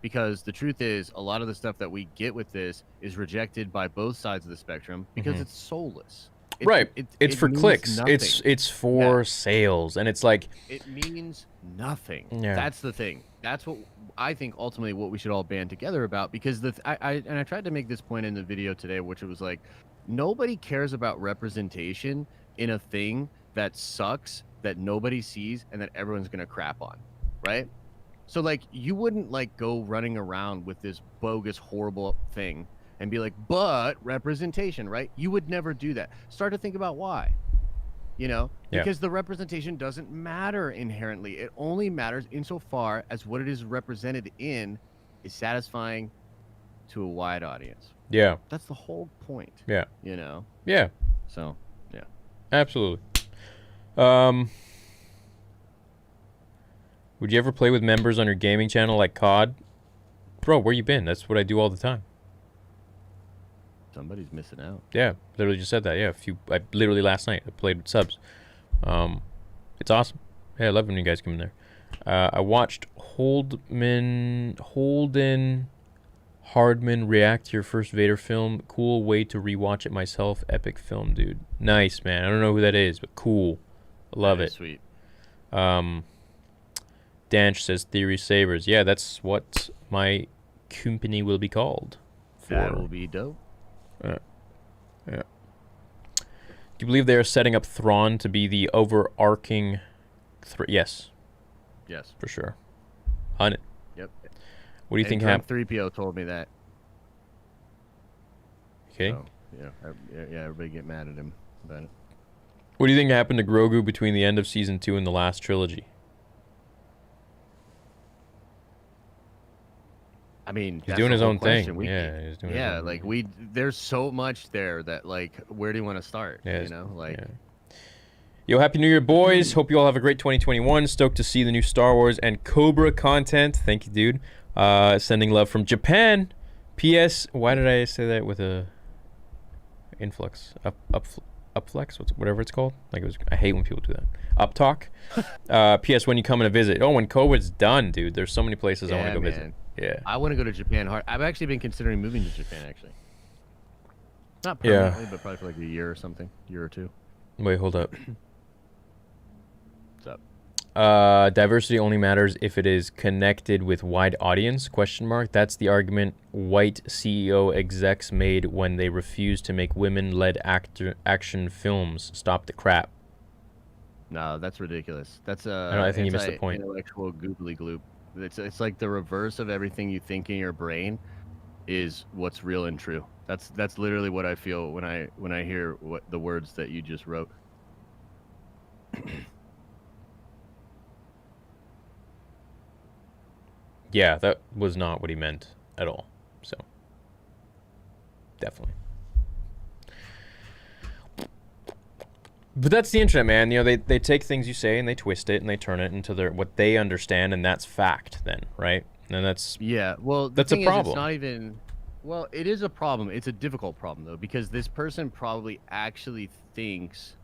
Because the truth is, a lot of the stuff that we get with this is rejected by both sides of the spectrum because it's soulless. Right. It's for means clicks. nothing. It's for sales, and it's like, It means nothing. Yeah. That's the thing. That's what I think ultimately what we should all band together about, because I tried to make this point in the video today, which it was like, nobody cares about representation in a thing that sucks, that nobody sees, and that everyone's gonna crap on, right? So like, you wouldn't like go running around with this bogus horrible thing and be like, but representation, right? You would never do that. Start to think about why. Yeah. Because the representation doesn't matter inherently. It only matters insofar as what it is represented in is satisfying to a wide audience. yeah, That's the whole point. yeah, Yeah. So, yeah. absolutely. Would you ever play with members on your gaming channel like COD? Bro, where you been? That's what I do all the time. Somebody's missing out. Yeah, literally just said that. Yeah, I literally last night I played with subs. It's awesome. Yeah, I love when you guys come in there. I watched Holden Hardman react to your first Vader film. Cool way to rewatch it myself. Epic film, dude. Nice, man. I don't know who that is, but cool. Love That it. is Sweet. Danch says Theory Sabers. Yeah, that's what my company will be called. That will be dope. Yeah. Do you believe they are setting up Thrawn to be the overarching Yes, Yes. for sure. 100. Yep. What do you think happened? 3PO told me that. Okay. So, yeah, everybody get mad at him about it. What do you think happened to Grogu between the end of season 2 and the last trilogy? I mean, He's that's doing the his whole own thing. question. Yeah, he's doing his Yeah, own like thing. there's so much there that, like, where do you want to start? Yeah, You know, like, yeah. Yo, Happy New Year, boys. Hope you all have a great 2021. Stoked to see the new Star Wars and Cobra content. Thank you, dude. Sending love from Japan. P.S. Why did I say that with a influx? Upflex? Whatever it's called. Like, I hate when people do that. Up talk. P.S. When you come in to visit. Oh, when COVID's done, dude. There's so many places I want to go visit. man. Yeah. I want to go to Japan hard. I've actually been considering moving to Japan, actually. Not Yeah. permanently, but probably for like a year or something, year or two. Wait, hold up. What's up? Diversity only matters if it is connected with wide audience, question mark. That's the argument white CEO execs made when they refused to make women-led action films. Stop the crap. No, that's ridiculous. That's I think you missed the point. Intellectual googly gloop. It's like the reverse of everything you think in your brain is what's real and true. That's literally what I feel when I hear what the words that you just wrote. Yeah, that was not what he meant at all. So, definitely. But that's the internet, man. You know, they take things you say and they twist it and they turn it into their what they understand, and that's fact. Then, right? And that's Yeah. Well, the that's a thing is, problem. it's not even. Well, it is a problem. It's a difficult problem though, because this person probably actually thinks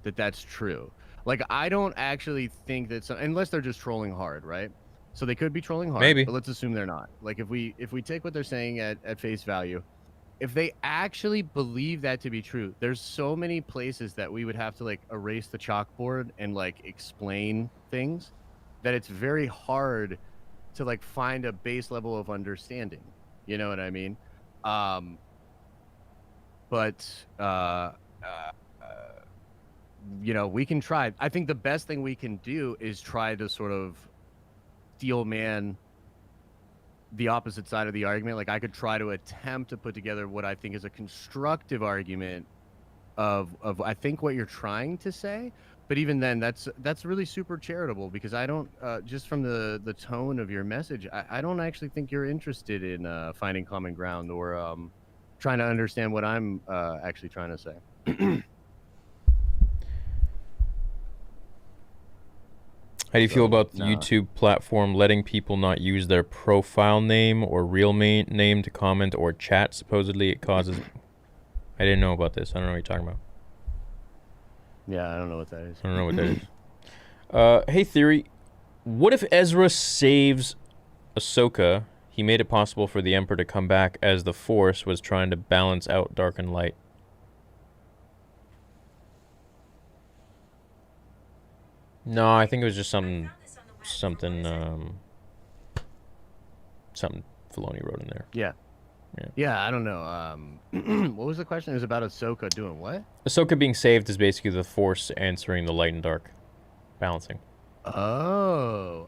that that's true. Like, I don't actually think that unless they're just trolling hard, right? So they could be trolling hard, Maybe. but let's assume they're not. Like, if we take what they're saying at face value, if they actually believe that to be true, there's so many places that we would have to like erase the chalkboard and like explain things that it's very hard to like find a base level of understanding. You know what I mean? But you know, we can try. I think the best thing we can do is try to sort of steel man the opposite side of the argument. Like, I could try to attempt to put together what I think is a constructive argument of I think what you're trying to say. But even then, that's really super charitable, because I don't just from the tone of your message, I don't actually think you're interested in finding common ground or trying to understand what I'm actually trying to say. How do you feel about the YouTube platform letting people not use their profile name or real name to comment or chat? Supposedly it causes... I didn't know about this. I don't know what you're talking about. Yeah, I don't know what that is. I don't know what that is. Hey, Theory. What if Ezra saves Ahsoka? He made it possible for the Emperor to come back as the Force was trying to balance out dark and light. No, I think it was just something Filoni wrote in there. Yeah. Yeah, I don't know. What was the question? It was about Ahsoka doing what? Ahsoka being saved is basically the Force answering the light and dark, balancing. Oh,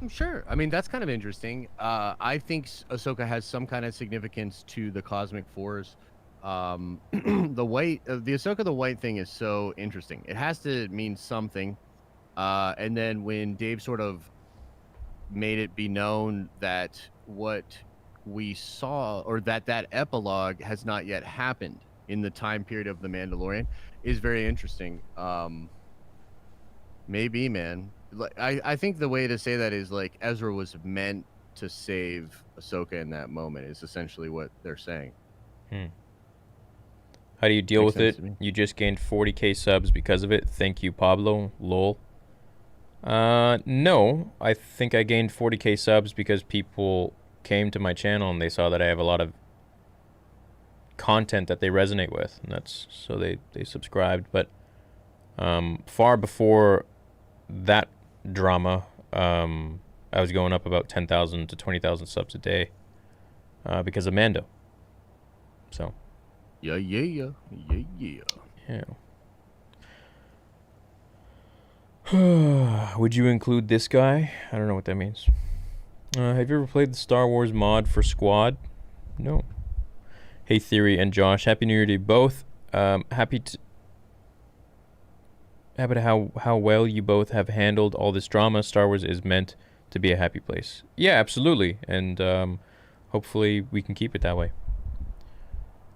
sure. I mean, that's kind of interesting. I think Ahsoka has some kind of significance to the cosmic force. The Ahsoka the White thing is so interesting. It has to mean something. And then when Dave sort of made it be known that what we saw, or that epilogue has not yet happened in the time period of The Mandalorian, is very interesting. Maybe, man. Like, I think the way to say that is like Ezra was meant to save Ahsoka in that moment is essentially what they're saying. How do you deal with it? You just gained 40k subs because of it. Thank you, Pablo. Lol. No, I think I gained 40k subs because people came to my channel and they saw that I have a lot of content that they resonate with, and that's so they subscribed. But far before that drama, I was going up about 10,000 to 20,000 subs a day because of Mando. So yeah. Would you include this guy? I don't know what that means. Have you ever played the Star Wars mod for Squad? No. Hey, Theory and Josh. Happy New Year to you both. Happy to how well you both have handled all this drama. Star Wars is meant to be a happy place. Yeah, absolutely. And hopefully we can keep it that way.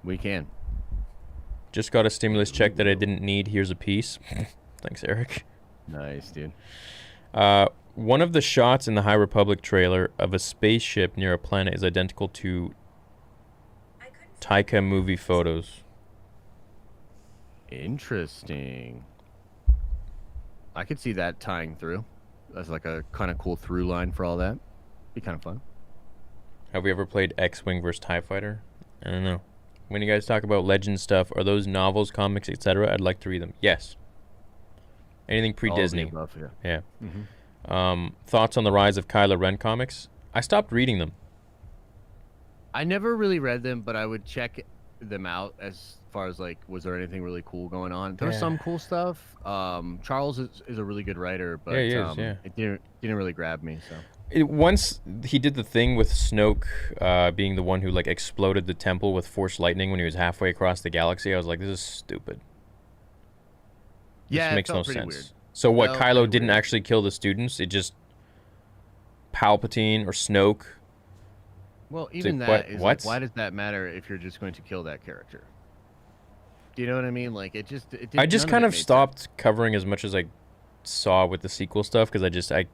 We can. Just got a stimulus check that I didn't need. Here's a piece. Thanks, Eric. Nice, dude. One of the shots in the High Republic trailer of a spaceship near a planet is identical to Taika movie photos. Interesting. I could see that tying through. That's like a kind of cool through line for all that. Be kind of fun. Have we ever played X-Wing vs. TIE Fighter? I don't know. When you guys talk about legend stuff, are those novels, comics, etc.? I'd like to read them. Yes. Anything pre-Disney. Yeah. Mm-hmm. Thoughts on the rise of Kylo Ren comics? I stopped reading them. I never really read them, but I would check them out as far as like, was there anything really cool going on? There was some cool stuff. Charles is a really good writer, but it didn't really grab me. So once he did the thing with Snoke being the one who like exploded the temple with force lightning when he was halfway across the galaxy, I was like, this is stupid. Yeah, this makes no sense. Weird. So what, Kylo didn't actually kill the students? It just Palpatine or Snoke Well, even like, that is what? like, why does that matter if you're just going to kill that character? Do you know what I mean? Like, it just it did, I just none kind it of made stopped sense. covering as much as I saw with the sequel stuff because I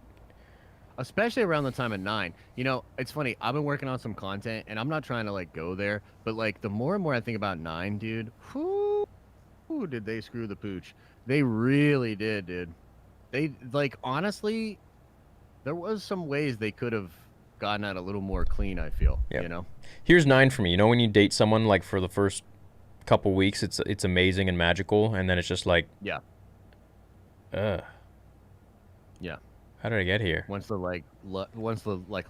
Especially around the time of 9. You know, it's funny. I've been working on some content, and I'm not trying to like go there, but like the more and more I think about 9, dude, whoo, did they screw the pooch? They really did, dude. They like honestly, there was some ways they could have gotten out a little more clean. I feel, Yeah. you know. Here's 9 for me. You know, when you date someone like for the first couple weeks, it's amazing and magical, and then it's just like, Yeah. ugh, Yeah. how did I get here? Once the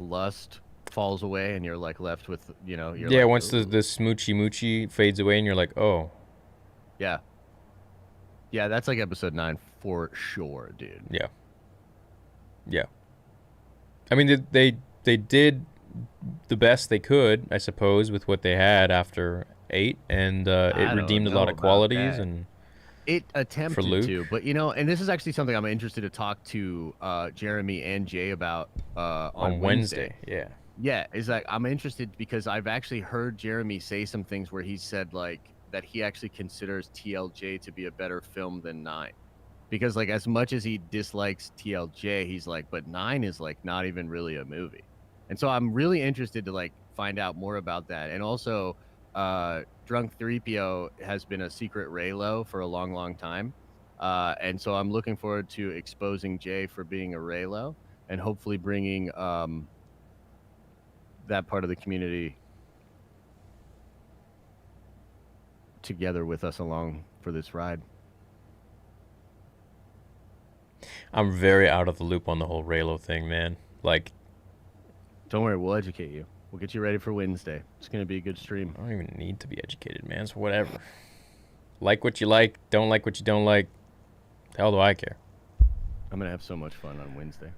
lust falls away, and you're like left with, you know, you're Yeah, like, once the "Ooh." smoochy moochie fades away, and you're like, oh, Yeah. Yeah, that's like episode 9 for sure, dude. yeah, yeah. I mean, they did the best they could, I suppose, with what they had after 8, and it I redeemed a don't lot know of about qualities that. and. It attempted Luke. to, but you know, and this is actually something I'm interested to talk to Jeremy and Jay about on Wednesday. Yeah. Yeah, is that I'm interested because I've actually heard Jeremy say some things where he said like that he actually considers TLJ to be a better film than 9. Because like as much as he dislikes TLJ, he's like, but 9 is like not even really a movie. And so I'm really interested to like find out more about that. And also Drunk 3PO has been a secret Raylo for a long time. And so I'm looking forward to exposing Jay for being a Raylo and hopefully bringing that part of the community together with us along for this ride. I'm very out of the loop on the whole Raylo thing, man. Like, Don't worry, we'll educate you. We'll get you ready for Wednesday. It's going to be a good stream. I don't even need to be educated, man. So whatever. Like what you like, don't like what you don't like. The hell do I care? I'm going to have so much fun on Wednesday.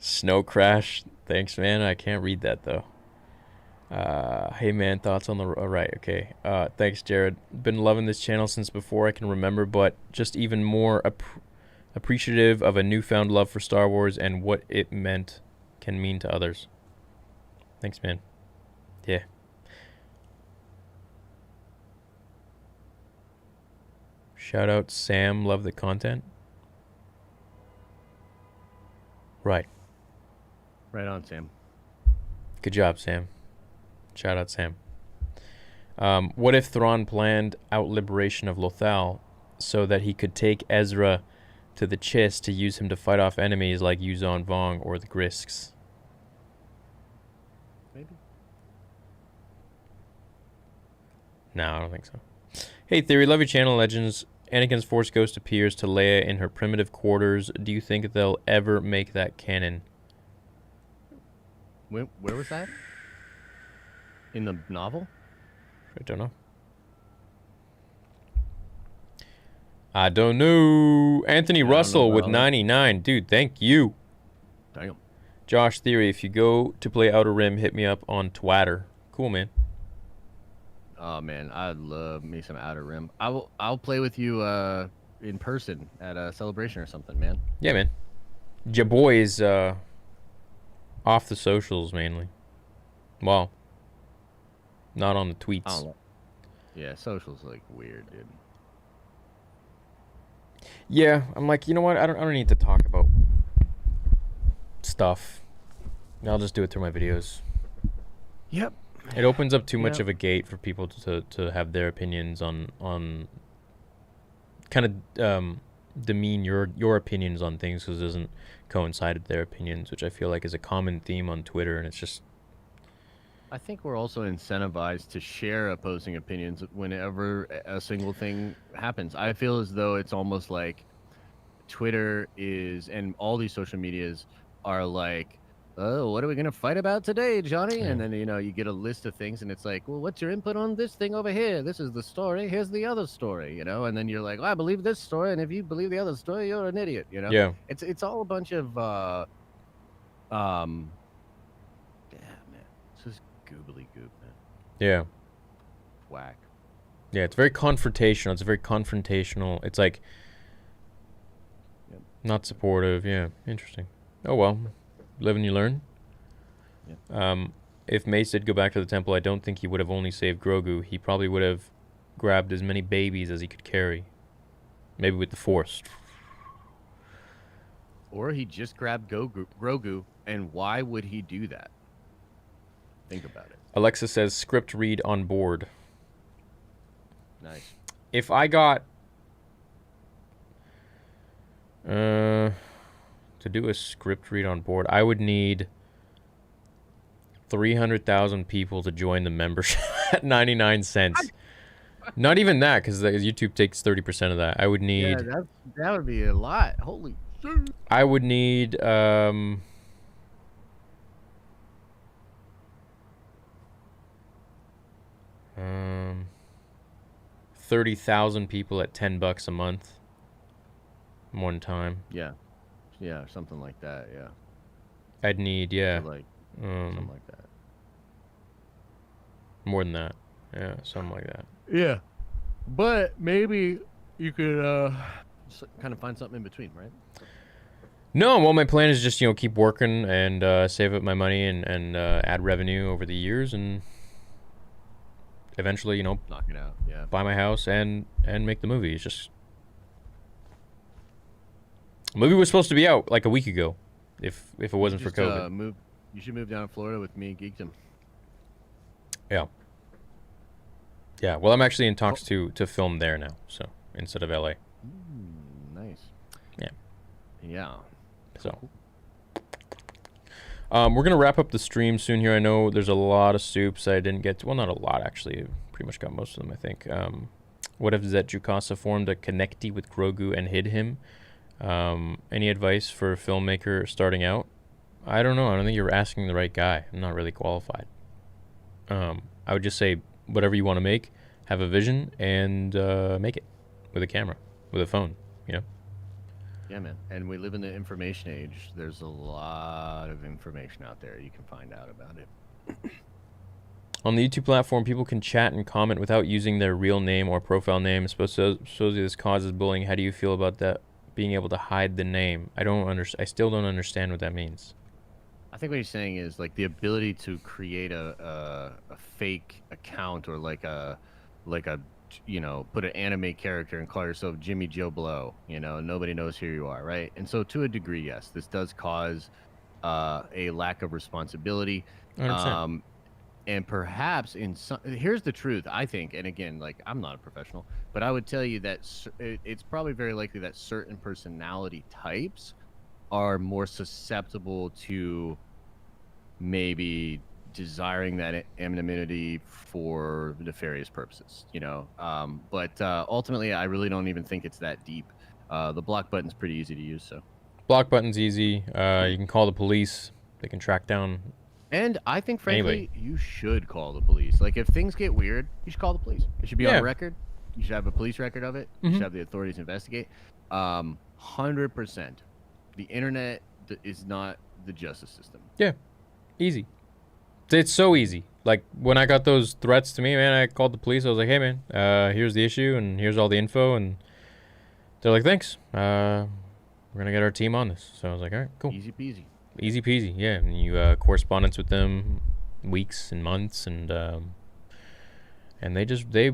Snow Crash. Thanks, man. I can't read that, though. Hey, man, thoughts on the... All right, okay. Thanks, Jared. Been loving this channel since before I can remember, but just even more appreciative of a newfound love for Star Wars and what it can mean to others. Thanks, man. Yeah. Shout out Sam, love the content. Right. Right on, Sam. Good job, Sam. Shout out, Sam. What if Thrawn planned out liberation of Lothal so that he could take Ezra to the Chiss to use him to fight off enemies like Yuzon Vong or the Grisks? Maybe. No, I don't think so. Hey, Theory, love your channel, Legends. Anakin's Force Ghost appears to Leia in her primitive quarters. Do you think they'll ever make that canon? Where was that? In the novel? I don't know. I don't know. Anthony Yeah, I don't know Russell with about that. 99. Dude, thank you. Damn. Josh Theory, if you go to play Outer Rim, hit me up on Twitter. Cool, man. Oh man, I'd love me some Outer Rim. I'll play with you in person at a celebration or something, man. Yeah, man. Ya boy is off the socials mainly. Well, not on the I tweets. don't know. Yeah, social's like weird, dude. Yeah, I'm like, you know what? I don't need to talk about stuff. I'll just do it through my videos. Yep. It opens up too much Yeah. of a gate for people to have their opinions on kind of demean your opinions on things because it doesn't coincide with their opinions, which I feel like is a common theme on Twitter, and it's just... I think we're also incentivized to share opposing opinions whenever a single thing happens. I feel as though it's almost like Twitter is, and all these social medias are like, oh, what are we going to fight about today, Johnny? Yeah. And then, you know, you get a list of things and it's like, well, what's your input on this thing over here? This is the story. Here's the other story, you know? And then you're like, oh, I believe this story. And if you believe the other story, you're an idiot, you know? Yeah. It's all a bunch of, yeah, man. It's just goobly goop, man. Yeah. Whack. Yeah, it's very confrontational. It's very confrontational. It's like... Yep. Not supportive. Yeah, interesting. Oh, well. live and you learn. Yep. If Mace did go back to the temple, I don't think he would have only saved Grogu. He probably would have grabbed as many babies as he could carry. Maybe with the Force. Or he just grabbed Grogu, and why would he do that? Think about it. Alexa says script read on board. Nice. If I got to do a script read on board, I would need 300,000 people to join the membership at 99 cents. Not even that, because YouTube takes 30% of that. I would need. Yeah, that would be a lot. Holy shit. I would need 30,000 people at $10 a month. One time. Yeah, something like that. Yeah. I'd need Like something like that. more than that. Yeah, something like that. Yeah, but maybe you could kind of find something in between, right? No, well, my plan is just keep working and save up my money and add revenue over the years and eventually knock it out. Yeah. buy my house and make the movie. It's just the movie was supposed to be out like a week ago, if it wasn't for COVID. You should move down to Florida with me, Geekdom. Yeah. Yeah. Well, I'm actually in talks to film there now, so instead of LA. Nice. Yeah. Yeah. So. We're gonna wrap up the stream soon here. I know there's a lot of soups I didn't get to. Well, not a lot actually. Pretty much got most of them, I think. What if Zet Jukasa formed a connectee with Grogu and hid him? Any advice for a filmmaker starting out? I don't know. I don't think you're asking the right guy. I'm not really qualified. I would just say whatever you want to make, have a vision, and make it with a camera, with a phone. Yeah, man. And we live in the information age. There's a lot of information out there. You can find out about it. On the YouTube platform, people can chat and comment without using their real name or profile name. Supposedly this causes bullying. How do you feel about that? Being able to hide the name. I still don't understand what that means. I think what he's saying is like the ability to create a fake account or like a put an anime character and call yourself Jimmy Joe Blow. Nobody knows who you are, right? And so to a degree, yes, this does cause a lack of responsibility. 100%. And perhaps here's the truth, I think, and again, like I'm not a professional, but I would tell you that it's probably very likely that certain personality types are more susceptible to maybe desiring that anonymity for nefarious purposes, but ultimately I really don't even think it's that deep. The block button's pretty easy to use, so Block button's easy. You can call the police. They can track down. And I think, frankly, you should call the police. Like, if things get weird, you should call the police. It should be on record. You should have a police record of it. You should have the authorities investigate. 100%. The internet is not the justice system. Yeah, easy. It's so easy. Like, when I got those threats to me, man, I called the police. I was like, hey, man, here's the issue, and here's all the info. And they're like, thanks. We're going to get our team on this. So I was like, all right, cool. Easy peasy. Easy peasy, yeah. And you correspondence with them weeks and months, and they don't they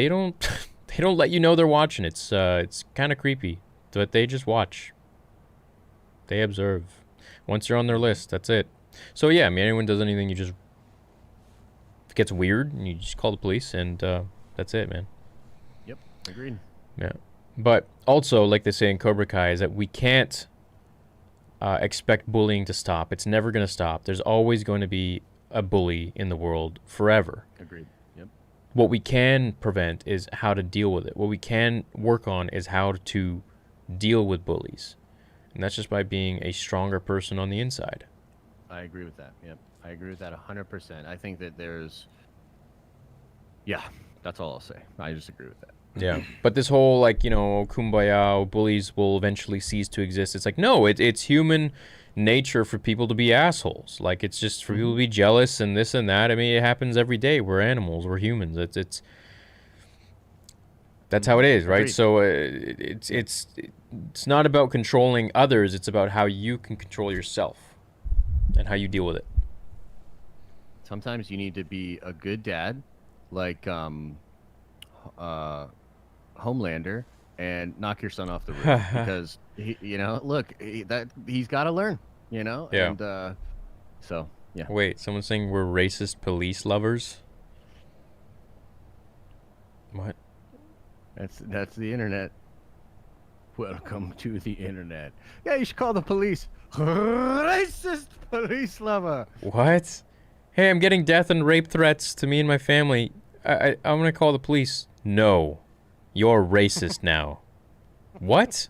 don't let you know they're watching. It's kind of creepy, but they just watch. They observe. Once you're on their list, that's it. So yeah, I mean, anyone does anything, if it gets weird, and you just call the police, and that's it, man. Yep, agreed. Yeah, but also, like they say in Cobra Kai, is that we can't expect bullying to stop. It's never going to stop. There's always going to be a bully in the world forever. Agreed. Yep. What we can prevent is how to deal with it. What we can work on is how to deal with bullies. And that's just by being a stronger person on the inside. I agree with that. Yep. I agree with that 100%. I think that that's all I'll say. I just agree with that. Yeah, but this whole kumbaya, bullies will eventually cease to exist. It's like, no, it's human nature for people to be assholes. Like, it's just for people to be jealous and this and that. I mean, it happens every day. We're animals. We're humans. That's how it is, right? Agreed. So it's not about controlling others. It's about how you can control yourself. and how you deal with it. Sometimes you need to be a good dad, like Homelander, and knock your son off the roof because he's got to learn, Yeah. and so yeah. Wait, someone's saying we're racist police lovers. What? That's the internet. Welcome to the internet. Yeah, you should call the police. Racist police lover. What? Hey, I'm getting death and rape threats to me and my family. I'm gonna call the police. No, you're racist now. What?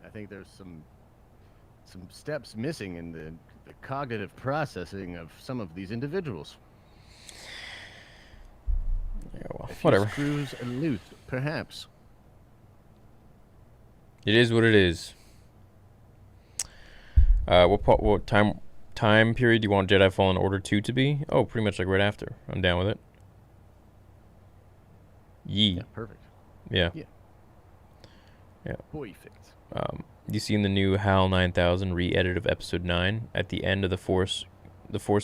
I think there's some steps missing in the cognitive processing of some of these individuals. Yeah, well, A few whatever. Screws loose, perhaps. It is what it is. What time period do you want Jedi Fallen Order 2 to be? Oh, pretty much like right after. I'm down with it. Yeah, perfect. Yeah. Perfect. You seen the new HAL 9000 re-edit of Episode 9? At the end of the Force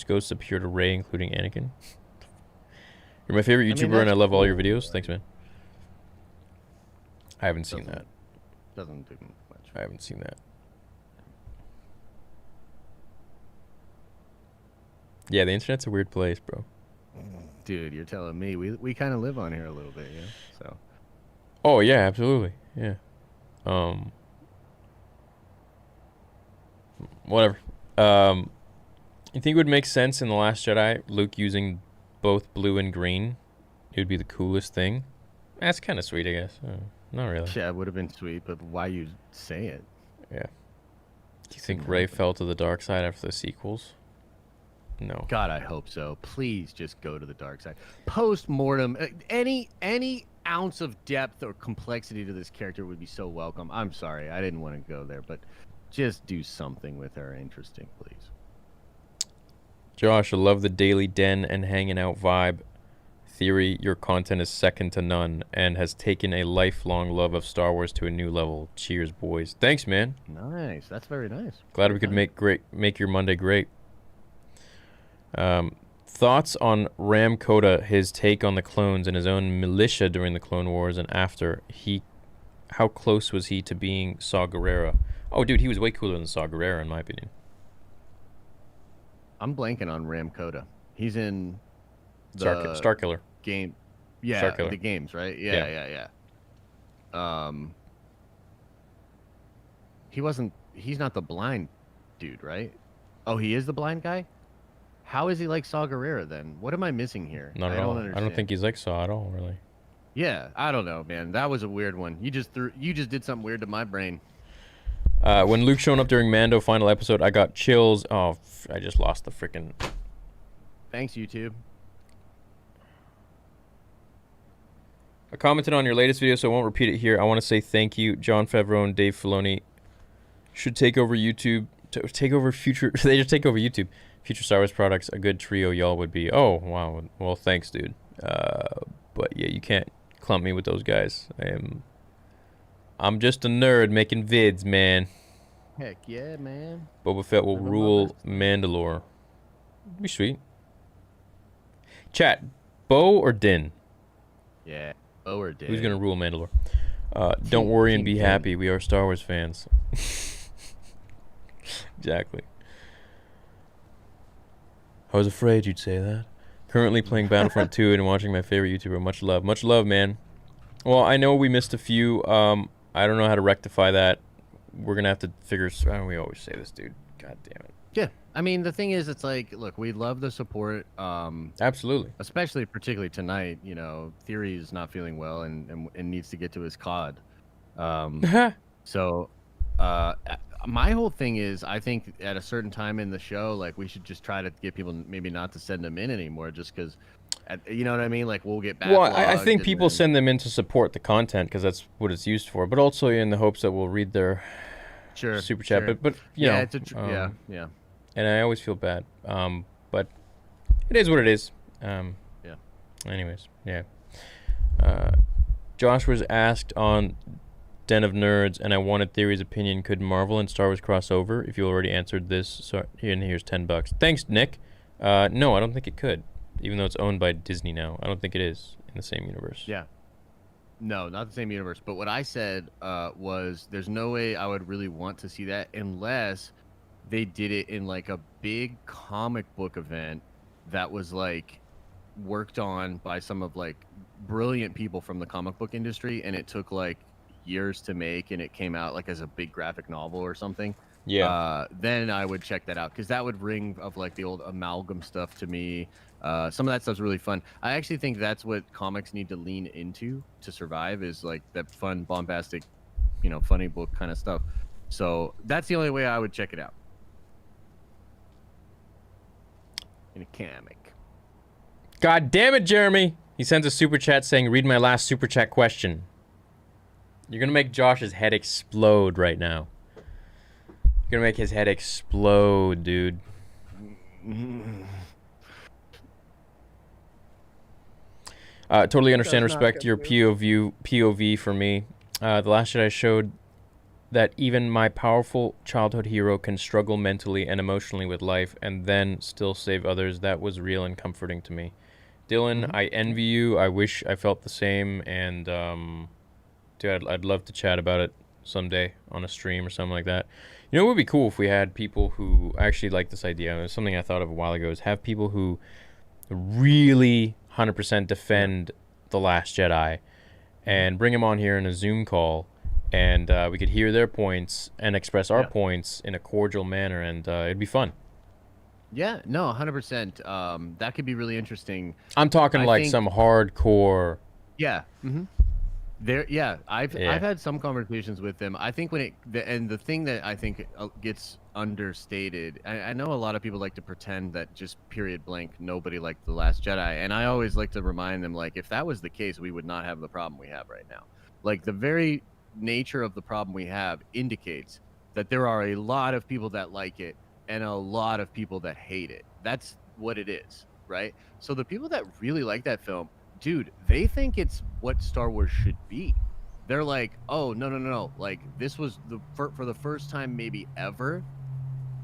ghosts appear to Rey, including Anakin. You're my favorite YouTuber, and I love all your videos. Thanks, man. I haven't seen that. Doesn't do much. I haven't seen that. Yeah, the internet's a weird place, bro. Dude, you're telling me we kind of live on here a little bit, yeah. So. Oh yeah, absolutely. Yeah. Whatever. You think it would make sense in The Last Jedi, Luke using both blue and green? It would be the coolest thing. That's kind of sweet, I guess. Not really. Yeah, it would have been sweet, but why you say it? Yeah. Do you think Rey fell to the dark side after the sequels? No. God, I hope so. Please just go to the dark side. Post-mortem, any ounce of depth or complexity to this character would be so welcome. I'm sorry, I didn't want to go there, but just do something with her interesting, please. Josh, I love the daily den and hanging out vibe. Theory, your content is second to none and has taken a lifelong love of Star Wars to a new level. Cheers, boys. Thanks, man. Nice. That's very nice. Glad we could make your Monday great. Thoughts on Ram Koda, his take on the clones and his own militia during the Clone Wars and after. How close was he to being Saw Gerrera? Oh, dude, he was way cooler than Saw Gerrera, in my opinion. I'm blanking on Ram Koda. He's in the Starkiller game. Yeah, Starkiller. the games, right? Yeah. He's not the blind dude, right? Oh, he is the blind guy? How is he like Saw Gerrera then? What am I missing here? Not at all. I don't think he's like Saw at all, really. Yeah, I don't know, man. That was a weird one. You just did something weird to my brain. When Luke showing up during Mando final episode, I got chills. Oh, I just lost the freaking. Thanks, YouTube. I commented on your latest video, so I won't repeat it here. I want to say thank you. Jon Favreau and Dave Filoni should take over YouTube. Take over future. They just take over YouTube. Future Star Wars products. A good trio y'all would be. Oh, wow. Well, thanks, dude. But yeah, you can't clump me with those guys. I'm just a nerd making vids, man. Heck yeah, man. Boba Fett will rule Mandalore. Be sweet. Chat, Bo or Din? Yeah, Bo or Din. Who's gonna rule Mandalore? Don't worry and be happy. We are Star Wars fans. Exactly. I was afraid you'd say that. Currently playing Battlefront 2 and watching my favorite YouTuber. Much love. Much love, man. Well, I know we missed a few. I don't know how to rectify that. We're going to have to figure... we always say this, dude. God damn it. Yeah. I mean, the thing is, it's like, look, we love the support. Absolutely. Especially, particularly tonight, you know, Theory is not feeling well and needs to get to his COD. So, my whole thing is, I think at a certain time in the show, like, we should just try to get people maybe not to send them in anymore, just because, you know what I mean? Like, we'll get back. Well, I think people send them in to support the content because that's what it's used for, but also in the hopes that we'll read their super chat. Sure. But you know, yeah. And I always feel bad. But it is what it is. Yeah. Anyways, yeah. Josh was asked on Den of Nerds, and I wanted Theory's opinion. Could Marvel and Star Wars cross over? If you already answered this, so here's $10. Thanks, Nick. No, I don't think it could, even though it's owned by Disney now. I don't think it is in the same universe. Yeah. No, not the same universe. But what I said was there's no way I would really want to see that unless they did it in like a big comic book event that was like worked on by some of like brilliant people from the comic book industry, and it took like years to make, and it came out like as a big graphic novel or something. Yeah. Then I would check that out, because that would ring of like the old amalgam stuff to me. Some of that stuff's really fun. I actually think that's what comics need to lean into to survive, is like that fun, bombastic, funny book kind of stuff. So that's the only way I would check it out. In a comic. God damn it, Jeremy! He sends a super chat saying, "Read my last super chat question." You're gonna make Josh's head explode right now. You're gonna make his head explode, dude. Totally understand, respect your POV for me. The Last Jedi showed that even my powerful childhood hero can struggle mentally and emotionally with life and then still save others. That was real and comforting to me. Dylan, I envy you. I wish I felt the same, and dude, I'd love to chat about it someday on a stream or something like that. You know, it would be cool if we had people who actually like this idea. It was something I thought of a while ago, is have people who really 100% defend The Last Jedi and bring them on here in a Zoom call, and we could hear their points and express our points in a cordial manner, and it'd be fun. Yeah, no, 100%. That could be really interesting. I'm talking like some hardcore. Yeah. I've had some conversations with them. I think the thing that I think gets understated, I know a lot of people like to pretend that just period blank nobody liked The Last Jedi, and I always like to remind them, like, if that was the case, we would not have the problem we have right now. Like, the very nature of the problem we have indicates that there are a lot of people that like it and a lot of people that hate it. That's what it is, right? So the people that really like that film, dude, they think it's what Star Wars should be. They're like, oh, no. Like, this was for the first time maybe ever,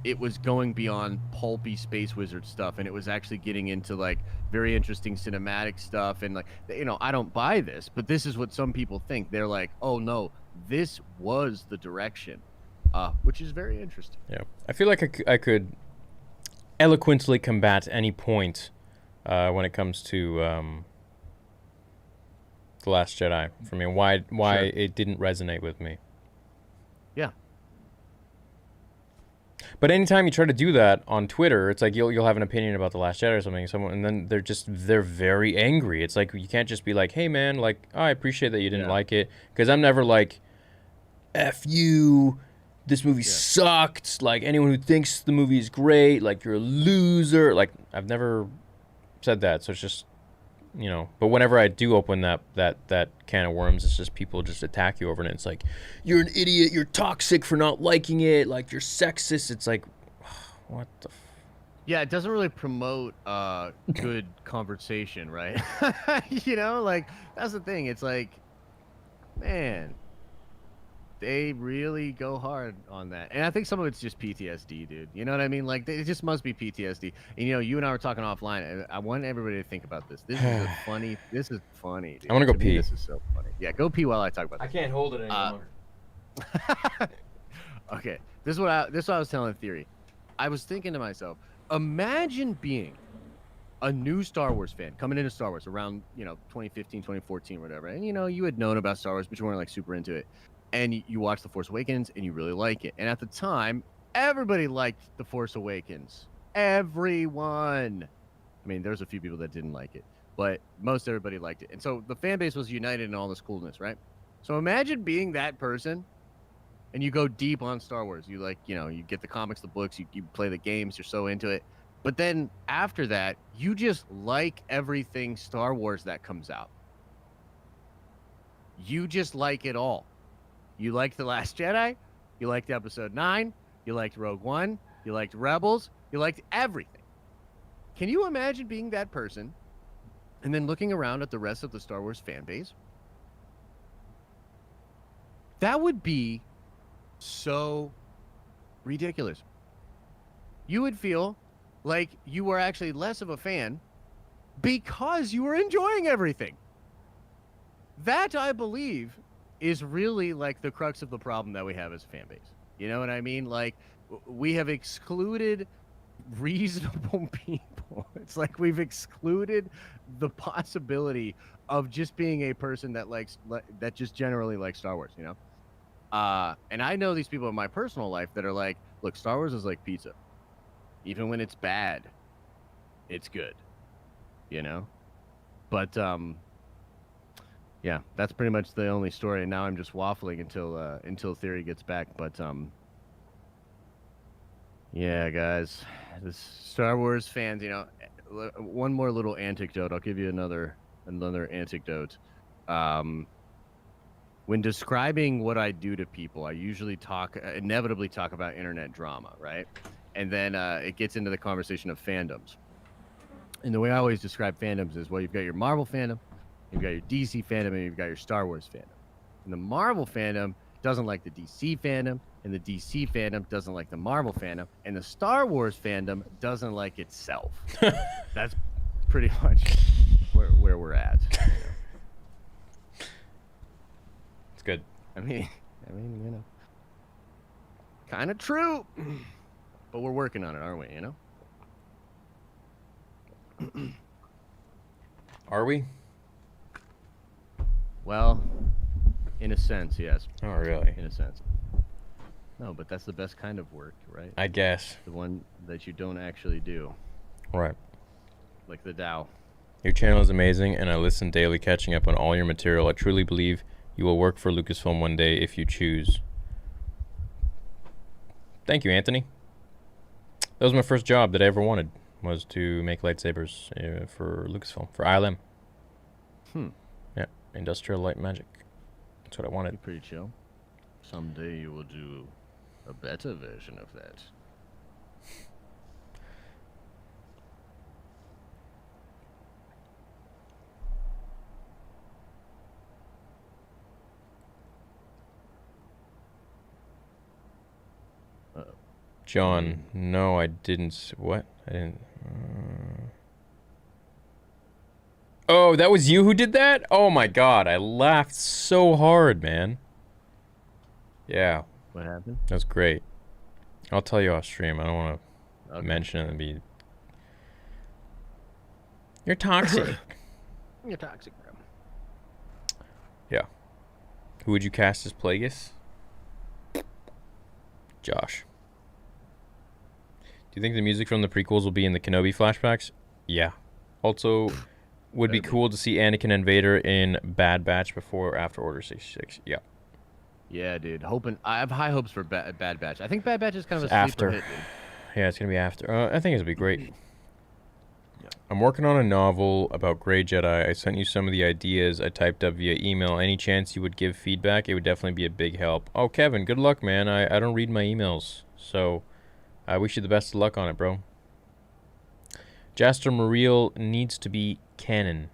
it was going beyond pulpy space wizard stuff, and it was actually getting into like very interesting cinematic stuff. And like, I don't buy this, but this is what some people think. They're like, oh no, this was the direction, which is very interesting. Yeah, I feel like I could eloquently combat any point when it comes to The Last Jedi for me. Why Sure. It didn't resonate with me. Yeah. But anytime you try to do that on Twitter, it's like you'll have an opinion about The Last Jedi or something, and then they're very angry. It's like you can't just be like, hey man, like, oh, I appreciate that you didn't like it, because I'm never like, F you, this movie sucked, like, anyone who thinks the movie is great, like, you're a loser. Like, I've never said that, so it's just, but whenever I do open that can of worms, it's just people just attack you over it, and it's like, you're an idiot, you're toxic for not liking it, like, you're sexist. It's like, what the Yeah, it doesn't really promote good conversation, right? Like, that's the thing. It's like, man, they really go hard on that. And I think some of it's just PTSD, dude. You know what I mean? Like, it just must be PTSD. And, you and I were talking offline, and I want everybody to think about this. This is funny, dude. I want to go pee. This is so funny. Yeah, go pee while I talk about this. I can't hold it any longer. Okay, this is what I was telling Theory. I was thinking to myself, imagine being a new Star Wars fan coming into Star Wars around 2015, 2014, whatever, and you had known about Star Wars, but you weren't like super into it, and you watched The Force Awakens and you really like it. And at the time, everybody liked The Force Awakens. Everyone. I mean, there's a few people that didn't like it, but most everybody liked it. And so the fan base was united in all this coolness, right? So imagine being that person, and you go deep on Star Wars. You like, you get the comics, the books, you play the games, you're so into it. But then after that, you just like everything Star Wars that comes out. You just like it all. You liked The Last Jedi, you liked Episode 9, you liked Rogue One, you liked Rebels, you liked everything. Can you imagine being that person and then looking around at the rest of the Star Wars fan base That would be so ridiculous. You would feel like you were actually less of a fan because you were enjoying everything. That, I believe, is really like the crux of the problem that we have as a fan base. You know what I mean? Like, we have excluded reasonable people. It's like we've excluded the possibility of just being a person that that just generally likes Star Wars, you know? And I know these people in my personal life that are like, look, Star Wars is like pizza. Even when it's bad, it's good, you know? But, yeah, that's pretty much the only story. And now I'm just waffling until Theory gets back. But, yeah, guys, this Star Wars fans, you know, one more little anecdote. I'll give you another anecdote. When describing what I do to people, I usually inevitably talk about internet drama, right? And then it gets into the conversation of fandoms. And the way I always describe fandoms is, well, you've got your Marvel fandom, you've got your DC fandom, and you've got your Star Wars fandom. And the Marvel fandom doesn't like the DC fandom, and the DC fandom doesn't like the Marvel fandom, and the Star Wars fandom doesn't like itself. That's pretty much where we're at. You know? It's good. I mean, you know, kind of true, but we're working on it, aren't we? You know. Are we? Well, in a sense, yes. Oh, really? In a sense. No, but that's the best kind of work, right? I guess. The one that you don't actually do. Right. Like the Dow. Your channel is amazing, and I listen daily, catching up on all your material. I truly believe you will work for Lucasfilm one day if you choose. Thank you, Anthony. That was my first job that I ever wanted, was to make lightsabers for Lucasfilm, for ILM. Yeah, Industrial Light Magic. That's what I wanted. Pretty chill. Someday you will do a better version of that. John, no, I didn't. What? I didn't. Oh, that was you who did that? Oh my god, I laughed so hard, man. Yeah. What happened? That was great. I'll tell you off stream. I don't want to mention it and be... You're toxic. You're toxic, bro. Yeah. Who would you cast as Plagueis? Josh. Do you think the music from the prequels will be in the Kenobi flashbacks? Yeah. Also, would be cool to see Anakin and Vader in Bad Batch before or after Order 66. Yeah. Yeah, dude. I have high hopes for Bad Batch. I think Bad Batch is kind of a after. sleeper hit, dude. Yeah, it's gonna be after. I think it'll be great. Yeah. I'm working on a novel about Grey Jedi. I sent you some of the ideas I typed up via email. Any chance you would give feedback? It would definitely be a big help. Oh, Kevin, good luck, man. I don't read my emails, so I wish you the best of luck on it, bro. Jaster Muriel needs to be canon.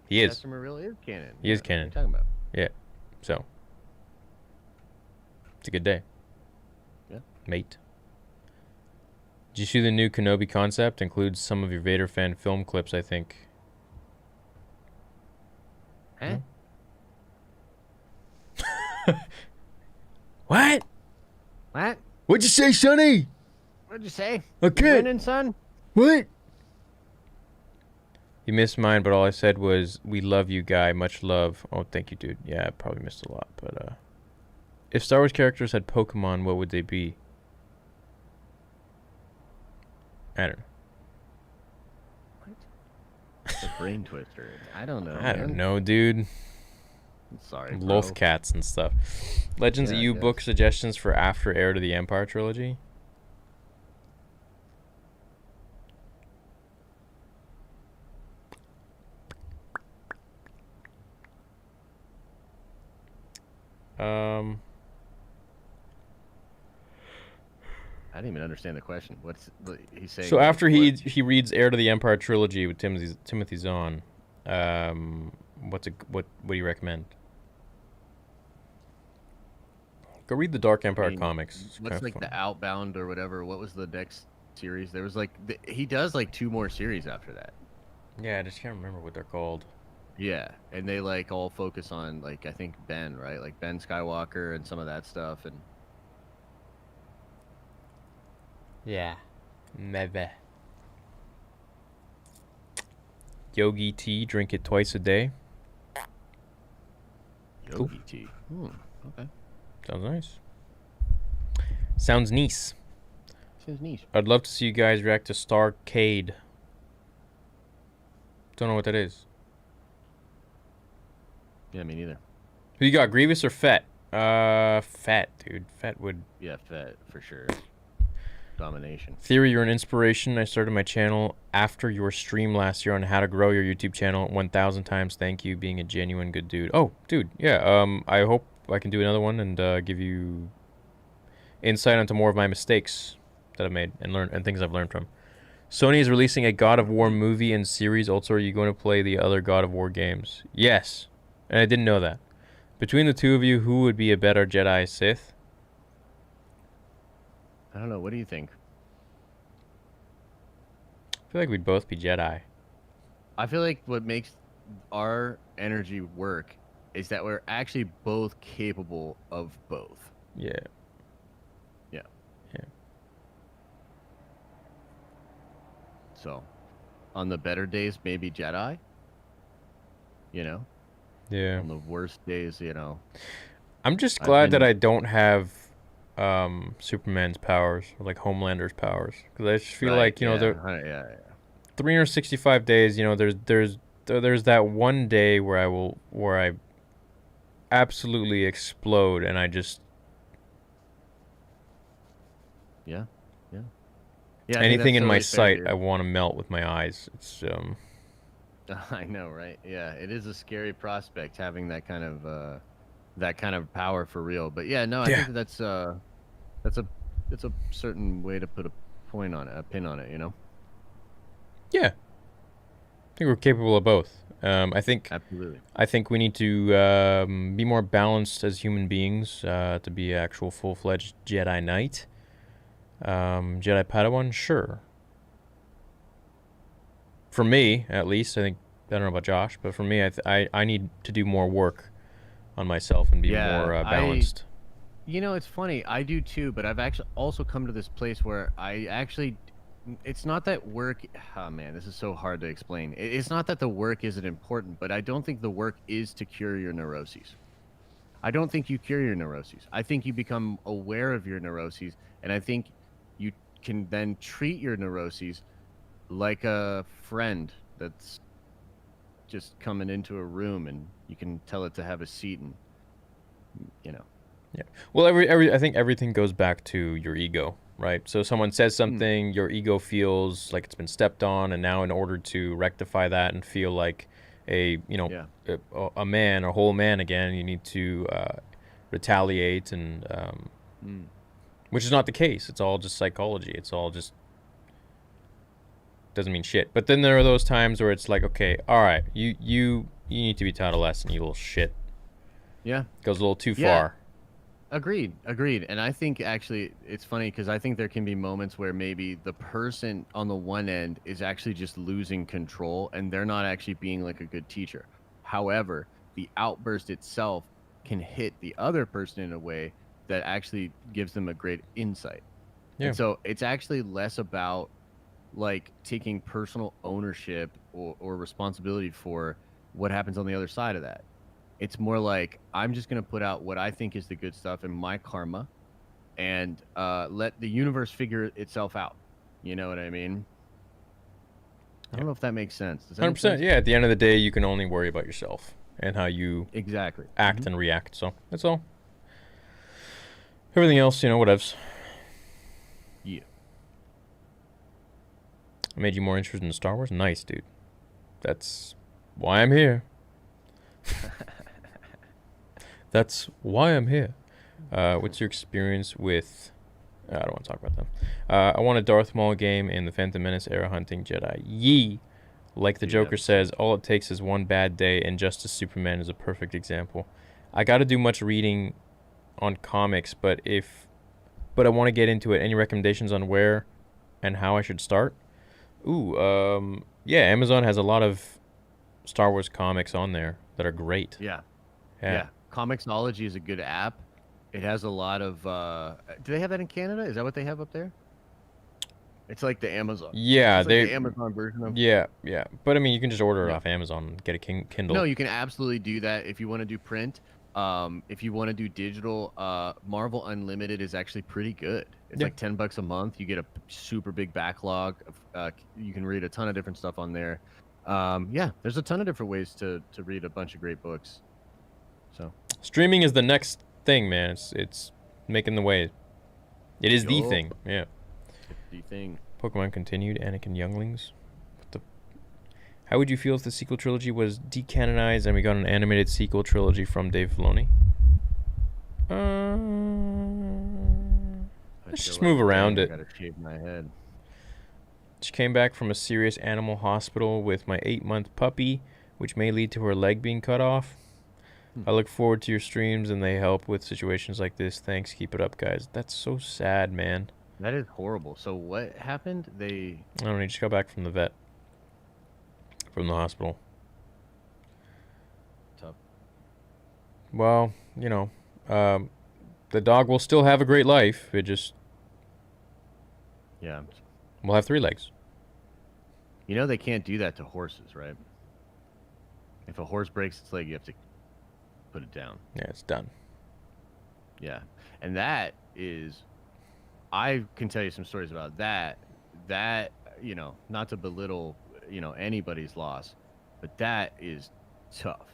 He is. Jaster Muriel is canon. He is canon. What are you talking about? Yeah. So. It's a good day. Yeah. Mate. Did you see the new Kenobi concept? Includes some of your Vader fan film clips, I think. Huh? What? What? What'd you say, Sonny? What'd you say? Okay. You winning, son? What? You missed mine, but all I said was, we love you, guy. Much love. Oh, thank you, dude. Yeah, I probably missed a lot, but, if Star Wars characters had Pokemon, what would they be? I don't know. What? It's a brain twister. I don't know. I don't know, dude. I'm sorry, bro. Loth cats and stuff. Legends Yeah, I EU guess. book suggestions for after Heir to the Empire trilogy? I didn't even understand the question. What's he's saying? So after what? he reads Heir to the Empire trilogy with Timothy Zahn, what do you recommend? Go read the Dark Empire I mean, comics. It's what's kinda like fun. the Outbound or whatever? What was the next series? There was like he does like 2 more series after that. Yeah, I just can't remember what they're called. Yeah, and they like all focus on like I think Ben, right? Like Ben Skywalker and some of that stuff, and Yeah. Maybe. Yogi tea, drink it twice a day. Cool. Yogi Tea. Okay, Sounds nice. Sounds nice. seems neat. I'd love to see you guys react to Starcade. Don't know what that is. Yeah, me neither. Who you got, Grievous or Fett? Fett, dude. Fett would... Yeah, Fett for sure. Domination. Theory, you're an inspiration. I started my channel after your stream last year on how to grow your YouTube channel 1,000 times. Thank you, being a genuine good dude. Oh, dude, yeah. I hope I can do another one and give you insight onto more of my mistakes that I've made and things I've learned from. Sony is releasing a God of War movie and series. Also, are you going to play the other God of War games? Yes, and I didn't know that. Between the two of you, who would be a better Jedi Sith? I don't know. What do you think? I feel like we'd both be Jedi. I feel like what makes our energy work is that we're actually both capable of both. Yeah. Yeah. Yeah. So, on the better days, maybe Jedi. You know, Yeah. on the worst days, you know. I'm just I've glad that been- I don't have Superman's powers or like Homelander's powers, because I just feel Right, like, you know, yeah, the right, yeah. 365 days, you know, there's that one day where I absolutely explode and I just Yeah. I think anything that's in my totally fair, sight dude. I want to melt with my eyes. It's I know, right? Yeah, it is a scary prospect having that kind of power for real. But yeah, no, I Yeah. think that's a certain way to put a pin on it, you know? yeah. I think we're capable of both. I think Absolutely. we need to be more balanced as human beings to be an actual full-fledged Jedi Knight. Jedi Padawan, sure. For me, at least, I don't know about Josh, but for me, I need to do more work on myself and be Yeah, more balanced. You know, it's funny. I do too, but I've actually also come to this place where it's not that work. Oh man, this is so hard to explain. It's not that the work isn't important, but I don't think the work is to cure your neuroses. I don't think you cure your neuroses. I think you become aware of your neuroses, and I think you can then treat your neuroses like a friend that's just coming into a room, and you can tell it to have a seat, and you know. Yeah. Well, I think everything goes back to your ego, right? So someone says something, your ego feels like it's been stepped on, and now in order to rectify that and feel like a a man, a whole man again, you need to retaliate, and which is not the case. It's all just psychology. It's all just doesn't mean shit. But then there are those times where it's like, okay, all right, you need to be taught a lesson, you little shit. Yeah. Goes a little too Yeah. far. Agreed. And I think actually it's funny because I think there can be moments where maybe the person on the one end is actually just losing control and they're not actually being like a good teacher. However, the outburst itself can hit the other person in a way that actually gives them a great insight. Yeah. And so it's actually less about like taking personal ownership or responsibility for what happens on the other side of that. It's more like I'm just going to put out what I think is the good stuff in my karma and let the universe figure itself out. You know what I mean? I don't know if that makes sense. Does that make 100%. sense? Yeah, at the end of the day, you can only worry about yourself and how you Exactly. act and react. So that's all. Everything else, whatevs. Yeah. I made you more interested in Star Wars? Nice, dude. That's why I'm here. That's why I'm here. What's your experience with... I don't want to talk about them. I want a Darth Maul game in the Phantom Menace era hunting Jedi. Yee! Like the Joker says, all it takes is one bad day, and Justice Superman is a perfect example. I got to do much reading on comics, but I want to get into it. Any recommendations on where and how I should start? Ooh, yeah, Amazon has a lot of Star Wars comics on there that are great. Yeah. Yeah. Yeah. Comixology is a good app. It has a lot of. Do they have that in Canada? Is that what they have up there? It's like the Amazon. Yeah, It's like the Amazon version of. Yeah. But I mean, you can just order it Yeah. off Amazon and get a Kindle. No, you can absolutely do that if you want to do print. If you want to do digital, Marvel Unlimited is actually pretty good. It's Yeah. like $10 a month. You get a super big backlog. You can read a ton of different stuff on there. Yeah, there's a ton of different ways to read a bunch of great books. So Streaming is the next thing, man. It's making the way. It is the Yup. thing. Yeah. the thing. Pokemon continued. Anakin Younglings. How would you feel if the sequel trilogy was decanonized and we got an animated sequel trilogy from Dave Filoni? Let's just move around it. I gotta shave my head. She came back from a serious animal hospital with my 8-month puppy, which may lead to her leg being cut off. I look forward to your streams and they help with situations like this. Thanks. Keep it up, guys. That's so sad, man. That is horrible. So what happened? I don't know. He just got back from the vet. From the hospital. Tough. Well, you know, the dog will still have a great life. It just Yeah. will have 3 legs. You know they can't do that to horses, right? If a horse breaks its leg, you have to put it down. Yeah, it's done. Yeah. And that is, I can tell you some stories about that. That, you know, not to belittle, you know, anybody's loss, but that is tough.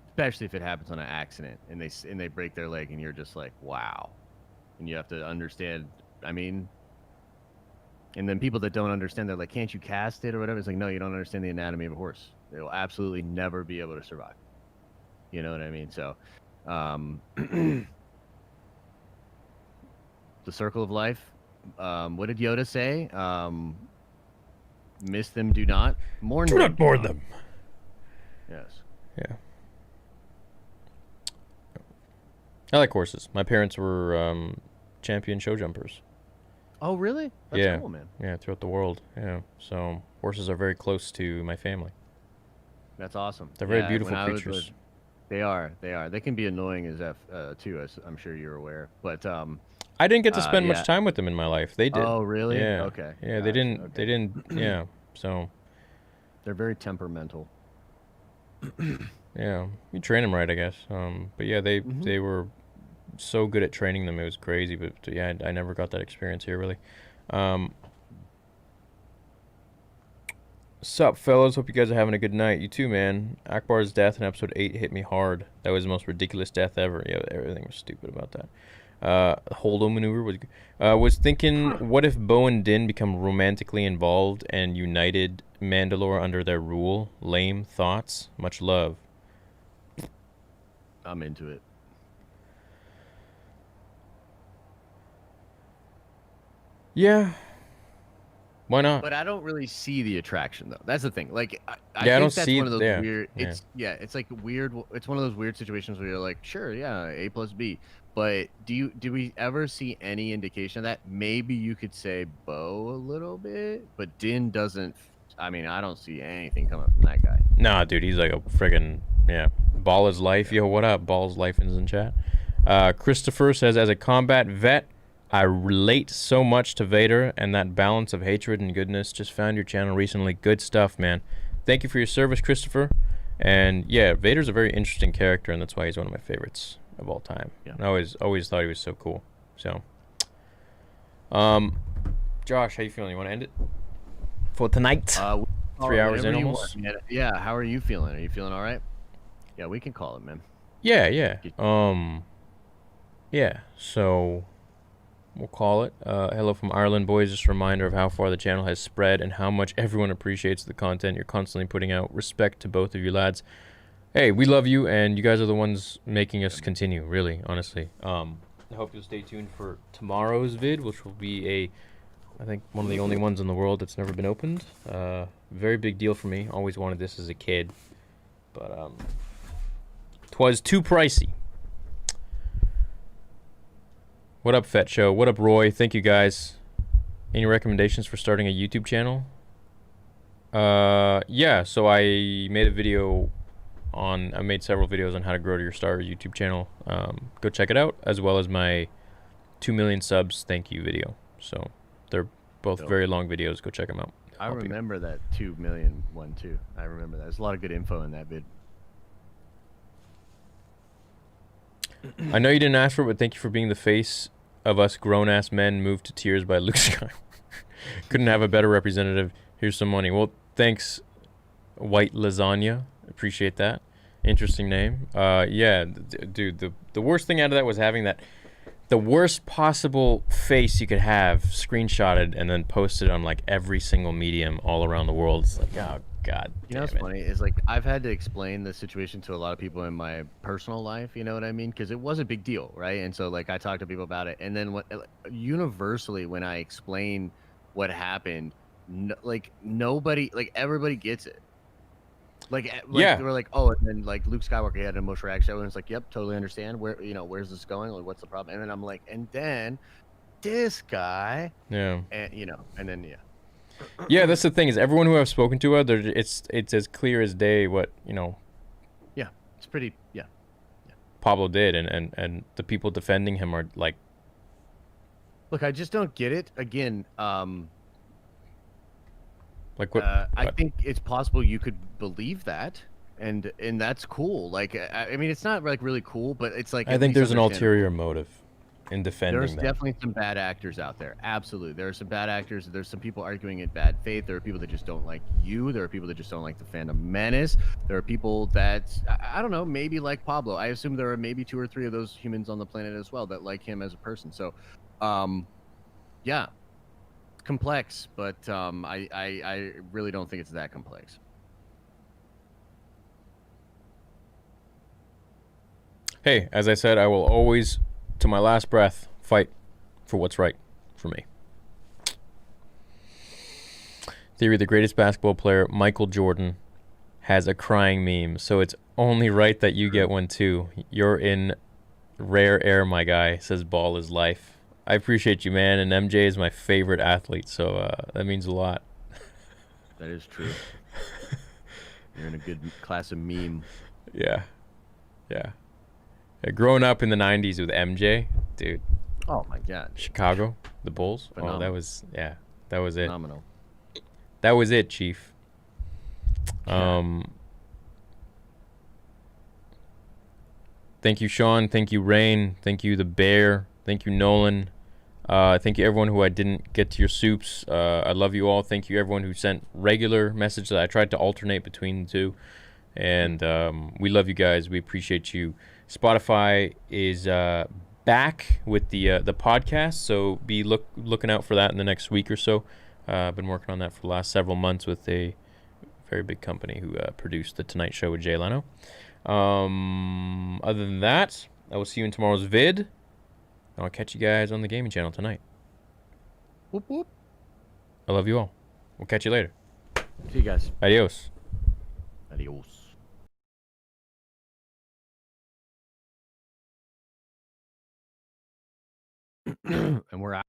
Especially if it happens on an accident and they break their leg and you're just like, wow. And you have to understand, I mean, and then people that don't understand, they're like, can't you cast it or whatever? It's like, no, you don't understand the anatomy of a horse. They will absolutely never be able to survive. You know what I mean? So, the circle of life. What did Yoda say? Miss them, do not mourn Do them. not mourn them. Yes. Yeah. I like horses. My parents were champion show jumpers. Oh, really? That's Yeah. cool, man. Yeah, throughout the world. Yeah. So horses are very close to my family. That's awesome. They're very Yeah, beautiful when I was creatures. with- They are. They are. They can be annoying as F too, as I'm sure you're aware. But I didn't get to spend yeah. much time with them in my life. They did. Oh, really? Yeah. Okay. Yeah, they Gotcha. didn't. Okay. They didn't. Yeah. So. They're very temperamental. Yeah, you train them right, I guess. But yeah, Mm-hmm. they were so good at training them. It was crazy. But yeah, I never got that experience here really. Sup, fellas? Hope you guys are having a good night. You too, man. Akbar's death in episode 8 hit me hard. That was the most ridiculous death ever. Yeah, everything was stupid about that. Holdo maneuver was thinking, what if Bo and Din become romantically involved and united Mandalore under their rule? Lame thoughts. Much love. I'm into it. Yeah. Why not? But I don't really see the attraction though. That's the thing. Like, I think don't that's see one of those yeah, weird. yeah. It's like weird. It's one of those weird situations where you're like, sure, yeah, A plus B. But do we ever see any indication of that? Maybe you could say Bo a little bit, but Din doesn't. I mean, I don't see anything coming from that guy. Nah, dude, he's like a friggin' ball is life. Yo, what up? Ball's life is in chat. Christopher says, as a combat vet, I relate so much to Vader and that balance of hatred and goodness. Just found your channel recently. Good stuff, man. Thank you for your service, Christopher. And yeah, Vader's a very interesting character, and that's why he's one of my favorites of all time. Yeah. I always thought he was so cool. So, Josh, how you feeling? You want to end it for tonight? 3 hours in whenever you almost. want, man. Yeah. How are you feeling? Are you feeling all right? Yeah, we can call it, man. Yeah. Yeah. So we'll call it. Hello from Ireland, boys. Just a reminder of how far the channel has spread and how much everyone appreciates the content you're constantly putting out. Respect to both of you lads. Hey, we love you, and you guys are the ones making us continue, really, honestly. I hope you'll stay tuned for tomorrow's vid, which will be I think one of the only ones in the world that's never been opened. Very big deal for me. Always wanted this as a kid, but 'twas too pricey. What up, Fett Show? What up, Roy? Thank you, guys. Any recommendations for starting a YouTube channel? Yeah, so I made a video I made several videos on how to grow to your star YouTube channel. Go check it out, as well as my 2 million subs thank you video. So they're both very long videos. Go check them out. I remember that 2 million one too. I remember that. There's a lot of good info in that vid. I know you didn't ask for it, but thank you for being the face of us grown-ass men moved to tears by Luke Skywalker. Couldn't have a better representative. Here's some money. Well, thanks, White Lasagna. Appreciate that. Interesting name. Yeah, dude, the worst thing out of that was having the worst possible face you could have screenshotted and then posted on like every single medium all around the world. It's like, oh god. You know what's funny is like I've had to explain the situation to a lot of people in my personal life. You know what I mean? Because it was a big deal, right? And so like I talk to people about it, and then universally when I explain what happened, like nobody, like everybody gets it. Like yeah, they were like, oh, and then like Luke Skywalker had an emotional reaction, and it's like, yep, totally understand. Where's this going? Like, what's the problem? And then I'm like, and then this guy, yeah, and and then yeah. That's the thing is everyone who I've spoken to, it's as clear as day what yeah, it's pretty Pablo did, and the people defending him are like, look, I just don't get it. Again, like what? I think it's possible you could believe that, and that's cool. Like, I mean, it's not like really cool, but it's like I think there's an ulterior motive in defending. There's that. definitely some bad actors out there. Absolutely, there are some bad actors. There's some people arguing in bad faith. There are people that just don't like you. There are people that just don't like the fandom menace. There are people that I don't know, maybe like Pablo. I assume there are maybe 2 or 3 of those humans on the planet as well that like him as a person. So, yeah. Complex, but I really don't think it's that complex. Hey, as I said, I will always, to my last breath, fight for what's right for me. Theory: the greatest basketball player, Michael Jordan, has a crying meme, so it's only right that you get one too. You're in rare air, my guy, says Ball is life. I appreciate you, man, and MJ is my favorite athlete, so that means a lot. That is true. You're in a good class of meme. Yeah. Growing up in the 90s with MJ, dude. Oh, my God. Chicago, the Bulls. Phenomenal. Oh, that was it. Phenomenal. That was it, Chief. Thank you, Sean. Thank you, Rain. Thank you, The Bear. Thank you, Nolan. Thank you, everyone who I didn't get to your soups. I love you all. Thank you, everyone who sent regular messages. I tried to alternate between the two. And we love you guys. We appreciate you. Spotify is back with the podcast, so be looking out for that in the next week or so. I've been working on that for the last several months with a very big company who produced The Tonight Show with Jay Leno. Other than that, I will see you in tomorrow's vid. I'll catch you guys on the gaming channel tonight. Whoop, whoop. I love you all. We'll catch you later. See you guys. Adios. Adios. And we're out.